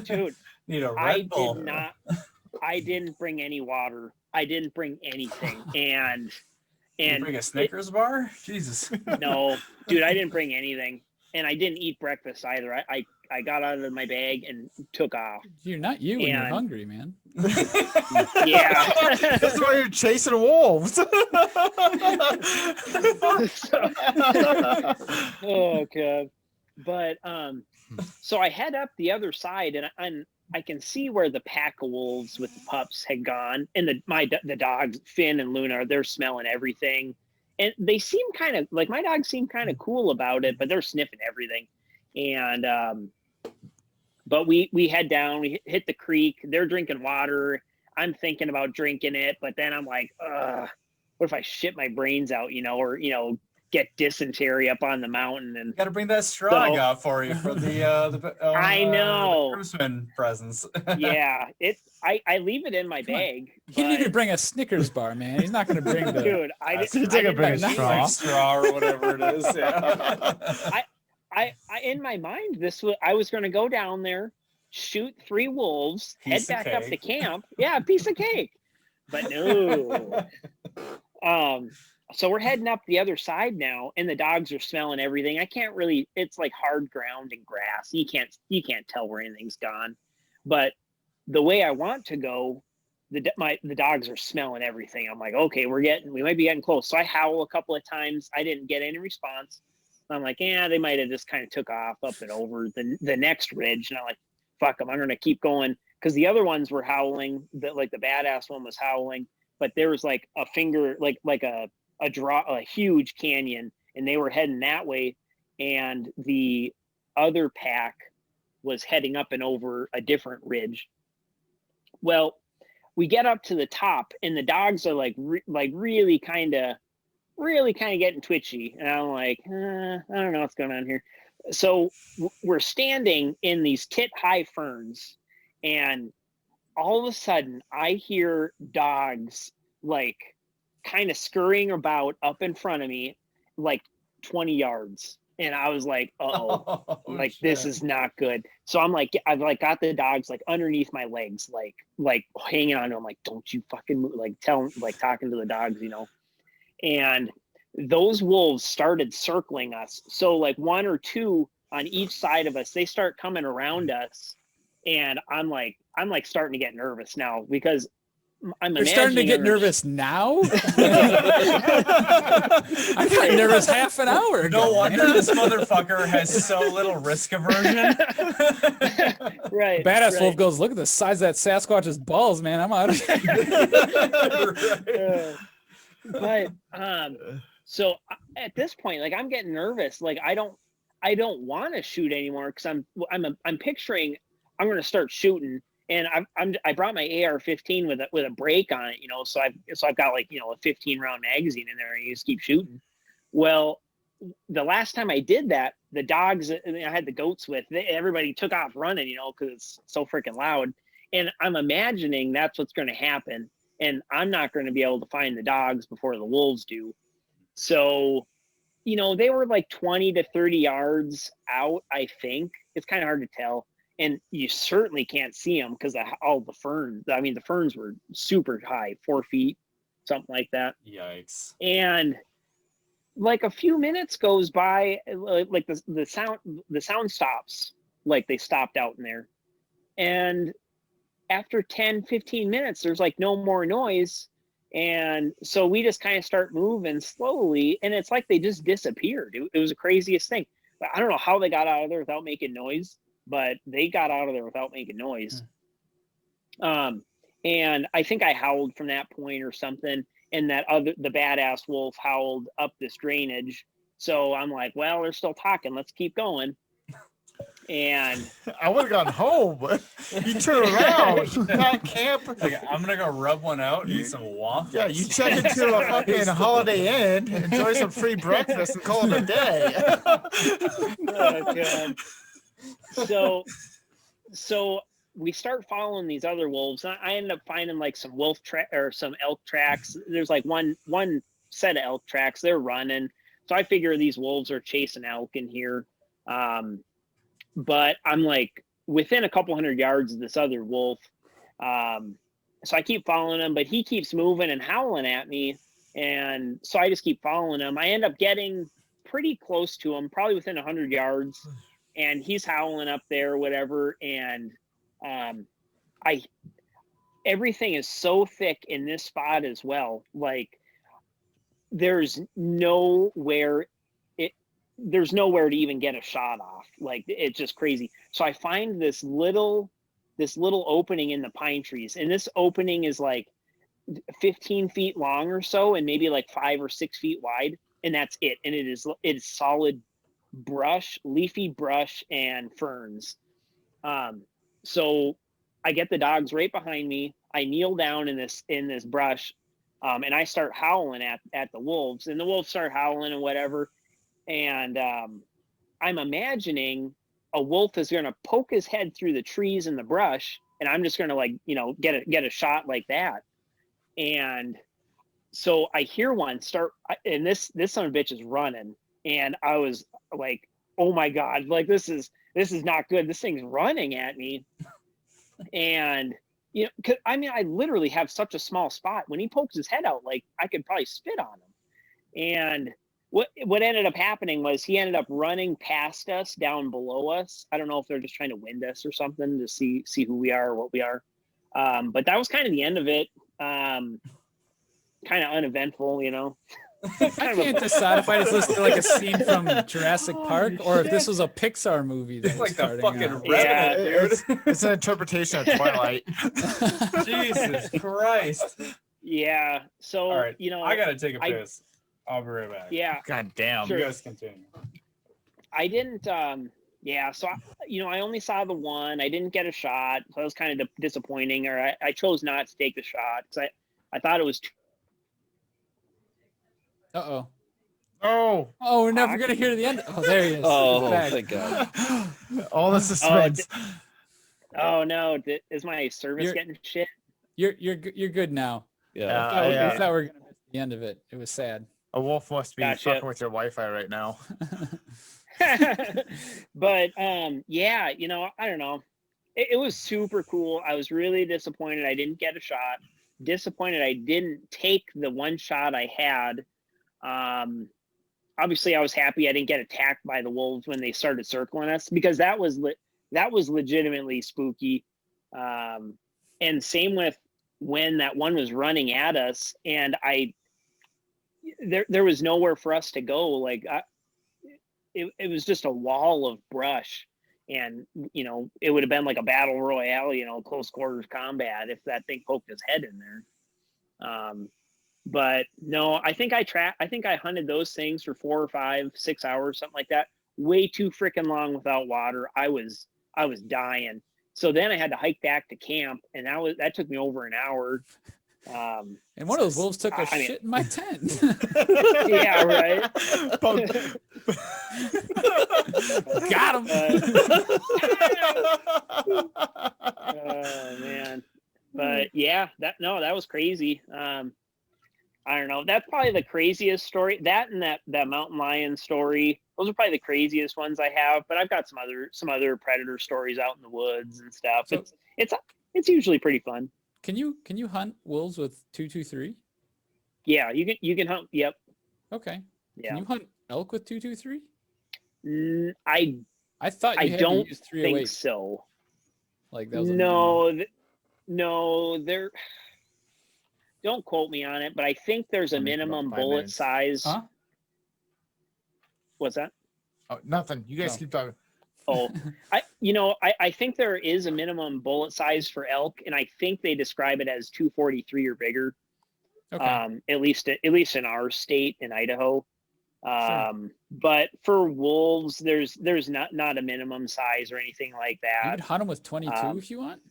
S5: Dude,
S2: Need a
S5: I
S2: Red Bull.
S5: did not. I didn't bring any water. I didn't bring anything, and
S2: You bring a Snickers bar? Jesus.
S5: no, dude, I didn't bring anything, and I didn't eat breakfast either. I got out of my bag and took off.
S6: You're not you when you're
S5: And-
S6: hungry, man.
S5: Yeah.
S3: That's why you're chasing wolves.
S5: Oh god. But so I head up the other side, and I can see where the pack of wolves with the pups had gone, and the dogs Finn and Luna, they're smelling everything, and they seem kind of like, my dogs seem kind of cool about it, but they're sniffing everything. And but we head down, we hit the creek, they're drinking water. I'm thinking about drinking it, but then I'm like, what if I shit my brains out, or get dysentery up on the mountain? And
S2: Got to bring that straw I
S5: So-
S2: got for you for the
S5: I know.
S2: the groomsmen presents.
S5: yeah, I leave it in my bag.
S6: He didn't
S5: but-
S6: even bring a Snickers bar, man. He's not going to bring the.
S5: Dude, I
S2: That's-
S5: didn't.
S3: Take a
S5: I
S3: bring a
S5: didn't-
S3: straw.
S2: straw or whatever it is. Yeah.
S5: I in my mind, I was going to go down there, shoot 3 wolves,
S2: Piece
S5: head
S2: of
S5: back up
S2: cake.
S5: to camp. Yeah, a piece of cake. But no. So we're heading up the other side now, and the dogs are smelling everything. I can't really. It's like hard ground and grass. You can't tell where anything's gone. But the way I want to go, the dogs are smelling everything. I'm like, okay, we might be getting close. So I howl a couple of times. I didn't get any response. I'm like, yeah, they might have just kind of took off up and over the next ridge. And I'm like, fuck them, I'm gonna keep going, because the other ones were howling. Like the badass one was howling, but there was like a finger, like a huge canyon, and they were heading that way, and the other pack was heading up and over a different ridge. Well, we get up to the top, and the dogs are like really kind of getting twitchy, and I'm like, I don't know what's going on here. So we're standing in these tit-high ferns, and all of a sudden I hear dogs like kind of scurrying about up in front of me, like 20 yards. And I was like, uh-oh, like this is not good. So I'm like, I've like got the dogs like underneath my legs, like hanging on to them, like, don't you fucking move, like talking to the dogs, and those wolves started circling us. So like 1 or 2 on each side of us, they start coming around us. And I'm like starting to get nervous now, because
S6: You're starting to get nervous now? I got nervous half an hour ago.
S2: No wonder
S6: man.
S2: this motherfucker has so little risk aversion.
S5: Right.
S6: Badass
S5: right.
S6: Wolf goes, look at the size of that Sasquatch's balls, man. I'm out of here.
S5: But so at this point, like, I'm getting nervous. Like, I don't want to shoot anymore, because I'm picturing I'm going to start shooting, and I brought my AR-15 with a break on it, so I've got like a 15 round magazine in there, and you just keep shooting. Well, the last time I did that, the dogs I had the goats with, everybody took off running, because it's so freaking loud, and I'm imagining that's what's going to happen, and I'm not going to be able to find the dogs before the wolves do. So, they were like 20 to 30 yards out, I think. It's kind of hard to tell. And you certainly can't see them because all the ferns. I mean, the ferns were super high, 4 feet, something like that.
S2: Yikes.
S5: And like a few minutes goes by, like the sound stops, like they stopped out in there. And after 10, 15 minutes, there's like no more noise. And so we just kind of start moving slowly, and it's like they just disappeared. It was the craziest thing. I don't know how they got out of there without making noise, but they got out of there without making noise. And I think I howled from that point or something, and the badass wolf howled up this drainage. So I'm like, well, they're still talking. Let's keep going. And
S3: I would have gone home. You turn around, not camp.
S2: Like, I'm gonna go rub one out and eat some waffles.
S3: Yeah, you check into a fucking Holiday Inn, enjoy some free breakfast, and call it a day.
S5: oh, God. So so we start following these other wolves. I end up finding like some wolf track or some elk tracks. There's like one set of elk tracks. They're running. So I figure these wolves are chasing elk in here. But I'm like within a couple hundred yards of this other wolf. So I keep following him, but he keeps moving and howling at me. And so I just keep following him. I end up getting pretty close to him, probably within 100 yards. And he's howling up there, whatever. And everything is so thick in this spot as well. Like there's nowhere to even get a shot off. Like it's just crazy. So I find this little opening in the pine trees, and this opening is like 15 feet long or so, and maybe like 5 or 6 feet wide, and that's it. And it is solid brush, leafy brush, and ferns. So I get the dogs right behind me. I kneel down in this brush, and I start howling at the wolves, and the wolves start howling and whatever. And I'm imagining a wolf is going to poke his head through the trees and the brush, and I'm just going to like, get a shot like that. And so I hear one start, and this son of a bitch is running, and I was like, oh my God, like this is not good. This thing's running at me. And cause I literally have such a small spot. When he pokes his head out, like I could probably spit on him. And what ended up happening was he ended up running past us down below us. I don't know if they're just trying to wind us or something to see who we are or what we are. But that was kind of the end of it. Kind of uneventful,
S6: I can't decide if I just listen to like a scene from Jurassic Park or if this was a Pixar movie.
S2: It's like the fucking
S5: Yeah.
S2: Revenant, dude.
S3: It's an interpretation of Twilight.
S2: Jesus Christ.
S5: Yeah. So,
S2: All right. I got to take a piss. I'll be right back.
S5: Yeah.
S3: God damn.
S2: You guys continue.
S5: I didn't, so, I only saw the one. I didn't get a shot. So that was kind of disappointing, or I chose not to take the shot because I thought it was
S3: Oh,
S6: Oh, we're never gonna hear the end. Oh, there he is.
S4: Oh,
S6: Back.
S4: thank God.
S3: all the suspense.
S5: Oh no! Is my service
S6: You're-
S5: getting shit?
S6: You're good now.
S4: Yeah.
S6: I thought we were gonna miss the end of it. It was sad.
S3: A wolf must be
S5: Gotcha.
S3: fucking with your Wi-Fi right now.
S5: But I don't know. It was super cool. I was really disappointed I didn't get a shot. Disappointed I didn't take the one shot I had. Obviously I was happy I didn't get attacked by the wolves when they started circling us, because that was legitimately spooky. And same with when that one was running at us, and there was nowhere for us to go. Like it was just a wall of brush, and it would have been like a battle royale, close quarters combat if that thing poked his head in there. But no, I think I hunted those things for 4 or 5, 6 hours, something like that. Way too freaking long without water. I was dying. So then I had to hike back to camp, and that took me over an hour.
S6: And one of those wolves took a shit in my tent.
S5: Yeah, right.
S6: Got him.
S5: Oh man. But yeah, that was crazy. I don't know. That's probably the craziest story. That and that mountain lion story. Those are probably the craziest ones I have. But I've got some other predator stories out in the woods and stuff.
S6: So,
S5: it's usually pretty fun.
S6: Can you hunt wolves with 223?
S5: Yeah, you can hunt. Yep.
S6: Okay.
S5: Yeah.
S6: Can you hunt elk with 223?
S5: I
S6: thought you had
S5: don't
S6: to use 308.
S5: think so.
S6: Like that was
S5: no, there. Don't quote me on it, but I think there's a minimum bullet size.
S6: Huh?
S5: What's that?
S3: Oh, nothing. You guys keep talking.
S5: Oh, I think there is a minimum bullet size for elk, and I think they describe it as 243 or bigger.
S6: Okay.
S5: At least in our state in Idaho.
S6: Sure.
S5: But for wolves, there's not a minimum size or anything like
S6: You
S5: that.
S6: could hunt them with 22 if you want.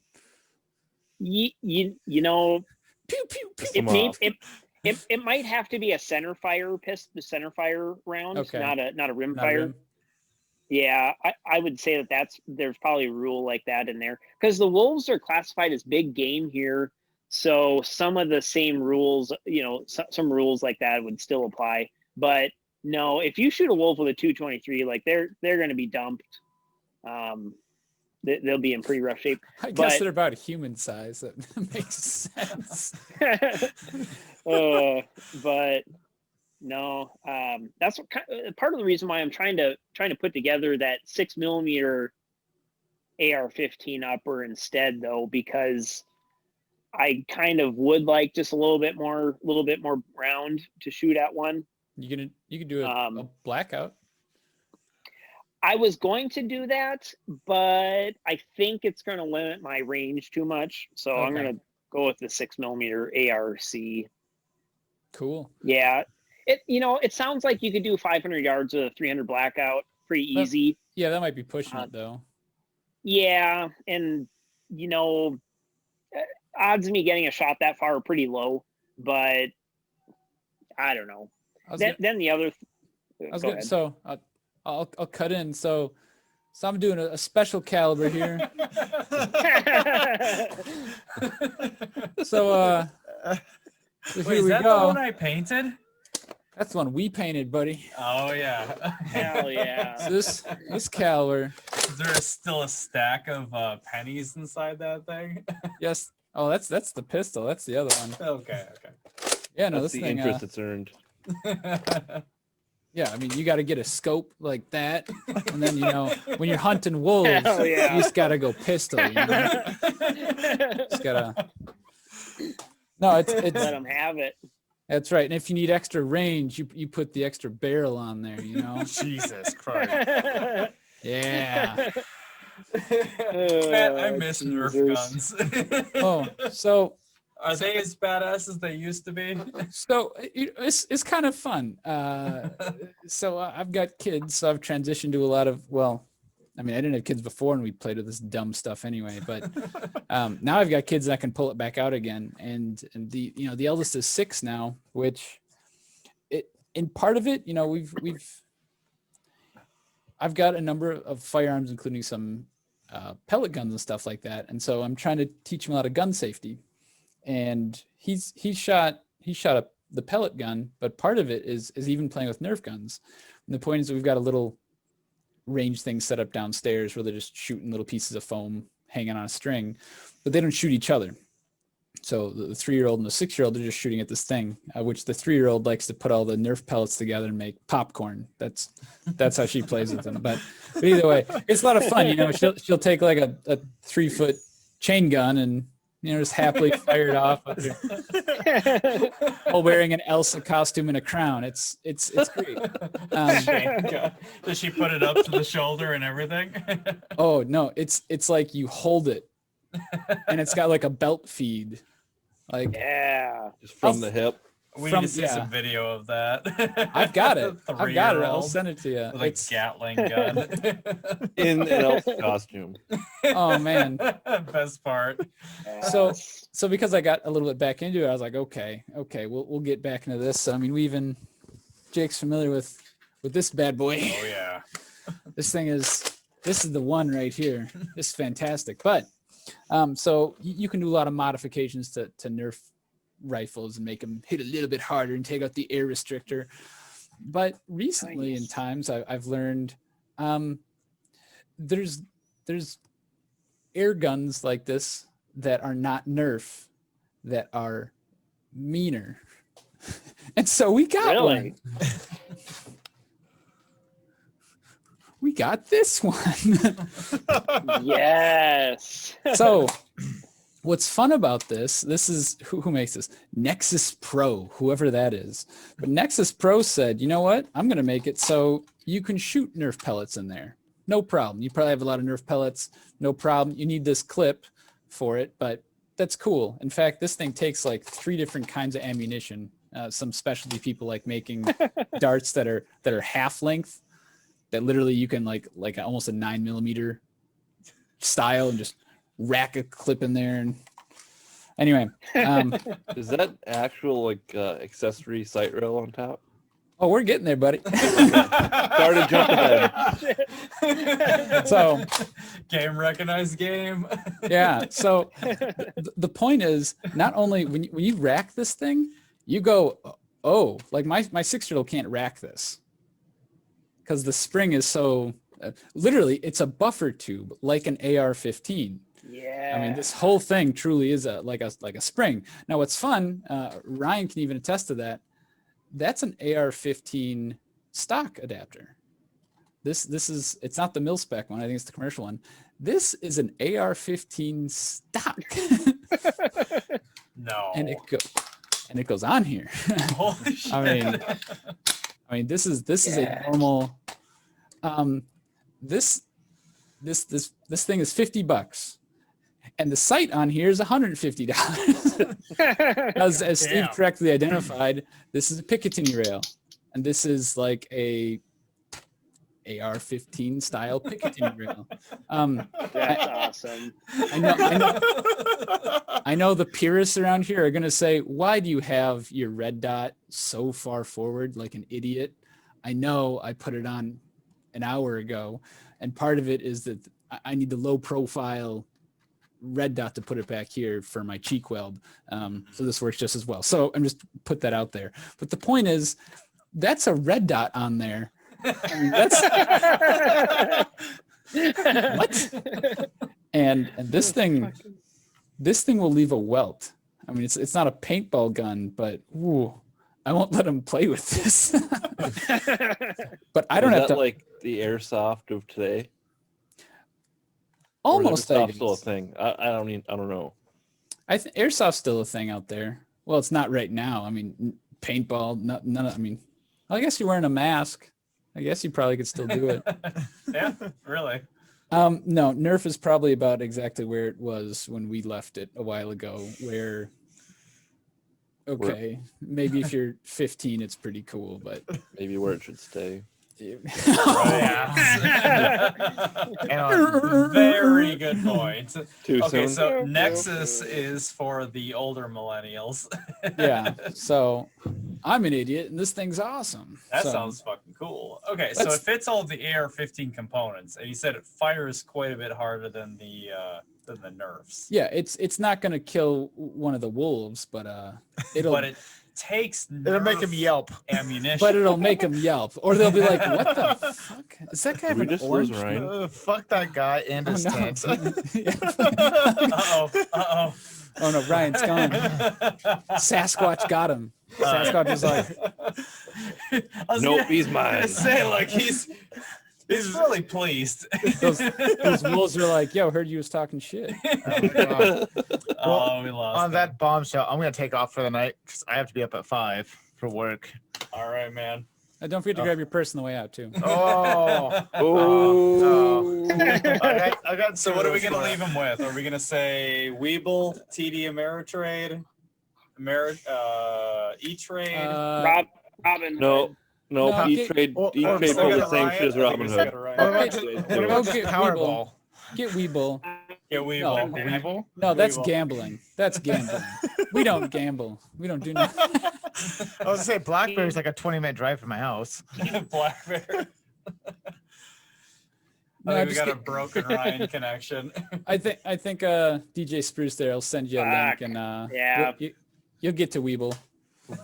S5: You know,
S6: Pew pew pew.
S5: it might have to be a center fire round,
S6: Okay.
S5: not a rim
S6: Not a
S5: fire.
S6: rim.
S5: Yeah, I would say there's probably a rule like that in there because the wolves are classified as big game here. So some of the same rules, some rules like that would still apply. But no, if you shoot a wolf with a 223, like they're going to be dumped. They'll be in pretty rough shape.
S6: I guess they're about human size. That makes sense.
S5: But no, that's part of the reason why I'm trying to put together that 6mm AR-15 upper instead, though, because I kind of would like just a little bit more round to shoot at one.
S6: You could do a blackout.
S5: I was going to do that, but I think it's going to limit my range too much. So
S6: Okay.
S5: I'm going to go with the 6mm ARC.
S6: Cool.
S5: Yeah. It sounds like you could do 500 yards with a 300 blackout pretty easy.
S6: Yeah, that might be pushing it though.
S5: Yeah. And, odds of me getting a shot that far are pretty low, but I don't know. Then the other.
S6: So I'll cut in. So I'm doing a special caliber here. So
S2: Wait,
S6: here
S2: is
S6: we
S2: that
S6: go.
S2: the one I painted?
S6: That's the one we painted, buddy.
S2: Oh yeah.
S5: Hell yeah.
S6: So this caliber.
S2: Is there still a stack of pennies inside that thing?
S6: Yes. Oh, that's the pistol. That's the other one.
S2: Okay.
S6: Yeah, no,
S4: That's
S6: this
S4: the
S6: thing.
S4: interest it's earned.
S6: Yeah, I mean, you got to get a scope like that, and then when you're hunting wolves,
S5: Hell yeah.
S6: you just got to go pistol. Just gotta. No, it's
S5: Let them have it.
S6: That's right. And if you need extra range, you put the extra barrel on there.
S3: Jesus Christ.
S6: Yeah.
S2: Man, I miss Nerf guns.
S6: Oh, so
S2: Are they as badass as they used to be?
S6: So it's kind of fun. So I've got kids, so I've transitioned to a lot of, I didn't have kids before and we played with this dumb stuff anyway, but now I've got kids that can pull it back out again. And the eldest is 6 now, which in part of it, I've got a number of firearms, including some pellet guns and stuff like that. And so I'm trying to teach him a lot of gun safety. And he shot up the pellet gun, but part of it is even playing with Nerf guns. And the point is that we've got a little range thing set up downstairs where they're just shooting little pieces of foam hanging on a string, but they don't shoot each other. So the 3-year-old and the 6-year-old are just shooting at this thing, which the 3-year-old likes to put all the Nerf pellets together and make popcorn. That's how she plays with them. But either way, it's a lot of fun. She'll take like a 3-foot chain gun and just happily fire it off while wearing an Elsa costume and a crown. It's great.
S2: Does she put it up to the shoulder and everything?
S6: Oh no, it's like you hold it, and it's got like a belt feed, like
S5: Yeah.
S4: Just from the hip.
S2: We need to see some video of that.
S6: I've got it. I've got it. I'll
S2: 3-year-old
S6: send it to you.
S2: with a Gatling gun.
S4: In an elf costume.
S6: Oh man.
S2: Best part.
S6: So because I got a little bit back into it, I was like, okay, we'll get back into this. So, Jake's familiar with this bad boy.
S2: Oh yeah.
S6: This is the one right here. This is fantastic. But so you can do a lot of modifications to Nerf rifles and make them hit a little bit harder and take out the air restrictor. But recently in times I've learned there's air guns like this that are not Nerf, that are meaner. And so we got one. We got this one.
S5: Yes.
S6: So what's fun about this is who makes this? Nexus Pro, whoever that is. But Nexus Pro said, you know what? I'm going to make it so you can shoot Nerf pellets in there. No problem. You probably have a lot of Nerf pellets. No problem. You need this clip for it, but that's cool. In fact, this thing takes like 3 different kinds of ammunition. Some specialty people like making darts that are half length, that literally you can like almost a 9mm style and just rack a clip in there. And anyway,
S4: Is that actual accessory sight rail on top?
S6: Oh, we're getting there, buddy.
S4: Sorry to jump ahead.
S6: So,
S2: game recognized game.
S6: yeah. So the point is, not only when you rack this thing, you go, oh, like my 6-year-old can't rack this because the spring is so literally it's a buffer tube like an AR-15.
S5: Yeah.
S6: I mean, this whole thing truly is like a spring. Now, what's fun, Ryan can even attest to that. That's an AR-15 stock adapter. This is, it's not the mil spec one. I think it's the commercial one. This is an AR-15 stock.
S2: No.
S6: And it goes on here.
S2: Holy shit.
S6: I mean, this is a normal. This thing is $50, and the sight on here is $150. As Steve
S2: Damn.
S6: correctly identified, this is a Picatinny rail, and this is like a AR-15 style Picatinny rail.
S5: That's awesome.
S6: I know the purists around here are going to say, why do you have your red dot so far forward like an idiot? I know I put it on an hour ago, and part of it is that I need the low profile red dot to put it back here for my cheek weld. So this works just as well. So I'm just put that out there. But the point is, that's a red dot on there. I mean, that's what? And this thing will leave a welt. I mean, it's not a paintball gun, but ooh, I won't let him play with this. But I don't
S4: Is
S6: have
S4: that
S6: to
S4: like the airsoft of today.
S6: almost.
S4: Or is airsoft still a thing. I don't know.
S6: I think airsoft's still a thing out there. Well, it's not right now. I mean, paintball, none of, I mean, I guess you're wearing a mask. I guess you probably could still do it.
S2: Yeah, really.
S6: No, Nerf is probably about exactly where it was when we left it a while ago, where, okay, maybe if you're 15, it's pretty cool, but.
S4: Maybe where it should stay.
S2: Very good point.
S4: Too
S2: Okay,
S4: soon.
S2: so Nexus is for the older millennials.
S6: Yeah, so I'm an idiot, and this thing's awesome.
S2: That
S6: So,
S2: sounds fucking cool. Okay, so
S6: Let's-
S2: it fits all the AR-15 components, and you said it fires quite a bit harder than the Nerfs.
S6: yeah, it's not going to kill one of the wolves, but it'll
S2: But it takes
S3: It'll make him
S2: Nerf
S3: yelp.
S2: ammunition.
S6: but it'll make them yelp, or they'll be like, "What the fuck? Is that guy have
S4: We
S6: an
S4: just
S6: orange?"
S4: lose Ryan.
S3: Fuck that guy and his tent.
S6: Yeah.
S2: Uh-oh.
S6: Oh no, Ryan's gone. Sasquatch got him. Sasquatch was like,
S4: Nope, he's mine.
S2: Say, like, he's really pleased.
S6: those wolves are like, "Yo, heard you was talking shit."
S2: Oh, we lost
S3: On
S2: him.
S3: that bombshell, I'm gonna take off for the night because I have to be up at 5 for work.
S2: All right, man.
S6: Don't forget to grab your purse on the way out too.
S3: Oh,
S4: Oh.
S3: I got.
S2: So what are we gonna leave him with? Are we gonna say Weeble, TD Ameritrade, E-Trade?
S5: Robin.
S4: No,
S6: No,
S4: E-Trade
S3: or-
S4: E-Trade
S3: or-
S4: pulled the
S3: or
S4: same
S2: Ryan?
S4: shit as
S2: I think
S4: Robin
S2: we
S4: Hood.
S2: said Ryan.
S3: What about,
S6: Okay,
S3: what about
S6: okay,
S3: Powerball?
S6: Get Weeble.
S2: Yeah, Weeble.
S6: No.
S3: Weeble?
S6: No, that's
S2: Weeble.
S6: gambling. That's gambling. We don't gamble. We don't do nothing.
S3: I was gonna say Blackberry's like a 20-minute drive from my house.
S2: Blackberry.
S6: No,
S2: I think we
S6: just
S2: got a
S6: get-
S2: broken Ryan connection.
S6: I think DJ Spruce there will send you a link, and
S5: Yeah.
S6: you'll get to Weeble.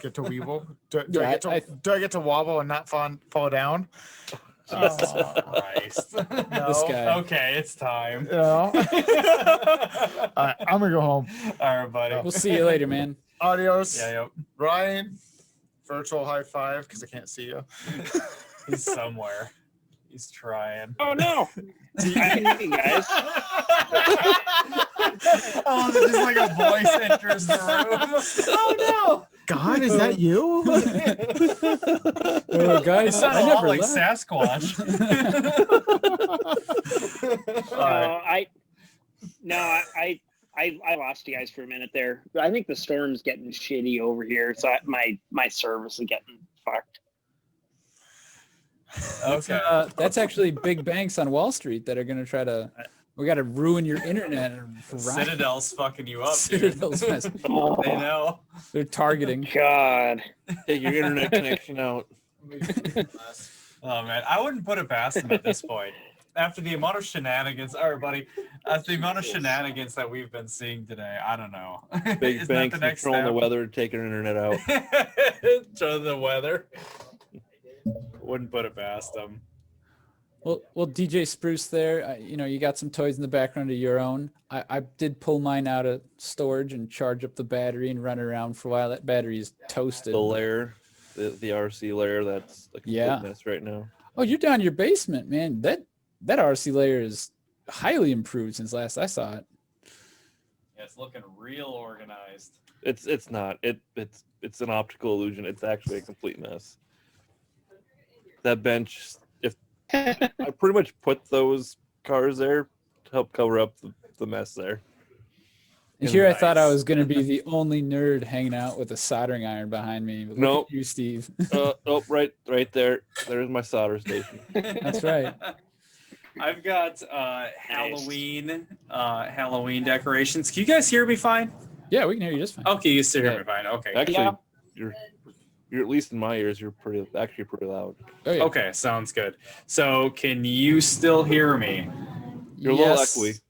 S3: Get to Weeble? Do
S6: Yeah,
S3: I get to wobble and not fall down?
S2: Jesus Christ.
S3: No.
S6: This guy.
S2: Okay, it's time.
S3: No. I'm gonna go home.
S2: All right, buddy.
S6: We'll see you later, man.
S3: Adios.
S2: Yeah, yep.
S3: Ryan, virtual high five because I can't see you.
S2: He's somewhere. He's trying.
S5: Oh no! Hey guys.
S2: Oh, just like a voice enters the room. Oh no!
S3: God, is that you?
S6: Oh, guys,
S2: Sound
S6: I
S2: a lot
S6: never
S2: like
S6: left.
S2: Sasquatch.
S5: I lost you guys for a minute there. I think the storm's getting shitty over here, so my service is getting fucked.
S2: Okay.
S6: That's actually big banks on Wall Street that are going to try to. We got to ruin your internet.
S2: Citadel's fucking you up, dude.
S6: Citadel's messing.
S5: Oh
S2: They know.
S6: They're targeting.
S5: God.
S4: Take your internet connection out.
S2: Oh man, I wouldn't put it past him at this point. After the amount of shenanigans, all right, buddy. After the amount of shenanigans that we've been seeing today, I don't know.
S4: Big
S2: Isn't that
S4: banks
S2: the next
S4: controlling the
S2: step?
S4: weather, taking our internet out.
S2: To the weather. Wouldn't put it past him.
S6: Well, DJ Spruce there, you got some toys in the background of your own. I did pull mine out of storage and charge up the battery and run around for a while. That battery is toasted.
S4: The lair, the RC lair, that's a complete mess right now.
S6: Oh, you're down in your basement, man. That RC layer is highly improved since last I saw it.
S2: Yeah, it's looking real organized.
S4: It's not. It's an optical illusion. It's actually a complete mess. That bench, if I pretty much put those cars there to help cover up the mess there.
S6: And here I thought I was going to be the only nerd hanging out with a soldering iron behind me. But look at you, Steve.
S4: Right there. There's my solder station.
S6: That's right.
S2: I've got Halloween decorations. Can you guys hear me fine?
S6: Yeah, we can hear you just fine.
S2: Okay, you still hear me fine. Okay.
S4: Actually, you're at least in my ears. You're pretty loud.
S6: Oh, yeah.
S2: Okay, sounds good. So, can you still hear me?
S4: You're a little echoey.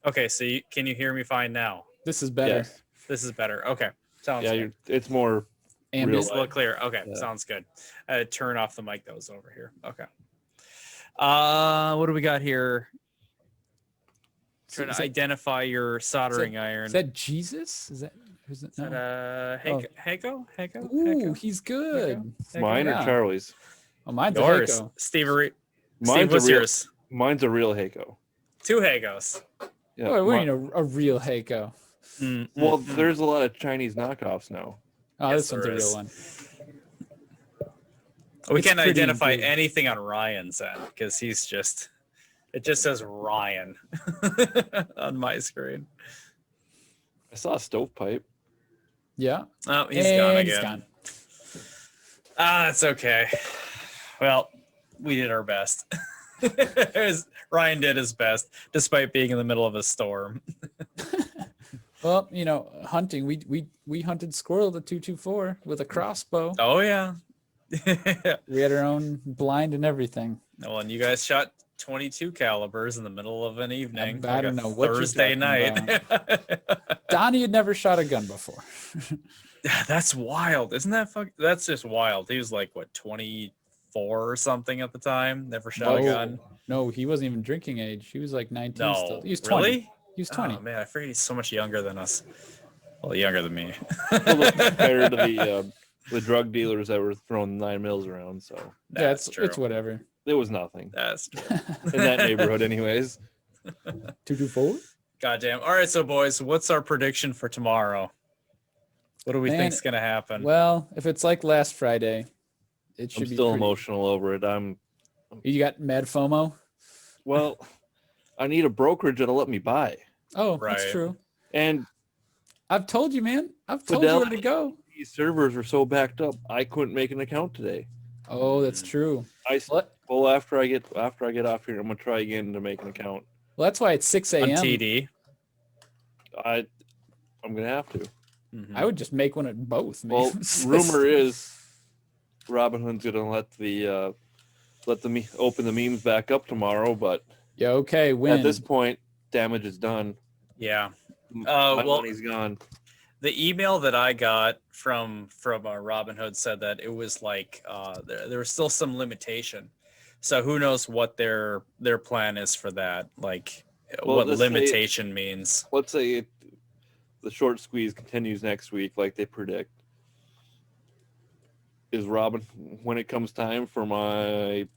S2: Okay, so can you hear me fine now?
S6: This is better.
S4: Yes.
S2: This is better. Okay, sounds
S4: Yeah,
S2: good.
S4: it's more
S6: Ambient.
S2: It's a little clear. Okay,
S4: Yeah.
S2: sounds good. Turn off the mic that was over here. Okay. What do we got here? Trying to identify your soldering iron.
S6: Is that Jesus? Is that no?
S2: Heiko?
S6: Ooh, he's good.
S4: mine or
S6: Yeah.
S4: Charlie's.
S6: Oh, mine's
S2: Yours.
S6: a Heiko.
S2: Steve,
S4: Mine's
S2: what's
S4: a real,
S2: yours?
S4: Mine's a real Heiko.
S2: 2 Hagos.
S4: Yeah.
S6: Oh, we ain't a real Heiko.
S4: Well, there's a lot of Chinese knockoffs now.
S6: Oh,
S2: Yes,
S6: this one's a
S2: there
S6: real
S2: is.
S6: one.
S2: We
S6: It's
S2: can't
S6: pretty
S2: identify
S6: improved.
S2: anything on Ryan's end because it just says Ryan on my screen.
S4: I saw a stovepipe.
S6: Yeah.
S2: Oh, he's
S6: And
S2: gone
S6: he's
S2: again.
S6: gone.
S2: It's okay. Well, we did our best. Ryan did his best despite being in the middle of a storm.
S6: Well, hunting. We hunted squirrel at 224 with a crossbow.
S2: Oh yeah.
S6: We had our own blind and everything.
S2: Well, and you guys shot 22 calibers in the middle of an evening.
S6: I don't know what you're
S2: Thursday
S6: talking
S2: night.
S6: Donnie had never shot a gun before.
S2: That's wild, isn't that That's just wild. He was like what 24 or something at the time. Never shot a gun.
S6: No, he wasn't even drinking age. He was like 19
S2: No,
S6: still. He was 20.
S2: really?
S6: He was 20.
S2: Oh man, I forget he's so much younger than us. Well, younger than me.
S4: Compared to the drug dealers that were throwing 9 mils around, so
S6: Yeah,
S2: That's true.
S6: it's whatever.
S4: it was nothing
S2: That's true.
S4: in that neighborhood, anyways.
S6: 224?
S2: Goddamn. All right, so boys, what's our prediction for tomorrow? What do we
S6: Man,
S2: think's gonna happen?
S6: Well, if it's like last Friday, it should
S4: I'm
S6: be
S4: still
S6: pretty-
S4: emotional over it.
S6: You got mad FOMO?
S4: Well, I need a brokerage that'll let me buy.
S6: Oh,
S2: Right.
S6: that's true.
S4: And
S6: I've told you, man. I've told you where to
S4: Fidelity.
S6: go.
S4: these servers were so backed up, I couldn't make an account today.
S6: Oh, that's true.
S4: Well, after I get off here, I'm gonna try again to make an account.
S6: Well, that's why it's 6
S2: On
S6: a.m.
S2: TD.
S4: I'm gonna have to.
S2: Mhm.
S6: I would just make one at both. man.
S4: Well, rumor is Robinhood's gonna let open the memes back up tomorrow, but
S6: Yeah, okay, win.
S4: at this point, damage is done.
S2: Yeah.
S4: My
S2: well,
S4: money's gone.
S2: the email that I got from Robinhood said that it was like there was still some limitation. So who knows what their plan is for that? Like
S4: Well,
S2: what
S4: let's say-
S2: limitation means.
S4: Let's say the short squeeze continues next week, like they predict. Is Robin, when it comes time for my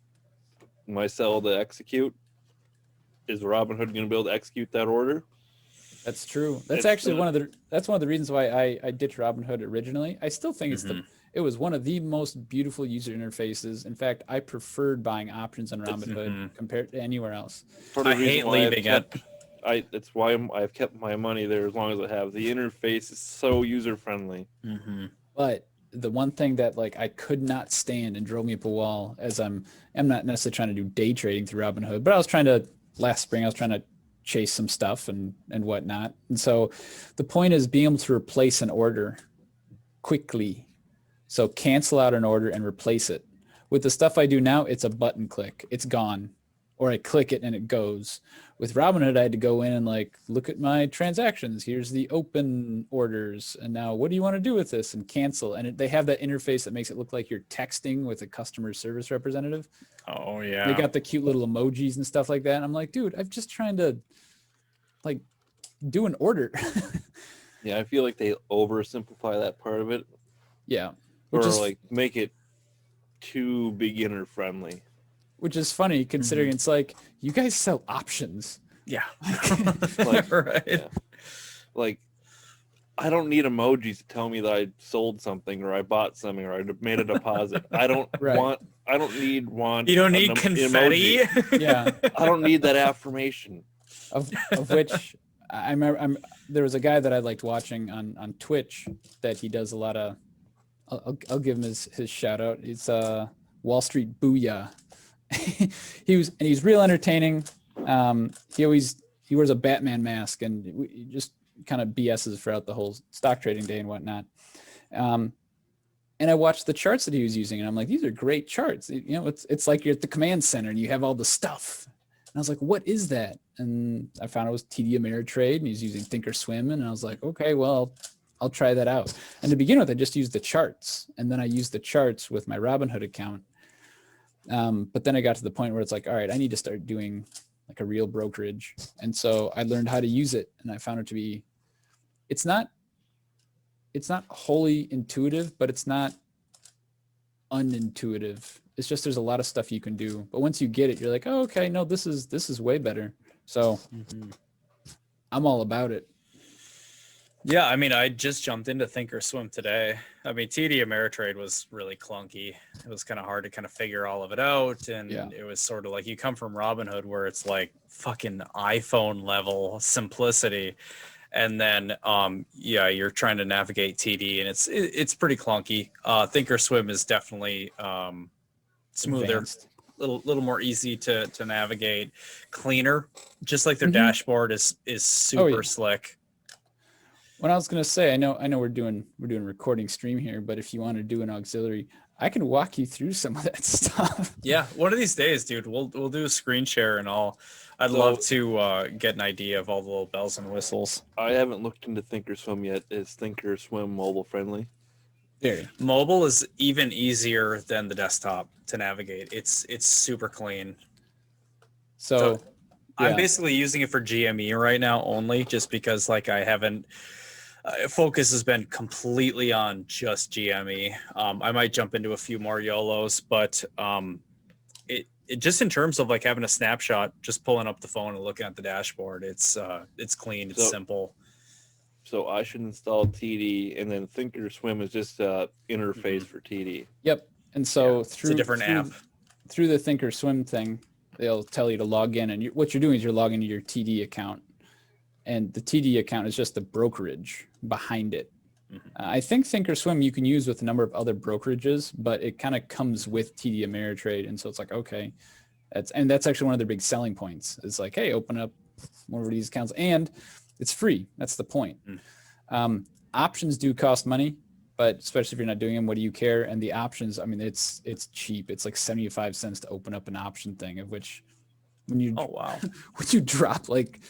S4: sell to execute, is Robinhood going to be able to execute that order?
S6: That's true. That's
S4: It's
S6: actually
S4: not-
S6: one of the reasons why I ditched Robinhood originally. I still think it was one of the most beautiful user interfaces. In fact, I preferred buying options on Robinhood compared to anywhere else.
S4: Part of
S2: I
S4: the reason
S2: hate
S4: why I've
S2: leaving
S4: kept- That's why I've kept my money there as long as I have. The interface is so user friendly.
S2: Mm-hmm.
S6: But the one thing that like I could not stand and drove me up a wall, as I'm not necessarily trying to do day trading through Robinhood, but last spring I was trying to chase some stuff and whatnot. And so the point is being able to replace an order quickly. So cancel out an order and replace it. With the stuff I do now, it's a button click. It's gone. Or I click it and it goes. With Robinhood, I had to go in and like look at my transactions. Here's the open orders. And now what do you want to do with this? And cancel. And they have that interface that makes it look like you're texting with a customer service representative.
S2: Oh yeah.
S6: They got the cute little emojis and stuff like that. And I'm like, dude, I'm just trying to like do an order.
S4: Yeah, I feel like they oversimplify that part of it.
S6: Yeah.
S4: Or like make it too beginner friendly.
S6: Which is funny considering it's like you guys sell options.
S2: Yeah.
S4: Like,
S2: right.
S4: yeah. Like, I don't need emojis to tell me that I sold something or I bought something or I made a deposit. I don't
S2: You don't need confetti.
S6: Yeah.
S4: I don't need that affirmation.
S6: Of which I remember there was a guy that I liked watching on Twitch that he does a lot of. I'll give him his shout out. It's Wall Street Booyah. He's real entertaining. He wears a Batman mask and he just kind of BS's throughout the whole stock trading day and whatnot. And I watched the charts that he was using and I'm like, these are great charts. You know, it's like you're at the command center and you have all the stuff. And I was like, what is that? And I found it was TD Ameritrade and he's using Thinkorswim. And I was like, okay, well, I'll try that out. And to begin with, I just used the charts. And then I used the charts with my Robinhood account. But then I got to the point where it's like, all right, I need to start doing like a real brokerage. And so I learned how to use it. And I found it to be, it's not wholly intuitive, but it's not unintuitive. It's just, there's a lot of stuff you can do. But once you get it, you're like, oh, okay, no, this is way better. So I'm all about it.
S2: Yeah, I mean, I just jumped into Thinkorswim today. I mean, TD Ameritrade was really clunky. It was kind of hard to kind of figure all of it out. And it was sort of like you come from Robinhood where it's like fucking iPhone level simplicity. And then, you're trying to navigate TD and it's pretty clunky. Thinkorswim is definitely smoother, little more easy to navigate, cleaner, just like their dashboard is super slick.
S6: What I was gonna say, I know we're doing recording stream here, but if you want to do an auxiliary, I can walk you through some of that stuff.
S2: Yeah, one of these days, dude, we'll do a screen share and I'd love to get an idea of all the little bells and whistles.
S4: I haven't looked into Thinkorswim yet. Is Thinkorswim mobile friendly?
S6: Very.
S2: Mobile is even easier than the desktop to navigate. It's super clean.
S6: So
S2: I'm basically using it for GME right now only, just because like I haven't. Focus has been completely on just GME. I might jump into a few more YOLOs, but it just in terms of like having a snapshot, just pulling up the phone and looking at the dashboard, it's clean, it's simple.
S4: So I should install TD, and then Thinkorswim is just interface for TD.
S6: Yep. And so through
S2: it's a different app.
S6: Through the Thinkorswim thing, they'll tell you to log in, and what you're doing is you're logging into your TD account. And the TD account is just the brokerage behind it. I think Thinkorswim you can use with a number of other brokerages, but it kind of comes with TD Ameritrade. And so it's like, okay, that's actually one of their big selling points. It's like, hey, open up one of these accounts and it's free. That's the point. Options do cost money, but especially if you're not doing them, what do you care? And the options, I mean, it's cheap. It's like 75 cents to open up an option thing, of which when you, when you drop like,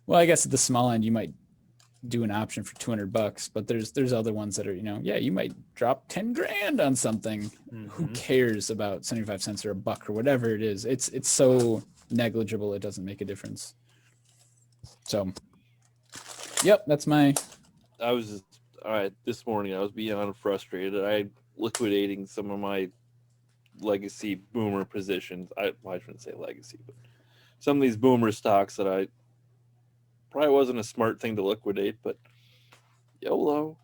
S6: well, I guess at the small end, you might do an option for $200, but there's other ones that are, you might drop 10 grand on something. Who cares about 75 cents or $1 or whatever it is? It's so negligible. It doesn't make a difference. So, yep, that's my.
S4: This morning I was beyond frustrated. I liquidating some of my legacy boomer positions. I shouldn't say legacy, but some of these boomer stocks that I probably wasn't a smart thing to liquidate, but YOLO.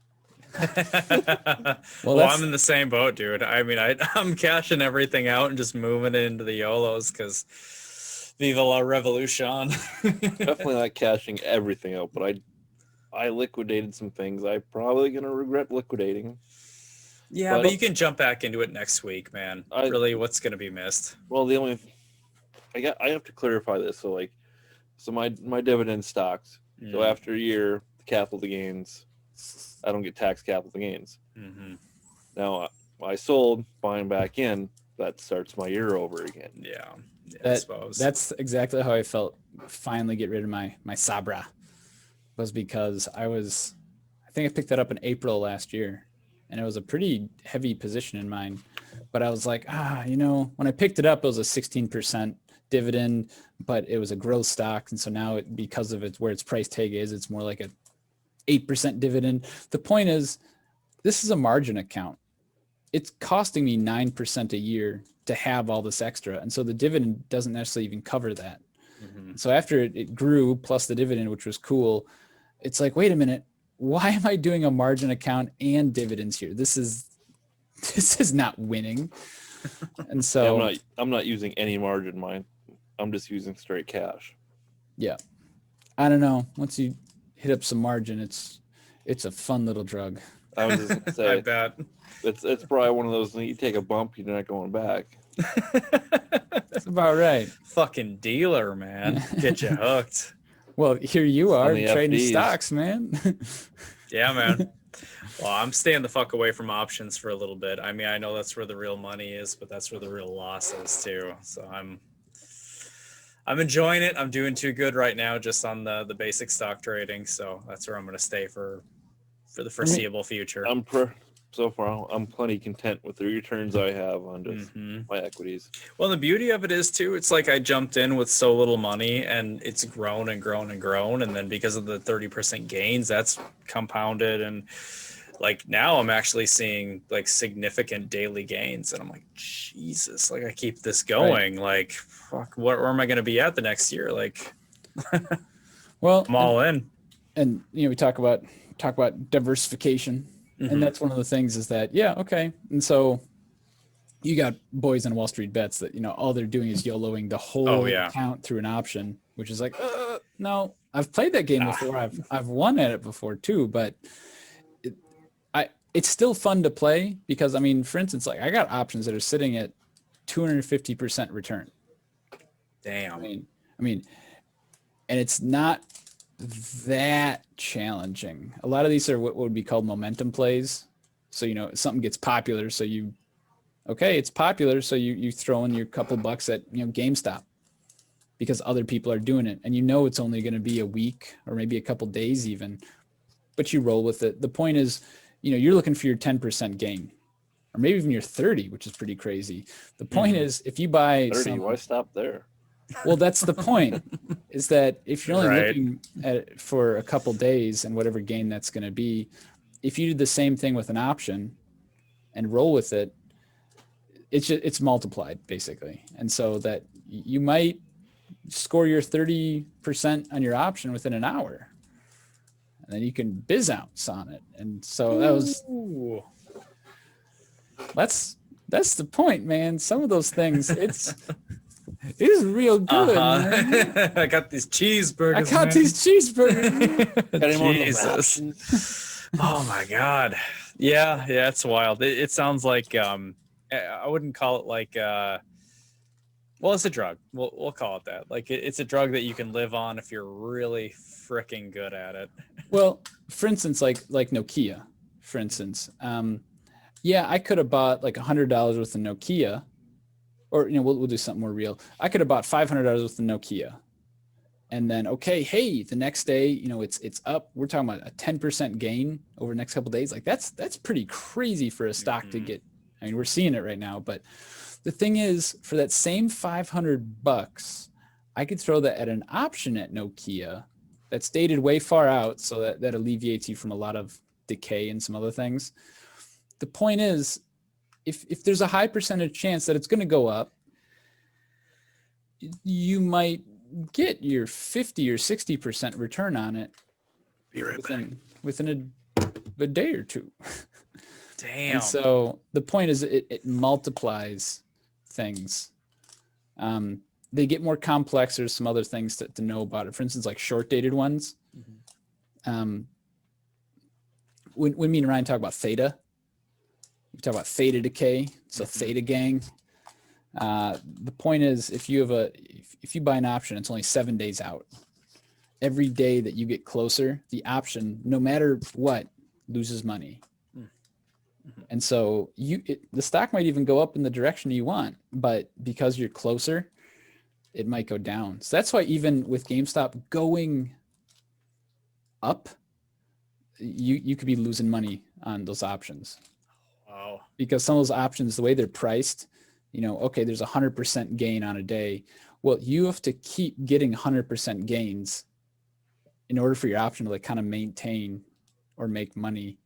S2: well, I'm in the same boat, dude. I mean, I'm cashing everything out and just moving it into the YOLOs because Viva la Revolution.
S4: Definitely not cashing everything out, but I liquidated some things I'm probably going to regret liquidating.
S2: Yeah, but you can jump back into it next week, man. Really, what's going to be missed?
S4: Well, I have to clarify this. So my dividend stocks. So after a year, the capital gains, I don't get tax capital gains. Now I sold, buying back in, that starts my year over again.
S2: Yeah, I suppose.
S6: That's exactly how I felt. Finally, get rid of my Sabra, was because I think I picked that up in April last year, and it was a pretty heavy position in mine. But I was like, when I picked it up, it was a 16% dividend, but it was a growth stock, and so now because of where its price tag is, it's more like a 8% dividend. The point is, this is a margin account. It's costing me 9% a year to have all this extra, and so the dividend doesn't necessarily even cover that. So after it grew plus the dividend, which was cool, it's like, wait a minute, why am I doing a margin account and dividends here? This is not winning. And so
S4: I'm not using any margin mine. I'm just using straight cash.
S6: Yeah, I don't know. Once you hit up some margin, it's a fun little drug.
S4: I was just gonna say,
S2: I bet.
S4: It's probably one of those, you take a bump, you're not going back.
S6: That's about right.
S2: Fucking dealer, man. Get you hooked.
S6: Well, here you are
S4: On the
S6: trading
S4: FDs.
S6: stocks, man.
S2: Yeah, man. Well, I'm staying the fuck away from options for a little bit. I mean, I know that's where the real money is, but that's where the real loss is too. So I'm enjoying it. I'm doing too good right now just on the basic stock trading. So that's where I'm going to stay for the foreseeable future.
S4: So far, I'm plenty content with the returns I have on just my equities.
S2: Well, the beauty of it is too, it's like I jumped in with so little money and it's grown and grown and grown. And then because of the 30% gains, that's compounded. And like now I'm actually seeing like significant daily gains. And I'm like, Jesus, like I keep this going. Right. Like, fuck, where am I going to be at the next year? Like,
S6: well,
S2: I'm all in.
S6: And, we talk about diversification. And that's one of the things is that, okay. And so you got boys on Wall Street Bets that, all they're doing is YOLOing the whole account through an option, which is like, no, I've played that game before. I've won at it before too, but it's still fun to play because, I mean, for instance, like I got options that are sitting at 250% return.
S2: Damn.
S6: I mean, and it's not that challenging. A lot of these are what would be called momentum plays. So, something gets popular. So it's popular. So you throw in your couple bucks at, GameStop because other people are doing it. And it's only going to be a week or maybe a couple days even, but you roll with it. The point is, you're looking for your 10% gain or maybe even your 30, which is pretty crazy. The point is if you buy
S4: 30, why stop there?
S6: Well, that's the point, is that if you're only looking at it for a couple days and whatever gain that's going to be, if you do the same thing with an option and roll with it, it's multiplied basically. And so that you might score your 30% on your option within an hour and then you can biz ounce on it. And so that's the point, man. Some of those things, it is real good, man.
S2: I got these cheeseburgers. Jesus. Oh my God. Yeah, it's wild. It sounds like I wouldn't call it like well, it's a drug. We'll call it that. Like it's a drug that you can live on if you're really freaking good at it.
S6: Well, for instance, like Nokia, for instance. I could have bought like $100 worth of Nokia. Or, we'll do something more real. I could have bought $500 worth of Nokia. And then, the next day, it's up. We're talking about a 10% gain over the next couple of days. Like that's pretty crazy for a stock to get. I mean, we're seeing it right now. But the thing is, for that same $500, I could throw that at an option at Nokia that's dated way far out. So that alleviates you from a lot of decay and some other things. The point is, if there's a high percentage chance that it's going to go up, you might get your 50 or 60% return on it within a day or two.
S2: Damn.
S6: And so the point is it multiplies things. They get more complex. There's some other things to know about it. For instance, like short dated ones. When me and Ryan talk about theta, we talk about theta decay, so theta gang. The point is, if you buy an option, it's only 7 days out. Every day that you get closer, the option, no matter what, loses money. And so the stock might even go up in the direction you want, but because you're closer, it might go down. So that's why even with GameStop going up, you could be losing money on those options.
S2: Wow.
S6: Because some of those options, the way they're priced, okay, there's 100% gain on a day. Well, you have to keep getting 100% gains in order for your option to like kind of maintain or make money.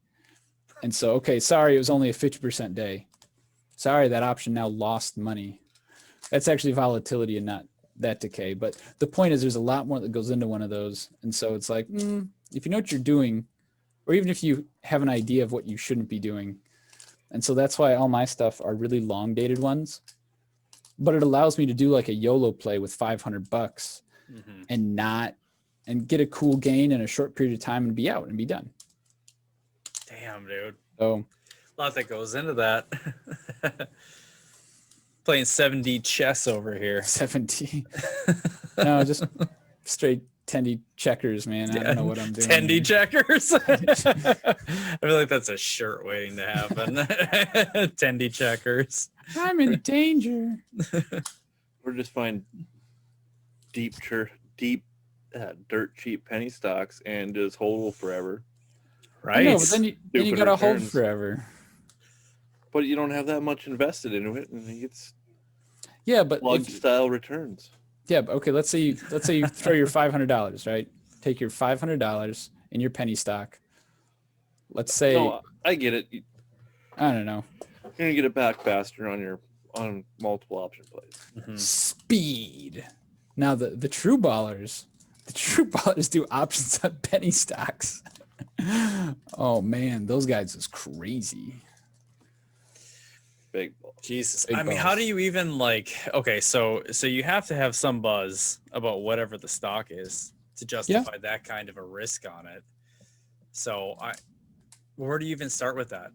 S6: And so, okay, sorry, it was only a 50% day. Sorry, that option now lost money. That's actually volatility and not that decay. But the point is there's a lot more that goes into one of those. And so it's like, if you know what you're doing, or even if you have an idea of what you shouldn't be doing. And so that's why all my stuff are really long dated ones. But it allows me to do like a YOLO play with $500 and get a cool gain in a short period of time and be out and be done.
S2: Damn, dude.
S6: So
S2: A lot that goes into that. Playing 7D chess over here.
S6: 17. No, just straight 10D checkers, man. I don't know what I'm doing.
S2: 10D checkers. I feel like that's a shirt waiting to happen. 10D checkers.
S6: I'm in danger.
S4: Or just find deep dirt cheap penny stocks and just hold forever.
S2: Right.
S6: I know, but then you
S4: Stupid
S6: gotta hold
S4: returns.
S6: forever.
S4: But you don't have that much invested into it, and it's
S6: Yeah, but
S4: plug style returns.
S6: yeah, but okay, let's say you throw your $500, right? Take your $500 in your penny stock. Let's say
S4: No, I get it. You're
S6: I don't know.
S4: gonna get it back faster on multiple option plays.
S6: Speed. Now the true ballers do options on penny stocks. Oh man, those guys is crazy.
S4: Big ball.
S2: Jesus.
S6: Big
S2: I mean,
S6: balls.
S2: how do you even okay, so you have to have some buzz about whatever the stock is to justify that kind of a risk on it. So where do you even start with that?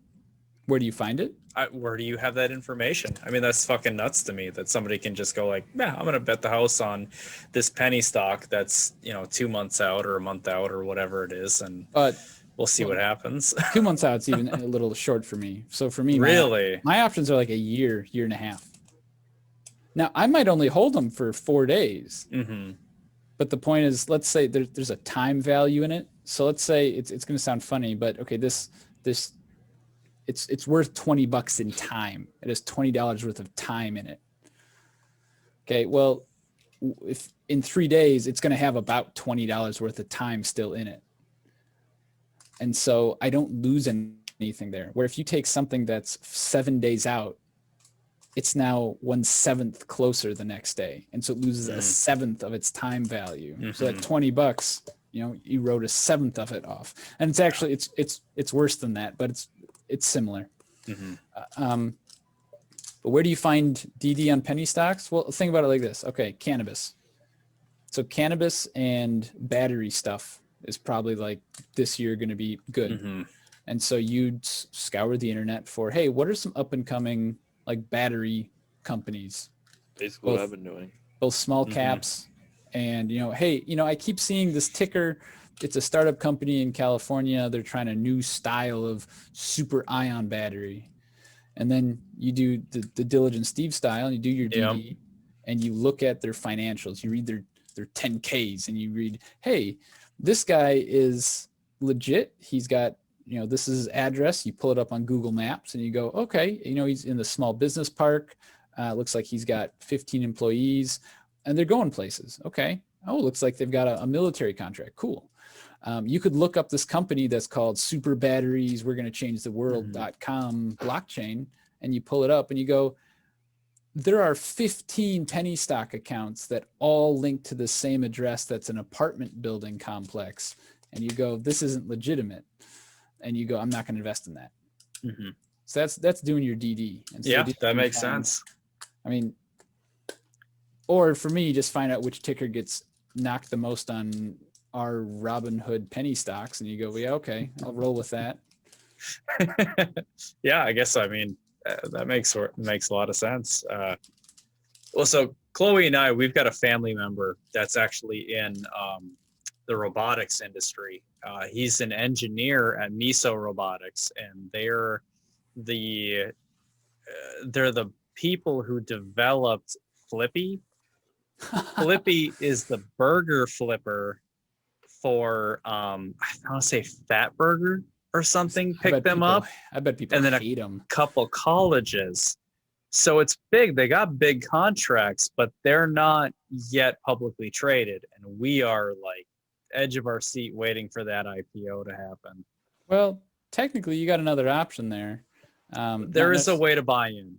S6: Where do you find it?
S2: Where do you have that information? I mean, that's fucking nuts to me that somebody can just go like, yeah, I'm going to bet the house on this penny stock that's, 2 months out or a month out or whatever it is. And
S6: But
S2: we'll see what happens.
S6: 2 months out, it's even a little short for me. So for me,
S2: Really?
S6: my options are like a year and a half. Now, I might only hold them for 4 days.
S2: Mm-hmm.
S6: But the point is, let's say there's a time value in it. So let's say it's going to sound funny, but okay, this it's worth $20 in time. It has $20 worth of time in it. Okay, well, if in 3 days, it's going to have about $20 worth of time still in it. And so I don't lose anything there. Where if you take something that's 7 days out, it's now 1/7 closer the next day. And so it loses 1/7 of its time value. So that $20, you wrote 1/7 of it off. And it's actually, it's worse than that, but it's similar. But where do you find DD on penny stocks? Well, think about it like this. Okay, cannabis. So cannabis and battery stuff is probably like this year going to be good. And so you'd scour the internet for, hey, what are some up and coming like battery companies?
S4: Basically what I've been doing.
S6: Both small caps and, hey, I keep seeing this ticker. It's a startup company in California. They're trying a new style of super ion battery. And then you do the Diligent Steve style and you do your DD and you look at their financials. You read their 10Ks and you read, hey, this guy is legit. He's got, this is his address. You pull it up on Google Maps and you go, okay, he's in the small business park. Looks like he's got 15 employees and they're going places. Okay. Oh, looks like they've got a military contract. Cool. You could look up this company that's called Super Batteries, We're going to change the world.com blockchain, and you pull it up and you go, there are 15 penny stock accounts that all link to the same address that's an apartment building complex. And you go, this isn't legitimate. And you go, I'm not going to invest in that. So that's doing your DD. And so
S2: that makes sense.
S6: I mean, or for me, just find out which ticker gets knocked the most on our Robinhood penny stocks, and you go, yeah, okay, I'll roll with that.
S2: Yeah, I guess, I mean, that makes a lot of sense. Well, so Chloe and I, we've got a family member that's actually in the robotics industry. He's an engineer at Miso Robotics, and they're they're the people who developed Flippy. Flippy is the burger flipper for I want to say Fat Burger or something. Picked them up,
S6: I bet people
S2: and then
S6: hate them.
S2: couple colleges. So it's big. They got big contracts, but they're not yet publicly traded, and we are like edge of our seat waiting for that IPO to happen.
S6: Well, technically, you got another option there.
S2: There is a way to buy in.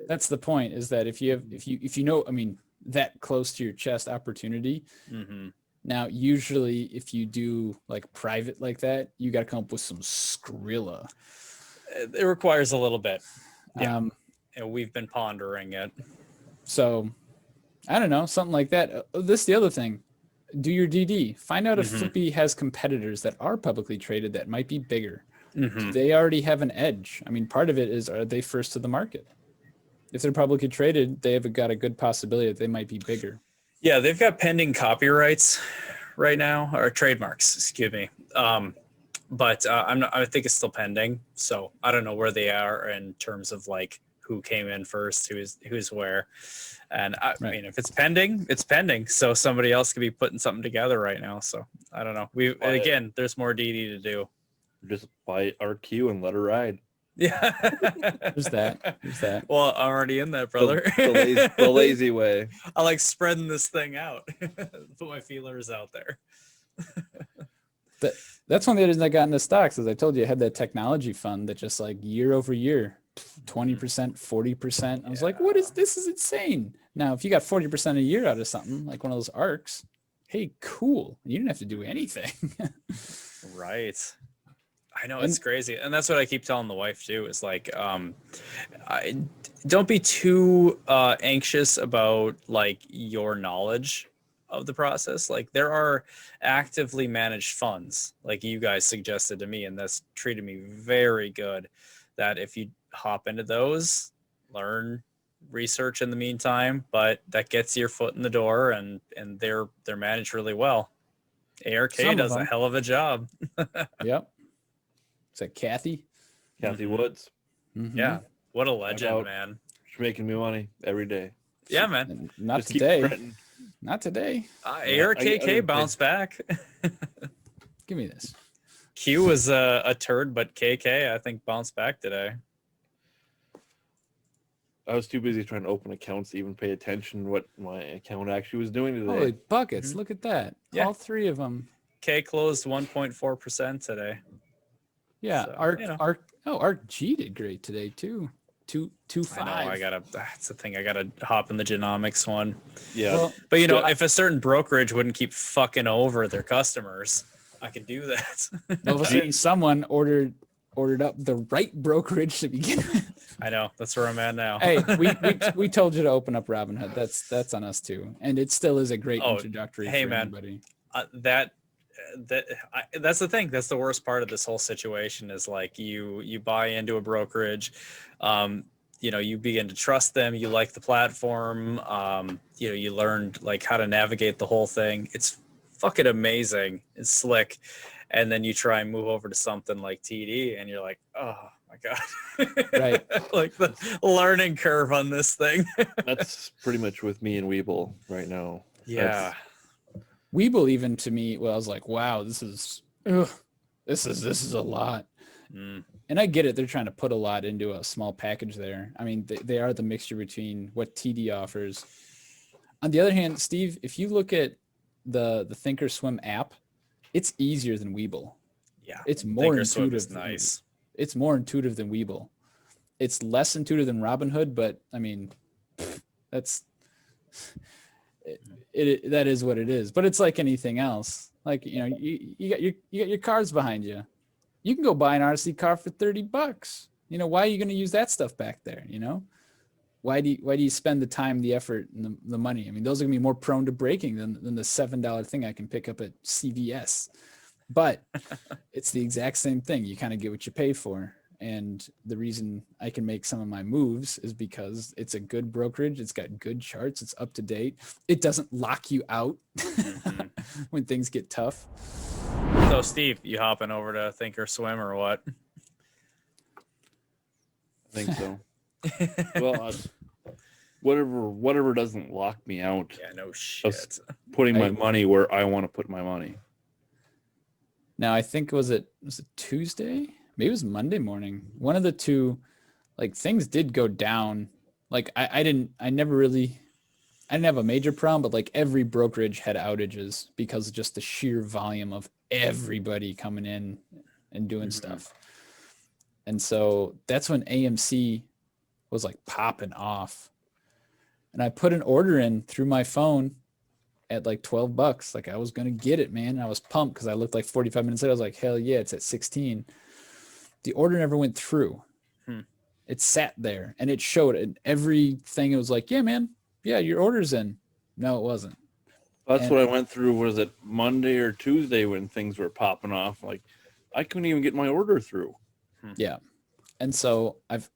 S6: That's the point. Is that if you know, I mean, that close to your chest opportunity.
S2: Mm-hmm.
S6: Now, usually, if you do like private like that, you got to come up with some Skrilla.
S2: It requires a little bit.
S6: Yeah.
S2: And we've been pondering it.
S6: So, I don't know, something like that. This is the other thing. Do your DD. Find out if Flippy has competitors that are publicly traded that might be bigger. Do they already have an edge? I mean, part of it is, are they first to the market? If they're publicly traded, they have got a good possibility that they might be bigger.
S2: Yeah, they've got pending copyrights right now, or trademarks, excuse me. But I think it's still pending. So I don't know where they are in terms of like who came in first, who's where. And I mean, if it's pending, it's pending. So somebody else could be putting something together right now. So I don't know. Again, there's more DD to do.
S4: Just buy RQ and let her ride.
S2: Yeah.
S6: There's that.
S2: Well, I'm already in that, brother.
S4: The lazy way.
S2: I like spreading this thing out. Put my feelers out there.
S6: That's one of the reasons I got into stocks, as I told you, I had that technology fund that just like year over year, 20%, 40%. I was like, what is this? Is insane. Now, if you got 40% a year out of something like one of those ARCs, hey, cool. You didn't have to do anything.
S2: Right. I know, it's crazy. And that's what I keep telling the wife too, is like, don't be too anxious about like your knowledge of the process. Like there are actively managed funds like you guys suggested to me, and that's treated me very good, that if you hop into those, learn, research in the meantime, but that gets your foot in the door, and they're managed really well. ARK does a hell of a job.
S6: Yep. Is that Kathy?
S4: Kathy Woods.
S6: Mm-hmm.
S2: Yeah. What a legend, man.
S4: She's making me money every day.
S2: Yeah, man.
S6: Not
S4: Just
S6: today. Not today.
S2: ARKK bounced back.
S6: Give me this.
S2: Q was a turd, but KK, I think, bounced back today.
S4: I was too busy trying to open accounts to even pay attention what my account actually was doing today.
S6: Holy buckets. Look at that.
S2: Yeah.
S6: All three of them.
S2: K closed 1.4% today.
S6: Yeah.
S2: So,
S6: ARC G did great today too. 2.5.
S2: I know, that's the thing. I gotta hop in the genomics one.
S4: Yeah.
S6: Well,
S2: But if a certain brokerage wouldn't keep fucking over their customers, I could do that.
S6: well, if a certain someone ordered up the right brokerage to begin with.
S2: I know, that's where I'm at now.
S6: Hey, we told you to open up Robinhood. That's on us too, and it still is a great introductory for anybody.
S2: That's the thing. That's the worst part of this whole situation, is like you buy into a brokerage, you begin to trust them, you like the platform, you learned like how to navigate the whole thing. It's fucking amazing. It's slick. And then you try and move over to something like TD and you're like, oh my God.
S6: Right.
S2: Like the learning curve on this thing.
S4: That's pretty much with me and Weeble right now.
S2: Yeah.
S6: Weeble, even to me, well, I was like, wow, this is a lot. And I get it. They're trying to put a lot into a small package there. I mean, they are the mixture between what TD offers. On the other hand, Steve, if you look at the Thinkorswim app, it's easier than Weeble.
S2: Yeah.
S6: It's more intuitive.
S2: Is nice.
S6: It's more intuitive than Weeble. It's less intuitive than Robinhood, but I mean, that's that is what it is. But it's like anything else. Like, you got your cars behind you. You can go buy an RC car for $30. Why are you going to use that stuff back there? Why do you spend the time, the effort, and the money? I mean, those are gonna be more prone to breaking than the $7 thing I can pick up at CVS. But it's the exact same thing. You kind of get what you pay for. And the reason I can make some of my moves is because it's a good brokerage. It's got good charts. It's up to date. It doesn't lock you out when things get tough.
S2: So, Steve, you hopping over to Thinkorswim or what?
S4: I think so. Well, whatever doesn't lock me out.
S2: Yeah, no shit.
S4: Putting my money where I want to put my money.
S6: Now I think was it Tuesday? Maybe it was Monday morning. One of the two, like things did go down. Like I didn't have a major problem, but like every brokerage had outages because of just the sheer volume of everybody coming in and doing stuff. And so that's when AMC was like popping off. And I put an order in through my phone at like $12. Like I was going to get it, man. And I was pumped because I looked like 45 minutes later. I was like, hell yeah, it's at 16. The order never went through. It sat there and it showed it. Everything. It was like, yeah, man. Yeah, your order's in. No, it wasn't.
S4: That's what I went through. Was it Monday or Tuesday when things were popping off? Like I couldn't even get my order through.
S6: Yeah. And so I've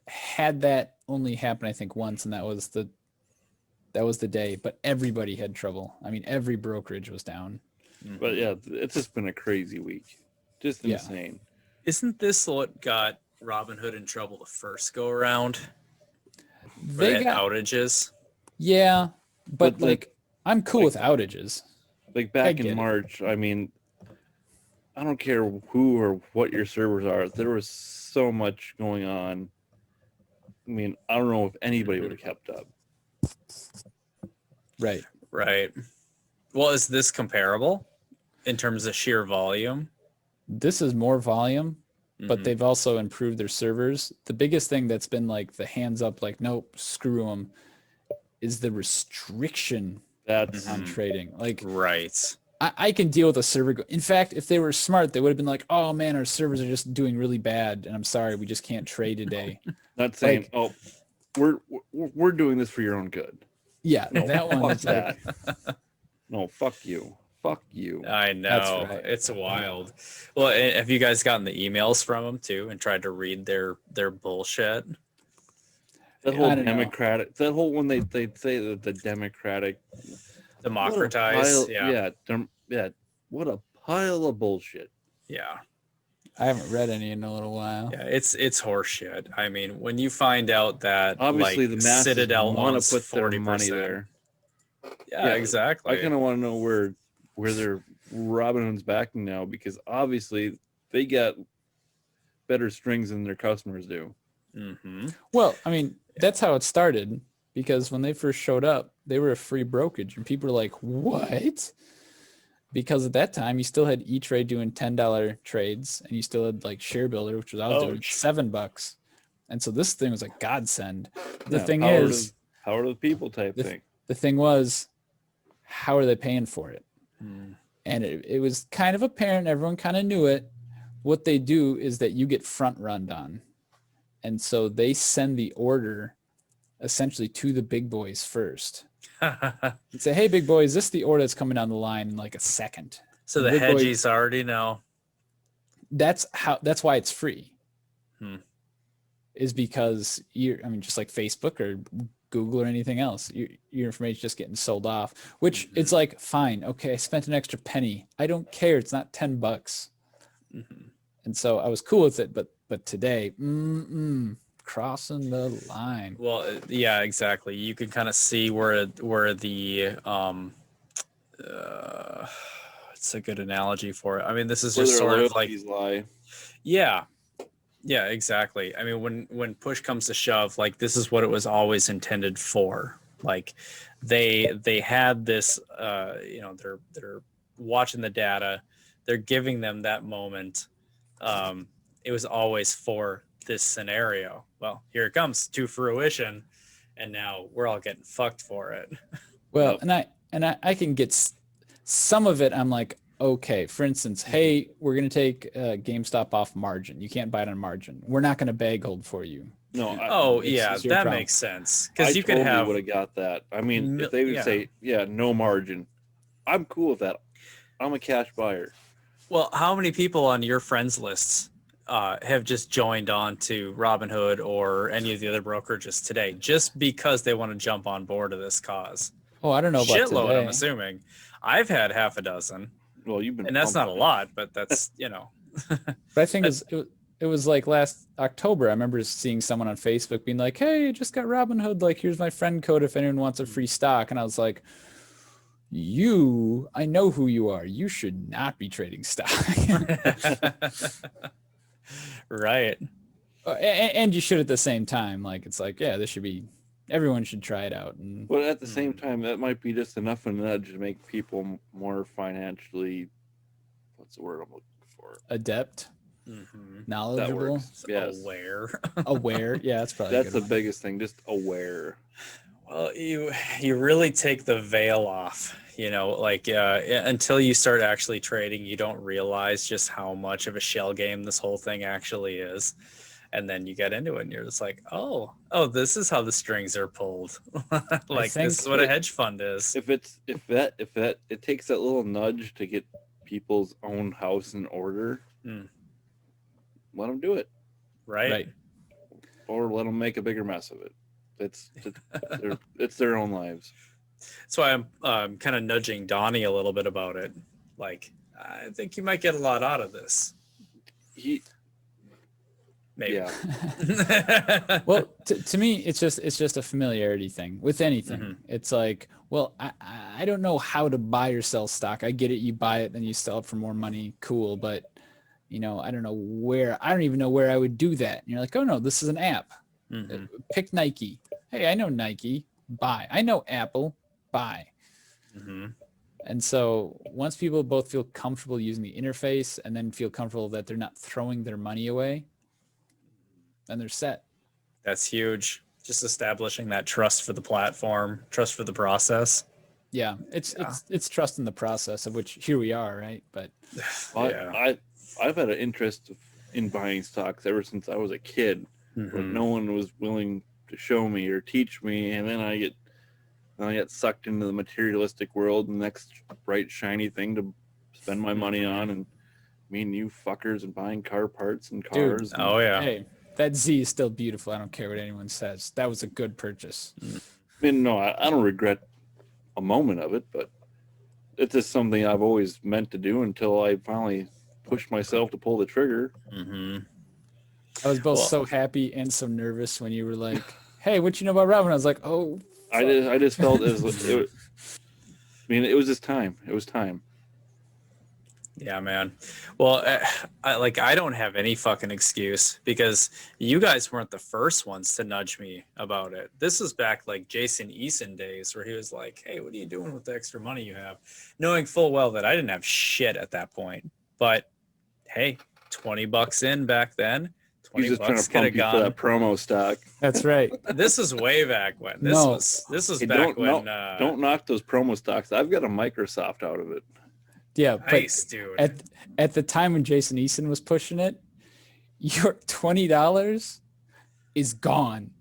S6: had that only happen, I think, once, and that was the day. But everybody had trouble. I mean, every brokerage was down.
S4: But yeah, it's just been a crazy week. Just insane.
S2: Isn't this what got Robinhood in trouble the first go around?
S6: They got
S2: outages.
S6: Yeah, but like I'm cool
S4: like-
S6: with outages.
S4: Like back
S6: get
S4: in
S6: it.
S4: March, I mean, I don't care who or what your servers are. There was so much going on. I mean, I don't know if anybody would have kept up.
S6: Right.
S2: Right. Well, is this comparable in terms of sheer volume?
S6: This is more volume, but
S2: Mhm.
S6: they've also improved their servers. The biggest thing that's been like the hands up, like, nope, screw them, is the restriction
S4: That's
S6: on trading. Like,
S2: Right.
S6: I can deal with a server. In fact, if they were smart, they would have been like, oh man, our servers are just doing really bad. And I'm sorry, we just can't trade today.
S4: not saying,
S6: Like-
S4: oh, we're doing this for your own good.
S6: Yeah,
S4: No,
S6: that one
S4: fuck
S6: is like,
S4: that. No, fuck you. Fuck you.
S2: I know.
S6: right.
S2: It's wild. Well, have you guys gotten the emails from them too and tried to read their bullshit?
S4: That
S6: I
S4: whole
S6: don't know.
S4: Democratic, that whole when they say that the Democratic
S2: Democratize.
S4: what a pile- yeah. What a pile of bullshit.
S2: Yeah.
S6: I haven't read any in a little while.
S2: Yeah, it's horseshit. I mean, when you find out that
S4: Obviously,
S2: like,
S4: the masses
S2: Citadel
S4: want
S2: owns
S4: to put their
S2: 40%.
S4: money there.
S2: Yeah, exactly.
S4: I kind of want to know where their Robinhood's backing now, because obviously they got better strings than their customers do.
S2: Mm-hmm.
S6: Well, I mean, that's how it started, because when they first showed up, they were a free brokerage and people were like, what? Because at that time you still had E-Trade doing $10 trades and you still had like Share Builder, which was I was doing $7. And so this thing was a godsend. The
S4: Yeah,
S6: thing
S4: power
S6: is,
S4: power to the people type
S6: the-
S4: thing.
S6: the thing was, how are they paying for it? And it was kind of apparent. Everyone kind of knew it. What they do is that you get front runned on. And so they send the order essentially to the big boys first. And say, hey, big boys, this is the order that's coming down the line in like a second.
S2: So the
S6: Big boy-
S2: hedgies already know.
S6: That's why it's free.
S2: Hmm.
S6: Is because just like Facebook or Google or anything else, your information is just getting sold off, which it's like, fine. Okay. I spent an extra penny. I don't care. It's not $10.
S2: Mm-hmm.
S6: And so I was cool with it, but today, crossing the line.
S2: Well, yeah, exactly. You can kind of see where the it's a good analogy for it. I mean, this is
S4: Where
S2: just
S4: their
S2: sort of like,
S4: loyalties lie.
S2: yeah, exactly. I mean, when push comes to shove, like this is what it was always intended for. Like they had this, they're watching the data, they're giving them that moment. It was always for this scenario. Well, here it comes to fruition, and now we're all getting fucked for it.
S6: Well, and I can get some of it. I'm like, okay, for instance, hey, we're going to take GameStop off margin. You can't buy it on margin. We're not going to bag hold for you.
S4: No,
S6: it's your
S2: that
S6: problem.
S2: makes sense,
S4: I
S2: because you could
S4: totally
S2: have
S4: would have got that. I mean, if they would
S2: yeah.
S4: say, yeah, no margin, I'm cool with that. I'm a cash buyer.
S2: Well, how many people on your friends lists have just joined on to Robinhood or any of the other brokerages today just because they want to jump on board of this cause?
S6: Oh, I don't know about
S2: Shitload,
S6: today.
S2: I'm assuming. I've had half a dozen,
S4: Well, you've been,
S2: and that's not a
S4: pumping.
S2: lot, but that's
S6: But I think it it was like last October. I remember seeing someone on Facebook being like, "Hey, I just got Robinhood. Like, here's my friend code if anyone wants a free stock." And I was like, I know who you are. You should not be trading stock.
S2: Right.
S6: And you should at the same time. Like, it's like, yeah, everyone should try it out. And
S4: But at the same time, that might be just enough of a nudge to make people more financially, what's the word I'm looking for?
S6: adept,
S2: Mm-hmm.
S6: knowledgeable,
S4: Yes.
S2: Aware.
S6: Yeah, that's probably
S4: That's
S6: a
S4: the
S6: good one.
S4: biggest thing, just aware.
S2: Well, you really take the veil off, like until you start actually trading, you don't realize just how much of a shell game this whole thing actually is. And then you get into it and you're just like, oh, this is how the strings are pulled. Like, this is what a hedge fund is.
S4: If it takes that little nudge to get people's own house in order, let them do it,
S2: Right.
S4: or let them make a bigger mess of it. It's their own lives.
S2: That's why I'm kind of nudging Donnie a little bit about it. Like, I think you might get a lot out of this. Maybe.
S4: Yeah.
S6: Well, to me, it's just a familiarity thing with anything.
S2: Mm-hmm.
S6: It's like, well, I don't know how to buy or sell stock. I get it. You buy it, then you sell it for more money. Cool. But, I don't know where. I don't even know where I would do that. And you're like, oh, no, this is an app.
S2: Mm-hmm.
S6: Pick Nike. Hey, I know Nike. Buy. I know Apple. Buy.
S2: Mm-hmm.
S6: And so once people both feel comfortable using the interface and then feel comfortable that they're not throwing their money away, then they're set.
S2: That's huge. Just establishing that trust for the platform, trust for the process.
S6: Yeah, it's trust in the process, of which here we are, right? But
S2: Yeah.
S4: I've had an interest in buying stocks ever since I was a kid, but no one was willing to show me or teach me, and then I get sucked into the materialistic world, the next bright shiny thing to spend my money on, and me and you fuckers and buying car parts and cars.
S6: Dude,
S2: Oh yeah.
S6: hey, that Z is still beautiful. I don't care what anyone says. That was a good purchase.
S4: I mean, no, I don't regret a moment of it, but it's just something I've always meant to do until I finally pushed myself to pull the trigger.
S2: Mm-hmm.
S6: I was both so happy and so nervous when you were like, "Hey, what you know about Robin?" I was like, "Oh."
S4: I just felt it was just time. It was time.
S2: Yeah, man. Well, I don't have any fucking excuse because you guys weren't the first ones to nudge me about it. This was back like Jason Eason days where he was like, "Hey, what are you doing with the extra money you have?" Knowing full well that I didn't have shit at that point. But hey, $20 in back then.
S4: He's just trying to pump you for that promo stock.
S6: That's right.
S2: This is way back when. This was
S4: Hey,
S2: back when.
S4: Don't knock those promo stocks. I've got a Microsoft out of it.
S6: Yeah,
S2: nice,
S6: but
S2: dude.
S6: At the time when Jason Eason was pushing it, your $20 is gone.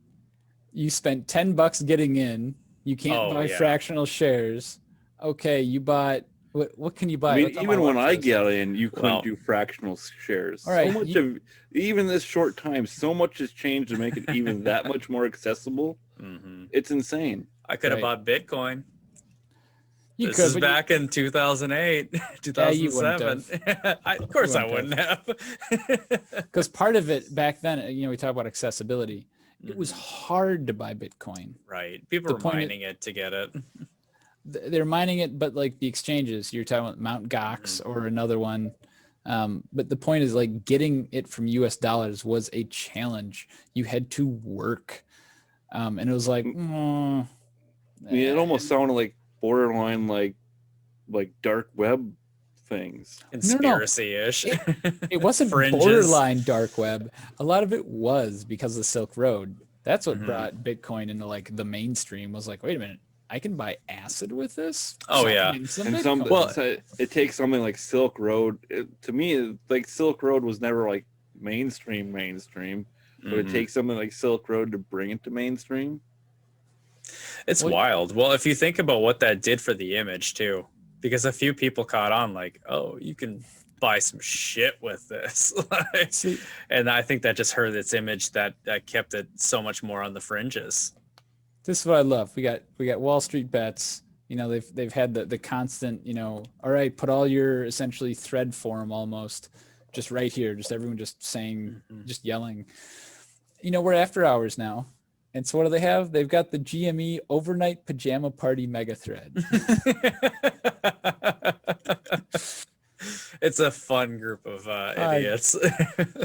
S6: You spent $10 getting in. You can't buy fractional shares. Okay, you bought what can you buy?
S4: I mean, even when I got in, you couldn't do fractional shares.
S6: All right,
S4: so much even this short time, so much has changed to make it even that much more accessible.
S2: Mm-hmm.
S4: It's insane.
S2: I could have bought Bitcoin.
S6: You
S2: This is back in 2008, 2007. Of course I wouldn't have.
S6: Because part of it back then, we talk about accessibility. It was hard to buy Bitcoin.
S2: Right. People were mining it to get it.
S6: They're mining it, but like the exchanges, you're talking about Mt. Gox or another one. But the point is like getting it from US dollars was a challenge. You had to work. And it was like,
S4: I mean, it almost sounded like borderline like dark web things.
S2: Conspiracy-ish.
S6: It wasn't borderline dark web. A lot of it was because of the Silk Road. That's what brought Bitcoin into like the mainstream. Was like, wait a minute, I can buy acid with this?
S2: Oh yeah.
S4: It takes something like Silk Road. To me, like Silk Road was never like mainstream, but it takes something like Silk Road to bring it to mainstream.
S2: It's wild. Well, if you think about what that did for the image too, because a few people caught on like, oh, you can buy some shit with this. And I think that just hurt its image that kept it so much more on the fringes.
S6: This is what I love. We got Wall Street Bets. They've had the constant, all right, put all your essentially thread form almost just right here, just everyone just saying, just yelling. We're after hours now. And so what do they have? They've got the GME overnight pajama party mega thread.
S2: It's a fun group of idiots.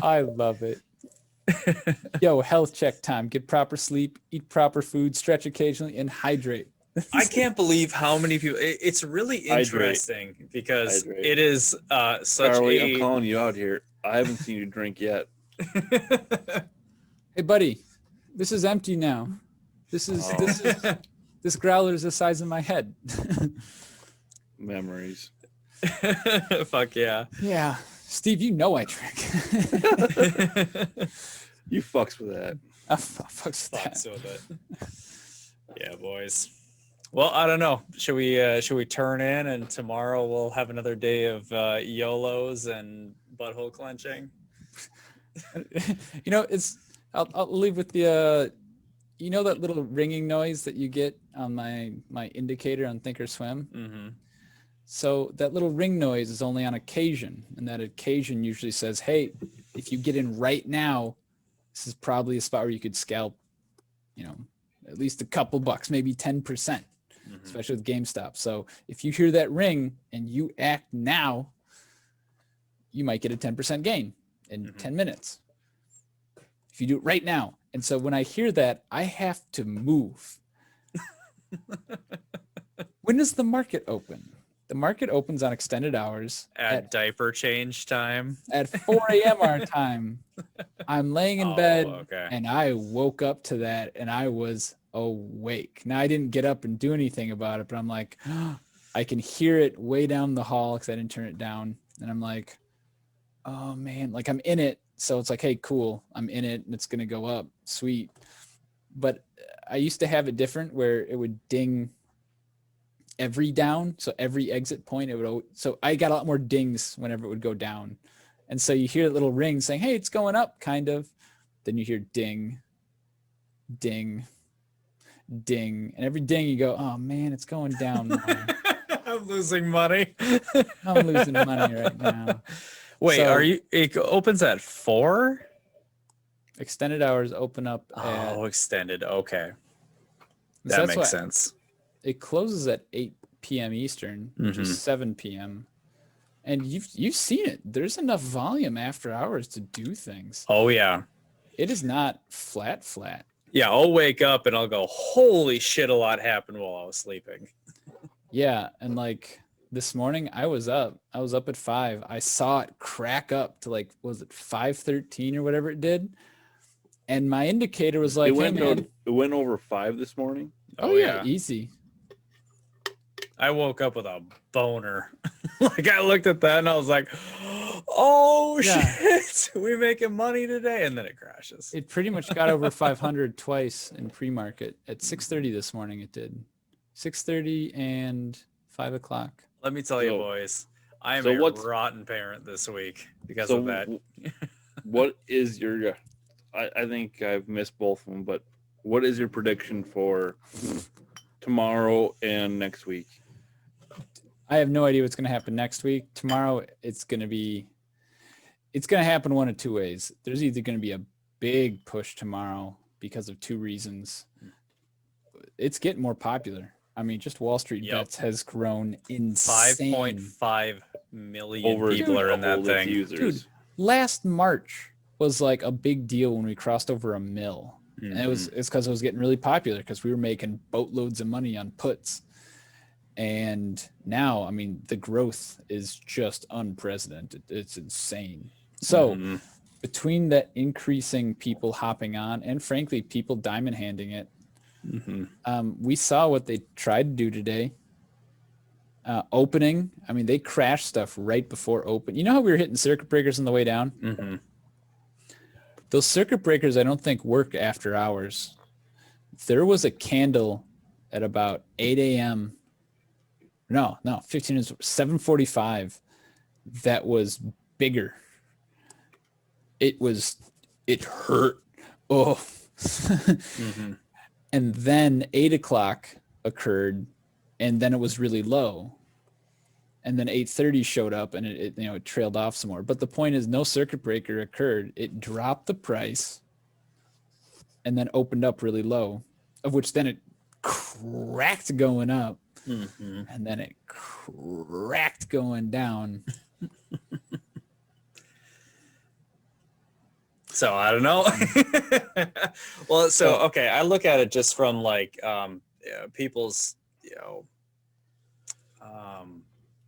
S6: I love it. Yo, health check time. Get proper sleep, eat proper food, stretch occasionally, and hydrate.
S2: I can't believe how many people. It's really interesting because it is such
S4: Charlie,
S2: a.
S4: I'm calling you out here. I haven't seen you drink yet.
S6: Hey, buddy, this is empty now. This growler is the size of my head.
S4: Memories.
S2: Fuck yeah.
S6: Yeah. Steve, I drink.
S4: You fucks with that.
S6: Fucks
S2: Fucks with it. Yeah, boys. Well, I don't know. Should we turn in and tomorrow we'll have another day of YOLOs and butthole clenching?
S6: I'll leave with the that little ringing noise that you get on my indicator on Thinkorswim.
S2: Mm-hmm.
S6: So that little ring noise is only on occasion, and that occasion usually says, hey, if you get in right now, this is probably a spot where you could scalp, at least a couple bucks, maybe 10%, especially with GameStop. So if you hear that ring and you act now, you might get a 10% gain in 10 minutes. If you do it right now. And so when I hear that, I have to move. When does the market open? The market opens on extended hours
S2: at diaper change time
S6: at 4 a.m. our time. I'm laying in bed and I woke up to that and I was awake. Now I didn't get up and do anything about it, but I'm like, I can hear it way down the hall because I didn't turn it down. And I'm like, oh man, like I'm in it. So it's like, hey, cool, I'm in it and it's going to go up. Sweet. But I used to have it different where it would ding every down. So every exit point, so I got a lot more dings whenever it would go down. And so you hear that little ring saying, hey, it's going up, kind of. Then you hear ding, ding, ding. And every ding you go, oh man, it's going down more.
S2: I'm losing money.
S6: I'm losing money right now.
S2: Wait, it opens at 4?
S6: Extended hours open up
S2: extended. Okay. That makes sense.
S6: It closes at 8 p.m. Eastern, which is 7 p.m. And you've seen it. There's enough volume after hours to do things.
S2: Oh, yeah.
S6: It is not flat.
S2: Yeah, I'll wake up and I'll go, holy shit, a lot happened while I was sleeping.
S6: Yeah, and like this morning I was up at 5. I saw it crack up to like, was it 5:13 or whatever it did? And my indicator was like,
S4: it went over 5 this morning.
S6: Oh yeah, easy.
S2: I woke up with a boner. Like I looked at that and I was like, oh shit, we're making money today. And then it crashes.
S6: It pretty much got over 500 twice in pre-market. At 6:30 this morning it did. 6:30 and 5 o'clock.
S2: Let me tell you, boys, I am a rotten parent this week because of that.
S4: What is your, I think I've missed both of them, but what is your prediction for tomorrow and next week?
S6: I have no idea what's going to happen next week. Tomorrow, it's going to happen one of two ways. There's either going to be a big push tomorrow because of two reasons. It's getting more popular. I mean, just Wall Street Bets has grown insane.
S2: 5.5 million people are in that thing.
S6: Dude, last March was like a big deal when we crossed over 1 mil. And it's because it was getting really popular because we were making boatloads of money on puts. And now, I mean, the growth is just unprecedented. It's insane. So between that increasing people hopping on and frankly, people diamond handing it, we saw what they tried to do today. Opening, I mean, they crashed stuff right before open. You know how we were hitting circuit breakers on the way down? Those circuit breakers, I don't think work after hours. There was a candle at about 8 a.m. No, 7:45. That was bigger. It hurt. Oh. And then 8 o'clock occurred, and then it was really low. and then 8:30 showed up, and it trailed off some more. But the point is, no circuit breaker occurred. It dropped the price, and then opened up really low, of which then it cracked going up, and then it cracked going down.
S2: So I don't know. Well, so okay, I look at it just from like people's,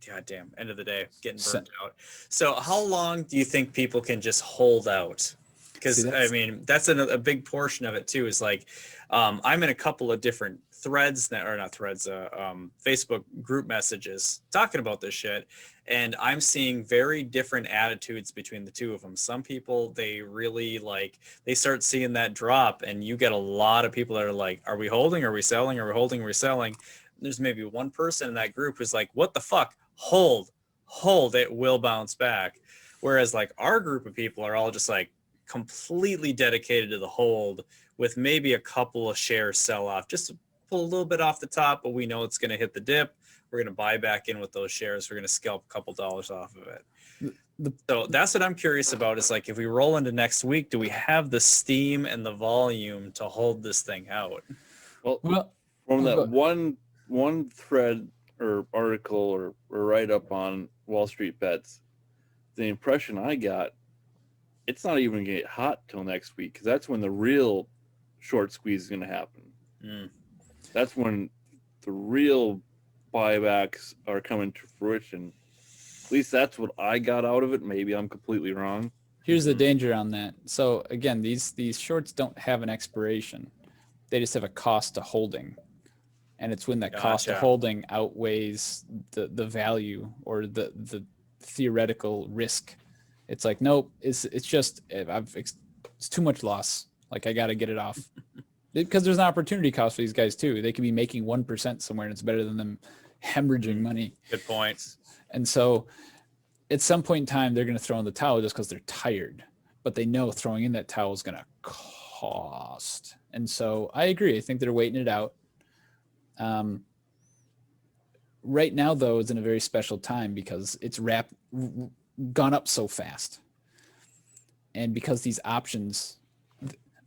S2: goddamn end of the day, getting burnt out. So how long do you think people can just hold out? Because I mean, that's a big portion of it too. Is like, I'm in a couple of different threads now, or not threads, Facebook group messages talking about this shit, and I'm seeing very different attitudes between the two of them. Some people, they really like, they start seeing that drop, and you get a lot of people that are like, "Are we holding? Are we selling? Are we holding? Are we selling?" There's maybe one person in that group who's like, "What the fuck? Hold, it will bounce back." Whereas like our group of people are all just like completely dedicated to the hold, with maybe a couple of shares sell off, just to pull a little bit off the top, but we know it's going to hit the dip. We're going to buy back in with those shares. We're going to scalp a couple dollars off of it. So that's what I'm curious about, is like, if we roll into next week, do we have the steam and the volume to hold this thing out?
S4: Well, from that one thread or article or write up on Wall Street Bets, the impression I got, it's not even going to get hot till next week, because that's when the real short squeeze is going to happen. That's when the real buybacks are coming to fruition. At least that's what I got out of it. Maybe I'm completely wrong.
S6: Here's the danger on that. So again, these shorts don't have an expiration. They just have a cost to holding. And it's when that cost of holding outweighs the value or the theoretical risk. It's like, nope, it's just, it's too much loss. Like, I got to get it off. Because there's an opportunity cost for these guys too. They could be making 1% somewhere, and it's better than them hemorrhaging money.
S2: Good point.
S6: And so at some point in time, they're going to throw in the towel just because they're tired, but they know throwing in that towel is going to cost. And so I agree. I think they're waiting it out. Right now, though, is in a very special time because it's gone up so fast. And because these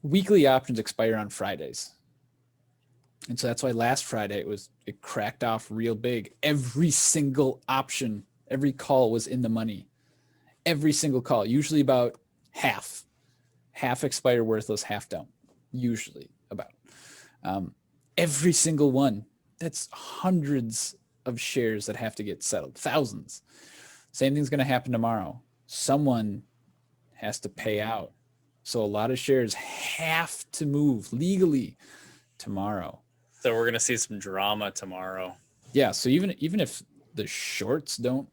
S6: weekly options expire on Fridays. And so that's why last Friday it cracked off real big. Every single option, every call was in the money. Every single call, usually about half expire worthless, half don't. Usually about every single one. That's hundreds of shares that have to get settled, thousands. Same thing's going to happen tomorrow. Someone has to pay out. So a lot of shares have to move legally tomorrow.
S2: So we're going to see some drama tomorrow.
S6: Yeah. So even if the shorts don't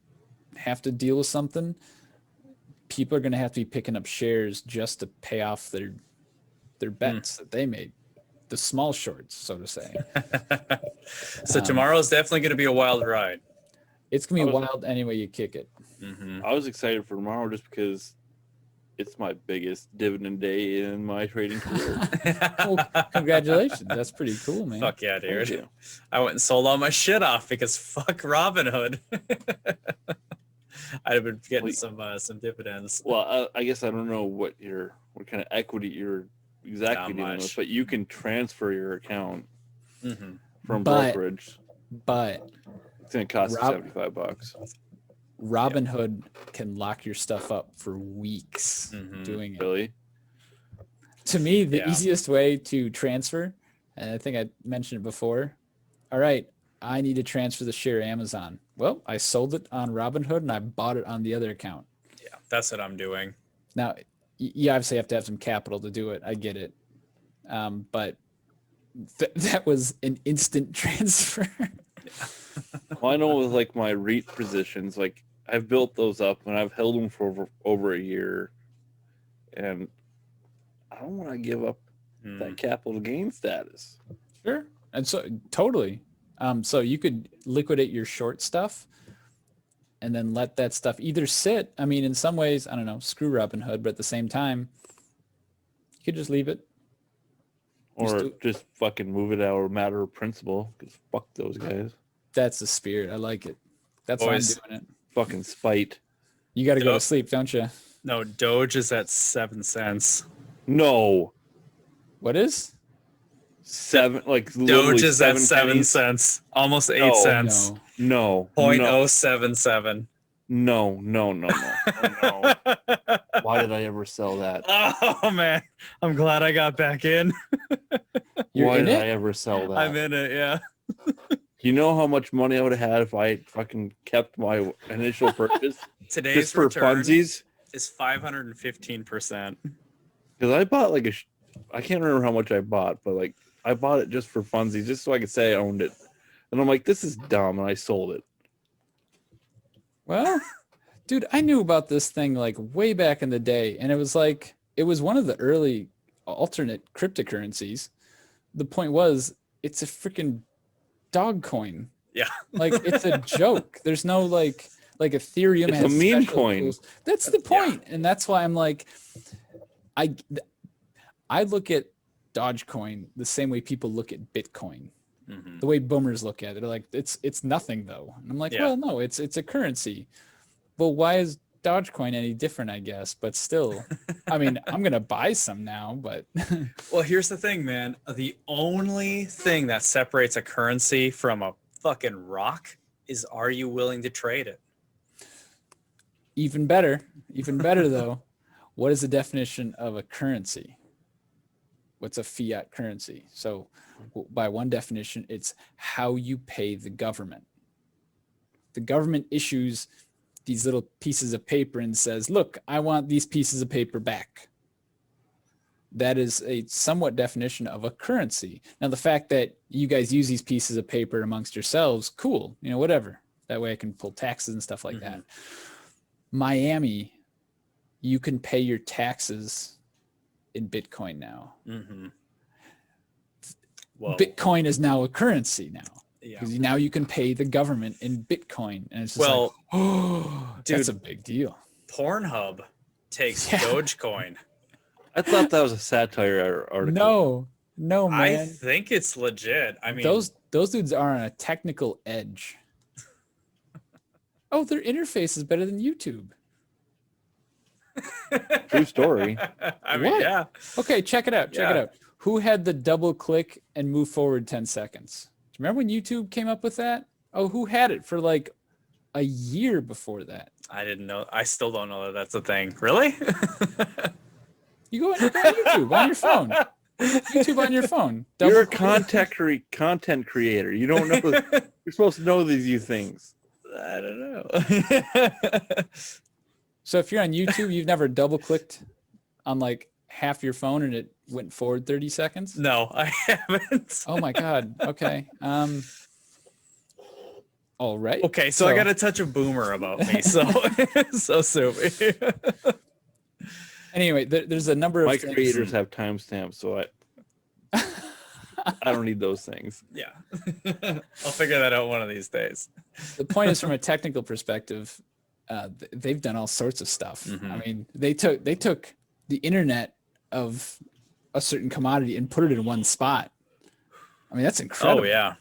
S6: have to deal with something, people are going to have to be picking up shares just to pay off their bets that they made. The small shorts, so to say.
S2: So tomorrow's definitely going to be a wild ride.
S6: It's going to be wild any way you kick it.
S4: I was excited for tomorrow just because it's my biggest dividend day in my trading career.
S6: Well, congratulations. That's pretty cool, man.
S2: Fuck yeah, dude. I went and sold all my shit off because fuck Robinhood. I'd have been getting some dividends.
S4: Well, I guess I don't know what kind of equity you're exactly dealing with, but you can transfer your account from brokerage.
S6: But
S4: it's going to cost you $75.
S6: Robinhood can lock your stuff up for weeks doing it.
S4: Really?
S6: To me, the easiest way to transfer, and I think I mentioned it before. All right, I need to transfer the share Amazon. Well, I sold it on Robinhood and I bought it on the other account.
S2: Yeah, that's what I'm doing.
S6: Now, you obviously have to have some capital to do it. I get it. But that was an instant transfer.
S4: Well, I know with like my REIT positions, like I've built those up and I've held them for over a year, and I don't want to give up that capital gain status.
S6: Sure. And so totally. So you could liquidate your short stuff and then let that stuff either sit. I mean, in some ways, I don't know, screw Robinhood, but at the same time, you could just leave it.
S4: Or just fucking move it out, or matter of principle, because fuck those guys.
S6: That's the spirit. I like it. That's
S2: Boys.
S6: why I'm doing it.
S4: Fucking spite.
S6: You got to go
S2: Yep.
S6: to sleep, don't you?
S2: No, Doge is at 7 cents.
S4: No.
S6: What is?
S4: 7, like
S2: Doge
S4: literally
S2: is at
S4: 7
S2: 7
S4: pennies.
S2: cents, almost 8
S4: No.
S2: cents.
S6: No.
S4: No.
S2: Point
S4: No.
S2: oh 0.077.
S4: No. No. Why did I ever sell that?
S2: Oh man, I'm glad I got back in.
S6: You're
S4: Why
S6: in
S4: did
S6: it?
S4: I ever sell that?
S2: I'm in it, yeah.
S4: You know how much money I would have had if I fucking kept my initial purchase
S2: Today's
S4: just for
S2: return
S4: funsies?
S2: is 515%.
S4: Because I bought like I can't remember how much I bought, but like I bought it just for funsies, just so I could say I owned it. And I'm like, this is dumb, and I sold it.
S6: Well, dude, I knew about this thing like way back in the day, and it was one of the early alternate cryptocurrencies. The point was, it's a freaking dog coin.
S2: Yeah.
S6: Like it's a joke. There's no like Ethereum
S4: It's
S6: has
S4: a meme
S6: special
S4: coin.
S6: tools. That's the point, and that's why I'm like, I look at Dogecoin the same way people look at Bitcoin.
S2: Mhm.
S6: The way boomers look at it, they're like, it's nothing though. And I'm like,
S2: Yeah.
S6: well, no, it's a currency. Well, why is Dogecoin any different? I guess, but still, I mean, I'm gonna buy some now, but
S2: Well, here's the thing, man. The only thing that separates a currency from a fucking rock is, are you willing to trade it?
S6: even better though. What is the definition of a currency? What's a fiat currency? So by one definition, it's how you pay the government. The government issues these little pieces of paper and says, look, I want these pieces of paper back. That is a somewhat definition of a currency. Now, the fact that you guys use these pieces of paper amongst yourselves, cool, whatever. That way I can pull taxes and stuff like that. Miami, you can pay your taxes in Bitcoin now.
S2: Mm-hmm. Well,
S6: Bitcoin is now a currency now.
S2: yeah.
S6: Because now you can pay the government in Bitcoin. And it's just
S2: Well,
S6: oh, that's
S2: dude,
S6: a big deal.
S2: Pornhub takes
S6: Yeah.
S2: Dogecoin.
S4: I thought that was a satire article.
S6: No,
S2: I
S6: man.
S2: think it's legit. I mean,
S6: those dudes are on a technical edge. Oh, their interface is better than YouTube.
S4: True story.
S2: I mean,
S6: What?
S2: yeah.
S6: Okay, check it out. Check it
S2: Yeah.
S6: out. Who had the double click and move forward 10 seconds? Do you remember when YouTube came up with that? Oh, who had it for like a year before that?
S2: I didn't know. I still don't know that that's a thing. Really?
S6: You go on YouTube on your phone. YouTube on your phone.
S4: You're a
S6: Double-click.
S4: content creator. You don't know. You're supposed to know these things.
S2: I don't know.
S6: So if you're on YouTube, you've never double clicked on like half your phone and it went forward 30 seconds?
S2: No, I haven't.
S6: Oh my God. Okay. All right.
S2: Okay, so I got a touch of boomer about me. So sue me.
S6: Anyway, there's a number of
S4: My
S6: things.
S4: creators have timestamps, so I don't need those things.
S2: Yeah. I'll figure that out one of these days.
S6: The point is, from a technical perspective, they've done all sorts of stuff.
S2: Mhm.
S6: I mean, they took the internet of a certain commodity and put it in one spot. I mean, that's incredible.
S2: Oh yeah.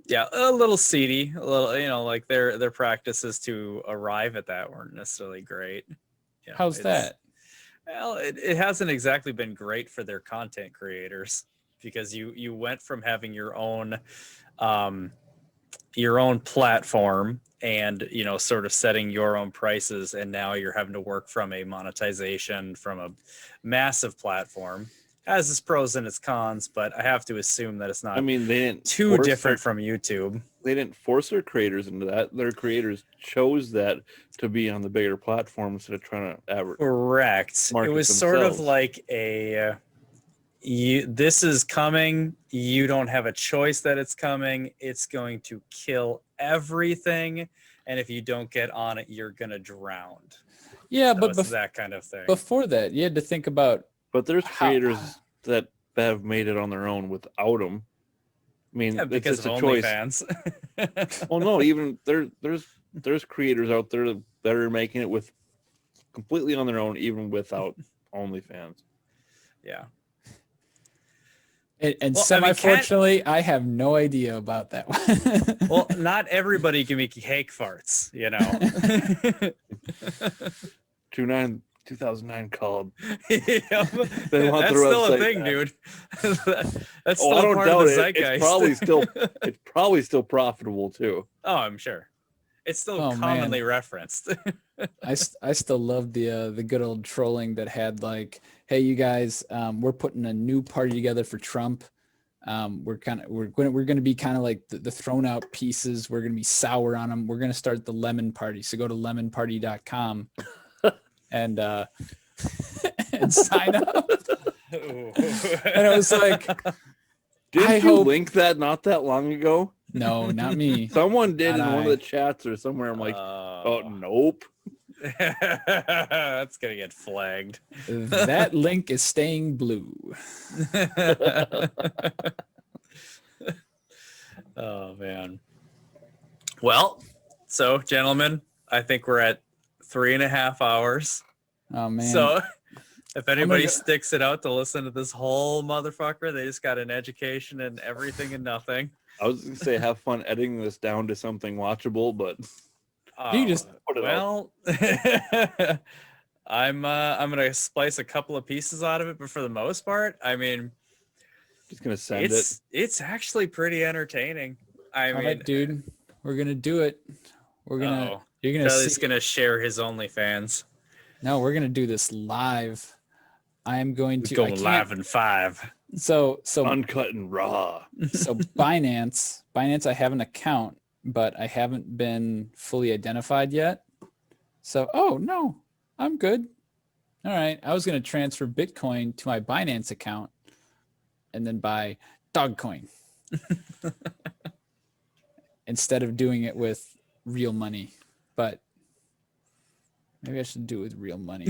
S2: Yeah, a little seedy, a little, like their practices to arrive at that weren't necessarily great.
S6: How's that?
S2: Well, it hasn't exactly been great for their content creators, because you went from having your own platform and sort of setting your own prices, and now you're having to work from a monetization from a massive platform. Has its pros and its cons, but I have to assume that it's not
S4: I mean, they didn't
S2: too
S4: force
S2: different from YouTube.
S4: They didn't force their creators into that. Their creators chose that to be on the bigger platform instead of trying to average.
S2: Correct. It
S4: market
S2: was sort of
S4: themselves.
S2: like this is coming. You don't have a choice that it's coming. It's going to kill everything, and if you don't get on it, you're gonna drown.
S6: Yeah,
S2: So
S6: but
S2: it's that kind of thing.
S6: before that, you had to think about
S4: But there's
S6: How-
S4: creators that have made it on their own without them. I mean,
S2: Yeah, because
S4: it's
S2: of
S4: a choice.
S2: OnlyFans.
S4: Well, no, even there's creators out there that are making it with completely on their own, even without OnlyFans.
S2: Yeah.
S6: And
S2: Well,
S6: semi-fortunately, I have no idea about that one.
S2: Well, not everybody can make cake farts, you know.
S4: 2009 called.
S2: Yep.
S4: They want
S2: That's
S4: their
S2: still a
S4: website
S2: thing,
S4: back.
S2: dude. That's
S4: Oh,
S2: still
S4: I don't
S2: part of
S4: doubt
S2: the
S4: it.
S2: zeitgeist.
S4: It's probably still profitable too.
S2: Oh, I'm sure. It's still
S6: Oh, man.
S2: commonly referenced.
S6: I still love the good old trolling that had like, hey, you guys, we're putting a new party together for Trump. We're going to be kind of like the thrown out pieces. We're going to be sour on them. We're going to start the lemon party. So go to lemonparty.com and and sign up. And it was like,
S4: Didn't you link that not that long ago?
S6: No, not me.
S4: Someone did
S6: Not
S4: in one
S6: I.
S4: of the chats or somewhere. I'm like, oh, nope.
S2: That's gonna get flagged.
S6: That link is staying blue.
S2: Oh man. Well, so gentlemen, I think we're at 3.5 hours.
S6: Oh man.
S2: So if anybody
S6: go-
S2: sticks it out to listen to this whole motherfucker, they just got an education and everything and nothing.
S4: I was gonna say have fun editing this down to something watchable, but
S6: You just
S4: put it out.
S2: well, I'm gonna splice a couple of pieces out of it, but for the most part, I mean,
S4: Just gonna send it.
S2: it's actually pretty entertaining. I
S6: all
S2: mean,
S6: right, dude. We're gonna do it. We're gonna.
S2: uh-oh.
S6: You're gonna
S2: Charlie's
S6: see.
S2: gonna share his OnlyFans.
S6: No, we're gonna do this live. I am going
S2: It's
S6: to. I
S2: going
S6: can't-
S2: live in 5.
S6: So
S4: Uncut and raw.
S6: so Binance, I have an account, but I haven't been fully identified yet. So, oh no, I'm good. All right. I was going to transfer Bitcoin to my Binance account and then buy Dogcoin instead of doing it with real money. But maybe I should do it with real money.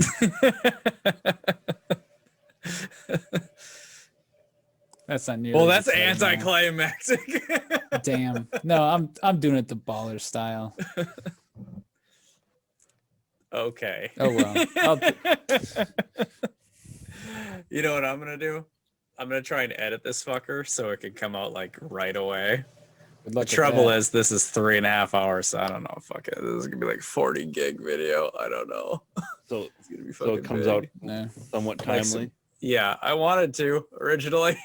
S6: That's not nearly.
S2: Well, that's
S6: as exciting, huh?
S2: anticlimactic.
S6: Damn. No, I'm doing it the baller style.
S2: Okay.
S6: Oh well.
S2: You know what I'm gonna do? I'm gonna try and edit this fucker so it can come out like right away.
S6: Good
S2: The
S6: luck with
S2: trouble
S6: that.
S2: is this is 3.5 hours, so I don't know. Fuck it. This is gonna be like 40 gig video. I don't know.
S4: So,
S2: It's gonna be
S4: so
S2: fucking
S4: it comes
S2: big.
S4: out
S6: No.
S4: somewhat
S2: Like some-
S4: timely.
S2: Yeah, I wanted to originally.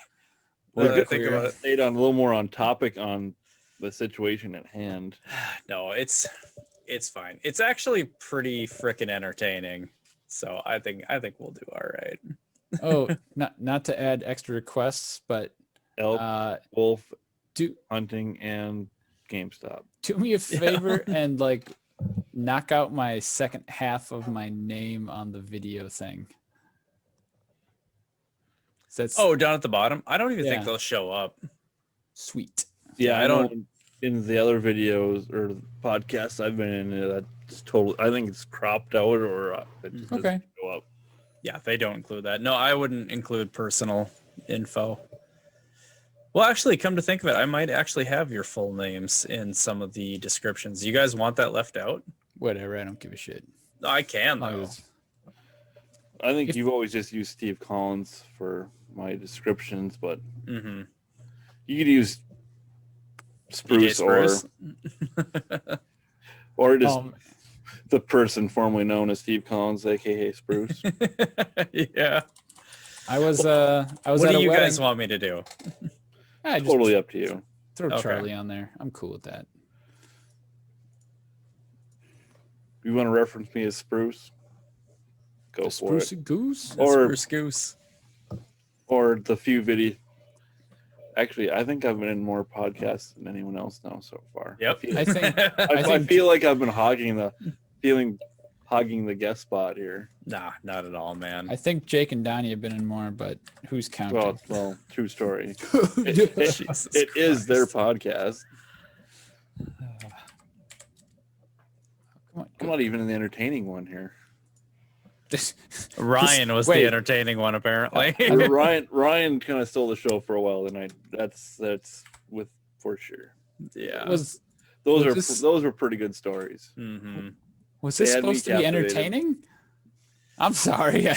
S4: Well,
S2: Now that I
S4: good
S2: think about it.
S4: stayed on a little more on topic on the situation at hand.
S2: No, it's fine. It's actually pretty freaking entertaining. So I think we'll do all right.
S6: Oh, not to add extra requests, but
S4: Elk, wolf,
S6: do
S4: hunting, and GameStop.
S6: do me a favor and like knock out my second half of my name on the video thing. So that's
S2: Oh, down at the bottom. I don't even
S6: Yeah.
S2: think they'll show up.
S6: sweet.
S4: Yeah,
S2: I
S4: I
S2: don't-
S4: don't. In the other videos or podcasts I've been in, that's totally. I think it's cropped out or it just
S6: Okay.
S4: doesn't show up.
S2: Yeah, they don't include that. No, I wouldn't include personal info. Well, actually, come to think of it, I might actually have your full names in some of the descriptions. You guys want that left out?
S6: Whatever. I don't give a shit.
S2: No, I can
S6: As long
S2: though.
S6: as-
S4: I think
S6: If-
S4: you've always just used Steve Collins for my descriptions, but
S2: Mm-hmm.
S4: you could use Spruce or just
S6: Um,
S4: the person formerly known as Steve Collins, aka Spruce.
S2: Yeah.
S6: I was
S2: What
S6: at
S2: do
S6: a
S2: you
S6: wedding.
S2: guys want me to do?
S6: I just
S4: Totally up to you.
S6: throw
S2: Okay.
S6: Charlie on there. I'm cool with that.
S4: You want to reference me as Spruce? Go
S6: The
S4: for
S6: Spruce
S4: it.
S6: Goose.
S4: Or-
S2: Spruce Goose.
S4: Or the few video. Actually, I think I've been in more podcasts than anyone else now so far.
S2: Yep.
S6: I think
S4: I
S6: think-
S4: feel like I've been hogging the guest spot here.
S2: Nah, not at all, man.
S6: I think Jake and Donnie have been in more, but who's counting?
S4: Well, true story.
S2: Jesus
S4: It is their
S2: Christ.
S4: podcast.
S6: Come on,
S4: I'm not even in the entertaining one here.
S2: Ryan was
S6: wait.
S2: the entertaining one, apparently.
S4: Ryan kind of stole the show for a while tonight. That's with for sure.
S2: Yeah.
S6: was
S4: Those
S6: was
S4: were pretty good stories.
S2: Mm-hmm.
S6: was this
S4: They had me
S6: supposed to be
S4: captivated.
S6: entertaining? I'm sorry.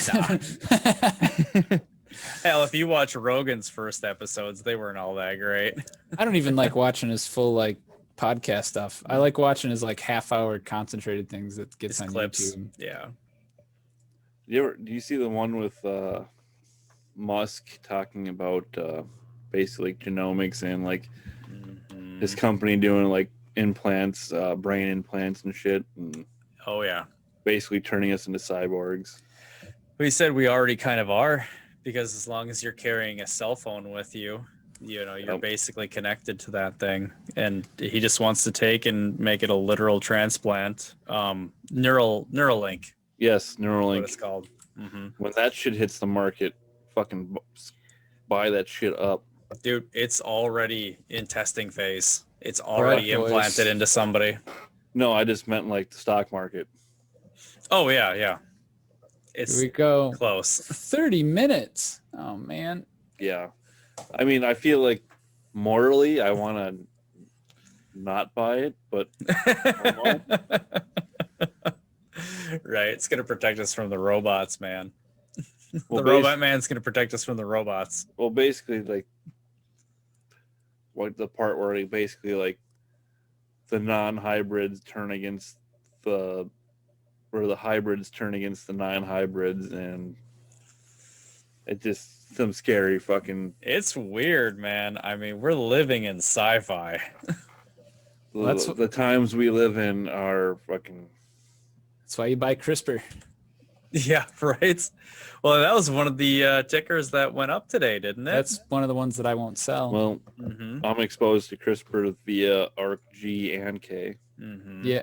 S2: Hell, if you watch Rogan's first episodes, they weren't all that great.
S6: I don't even like watching his full like podcast stuff. I like watching his like half-hour concentrated things that gets
S2: His
S6: on
S2: clips.
S6: YouTube.
S2: Yeah.
S4: Do you see the one with Musk talking about basically genomics and like his company doing like implants, brain implants and shit, and
S2: Oh yeah.
S4: basically turning us into cyborgs?
S2: We said we already kind of are, because as long as you're carrying a cell phone with you, you know, you're
S4: Yep.
S2: basically connected to that thing. And he just wants to take and make it a literal transplant. Neuralink,
S4: Yes,
S2: what
S4: Neuralink.
S2: it's called. Hmm.
S4: When that shit hits the market, fucking buy that shit up.
S2: Dude, it's already in testing phase. It's already implanted into somebody.
S4: No, I just meant like the stock market.
S2: Oh yeah, yeah.
S6: Here
S2: It's
S6: we go.
S2: close.
S6: 30 minutes. Oh man.
S4: Yeah. I mean, I feel like morally I want to not buy it, but
S2: Right, it's gonna protect us from the robots, man.
S4: Well,
S2: The robot man's gonna protect us from the robots.
S4: well, basically, like, what the part where like, basically like the non-hybrids turn against the, or the hybrids turn against the non-hybrids, and it just some scary fucking.
S2: It's weird, man. I mean, we're living in sci-fi.
S4: The times we live in are fucking.
S6: That's why you buy CRISPR.
S2: Yeah, right. Well, that was one of the tickers that went up today, didn't it?
S6: That's one of the ones that I won't sell.
S4: Well,
S2: Mm-hmm.
S4: I'm exposed to CRISPR via ARC G and K.
S2: Mm-hmm.
S6: Yeah.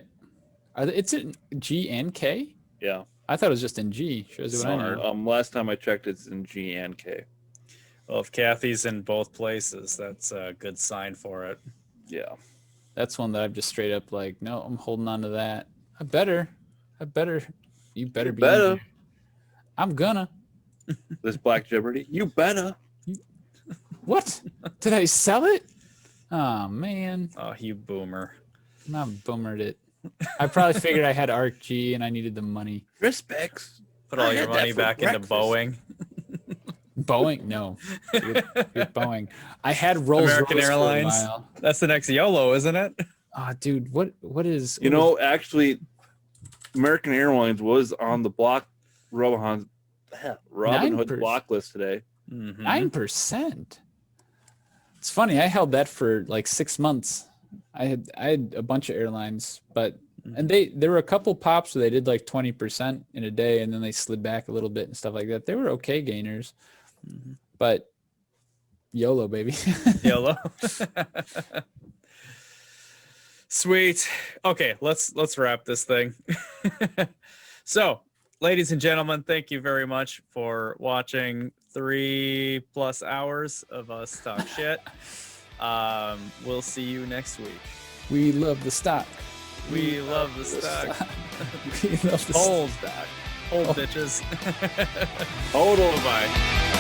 S6: It's in G and K?
S4: Yeah.
S6: I thought it was just in G. Shows you what I know.
S4: Last time I checked, it's in G and K.
S2: Well, if Kathy's in both places, that's a good sign for it.
S4: Yeah.
S6: That's one that I'm just straight up like, no, I'm holding on to that. I better. You better
S4: You
S6: be. in
S4: better.
S6: there. I'm gonna.
S4: This Black Jeopardy. You better.
S6: What? Did I sell it? Oh man,
S2: Oh, you boomer.
S6: I boomered it. I probably figured I had ARC G and I needed the money.
S4: Respects.
S2: Put all
S4: I
S2: your
S4: had that
S2: money
S4: for
S2: back into
S4: breakfast.
S2: Boeing.
S6: Boeing? No. Forget Boeing. I had Rolls
S2: American
S6: Royce
S2: Airlines.
S6: For a while.
S2: That's the next YOLO, isn't it?
S6: Oh, dude, what is?
S4: You know, actually, American Airlines was on the Robin Hood's
S6: 9%.
S4: block list today.
S2: Mm-hmm.
S6: 9%. It's funny. I held that for like 6 months. I had a bunch of airlines, but and there were a couple pops where they did like 20% in a day, and then they slid back a little bit and stuff like that. They were okay gainers, but YOLO, baby.
S2: YOLO. Sweet. Okay, let's wrap this thing. So, ladies and gentlemen, thank you very much for watching 3+ hours of us talk shit. We'll see you next week.
S6: We love the stock.
S2: We love the stock.
S6: We love the
S2: Hold.
S6: stock.
S2: Hold, bitches.
S4: Hold on.
S2: Bye.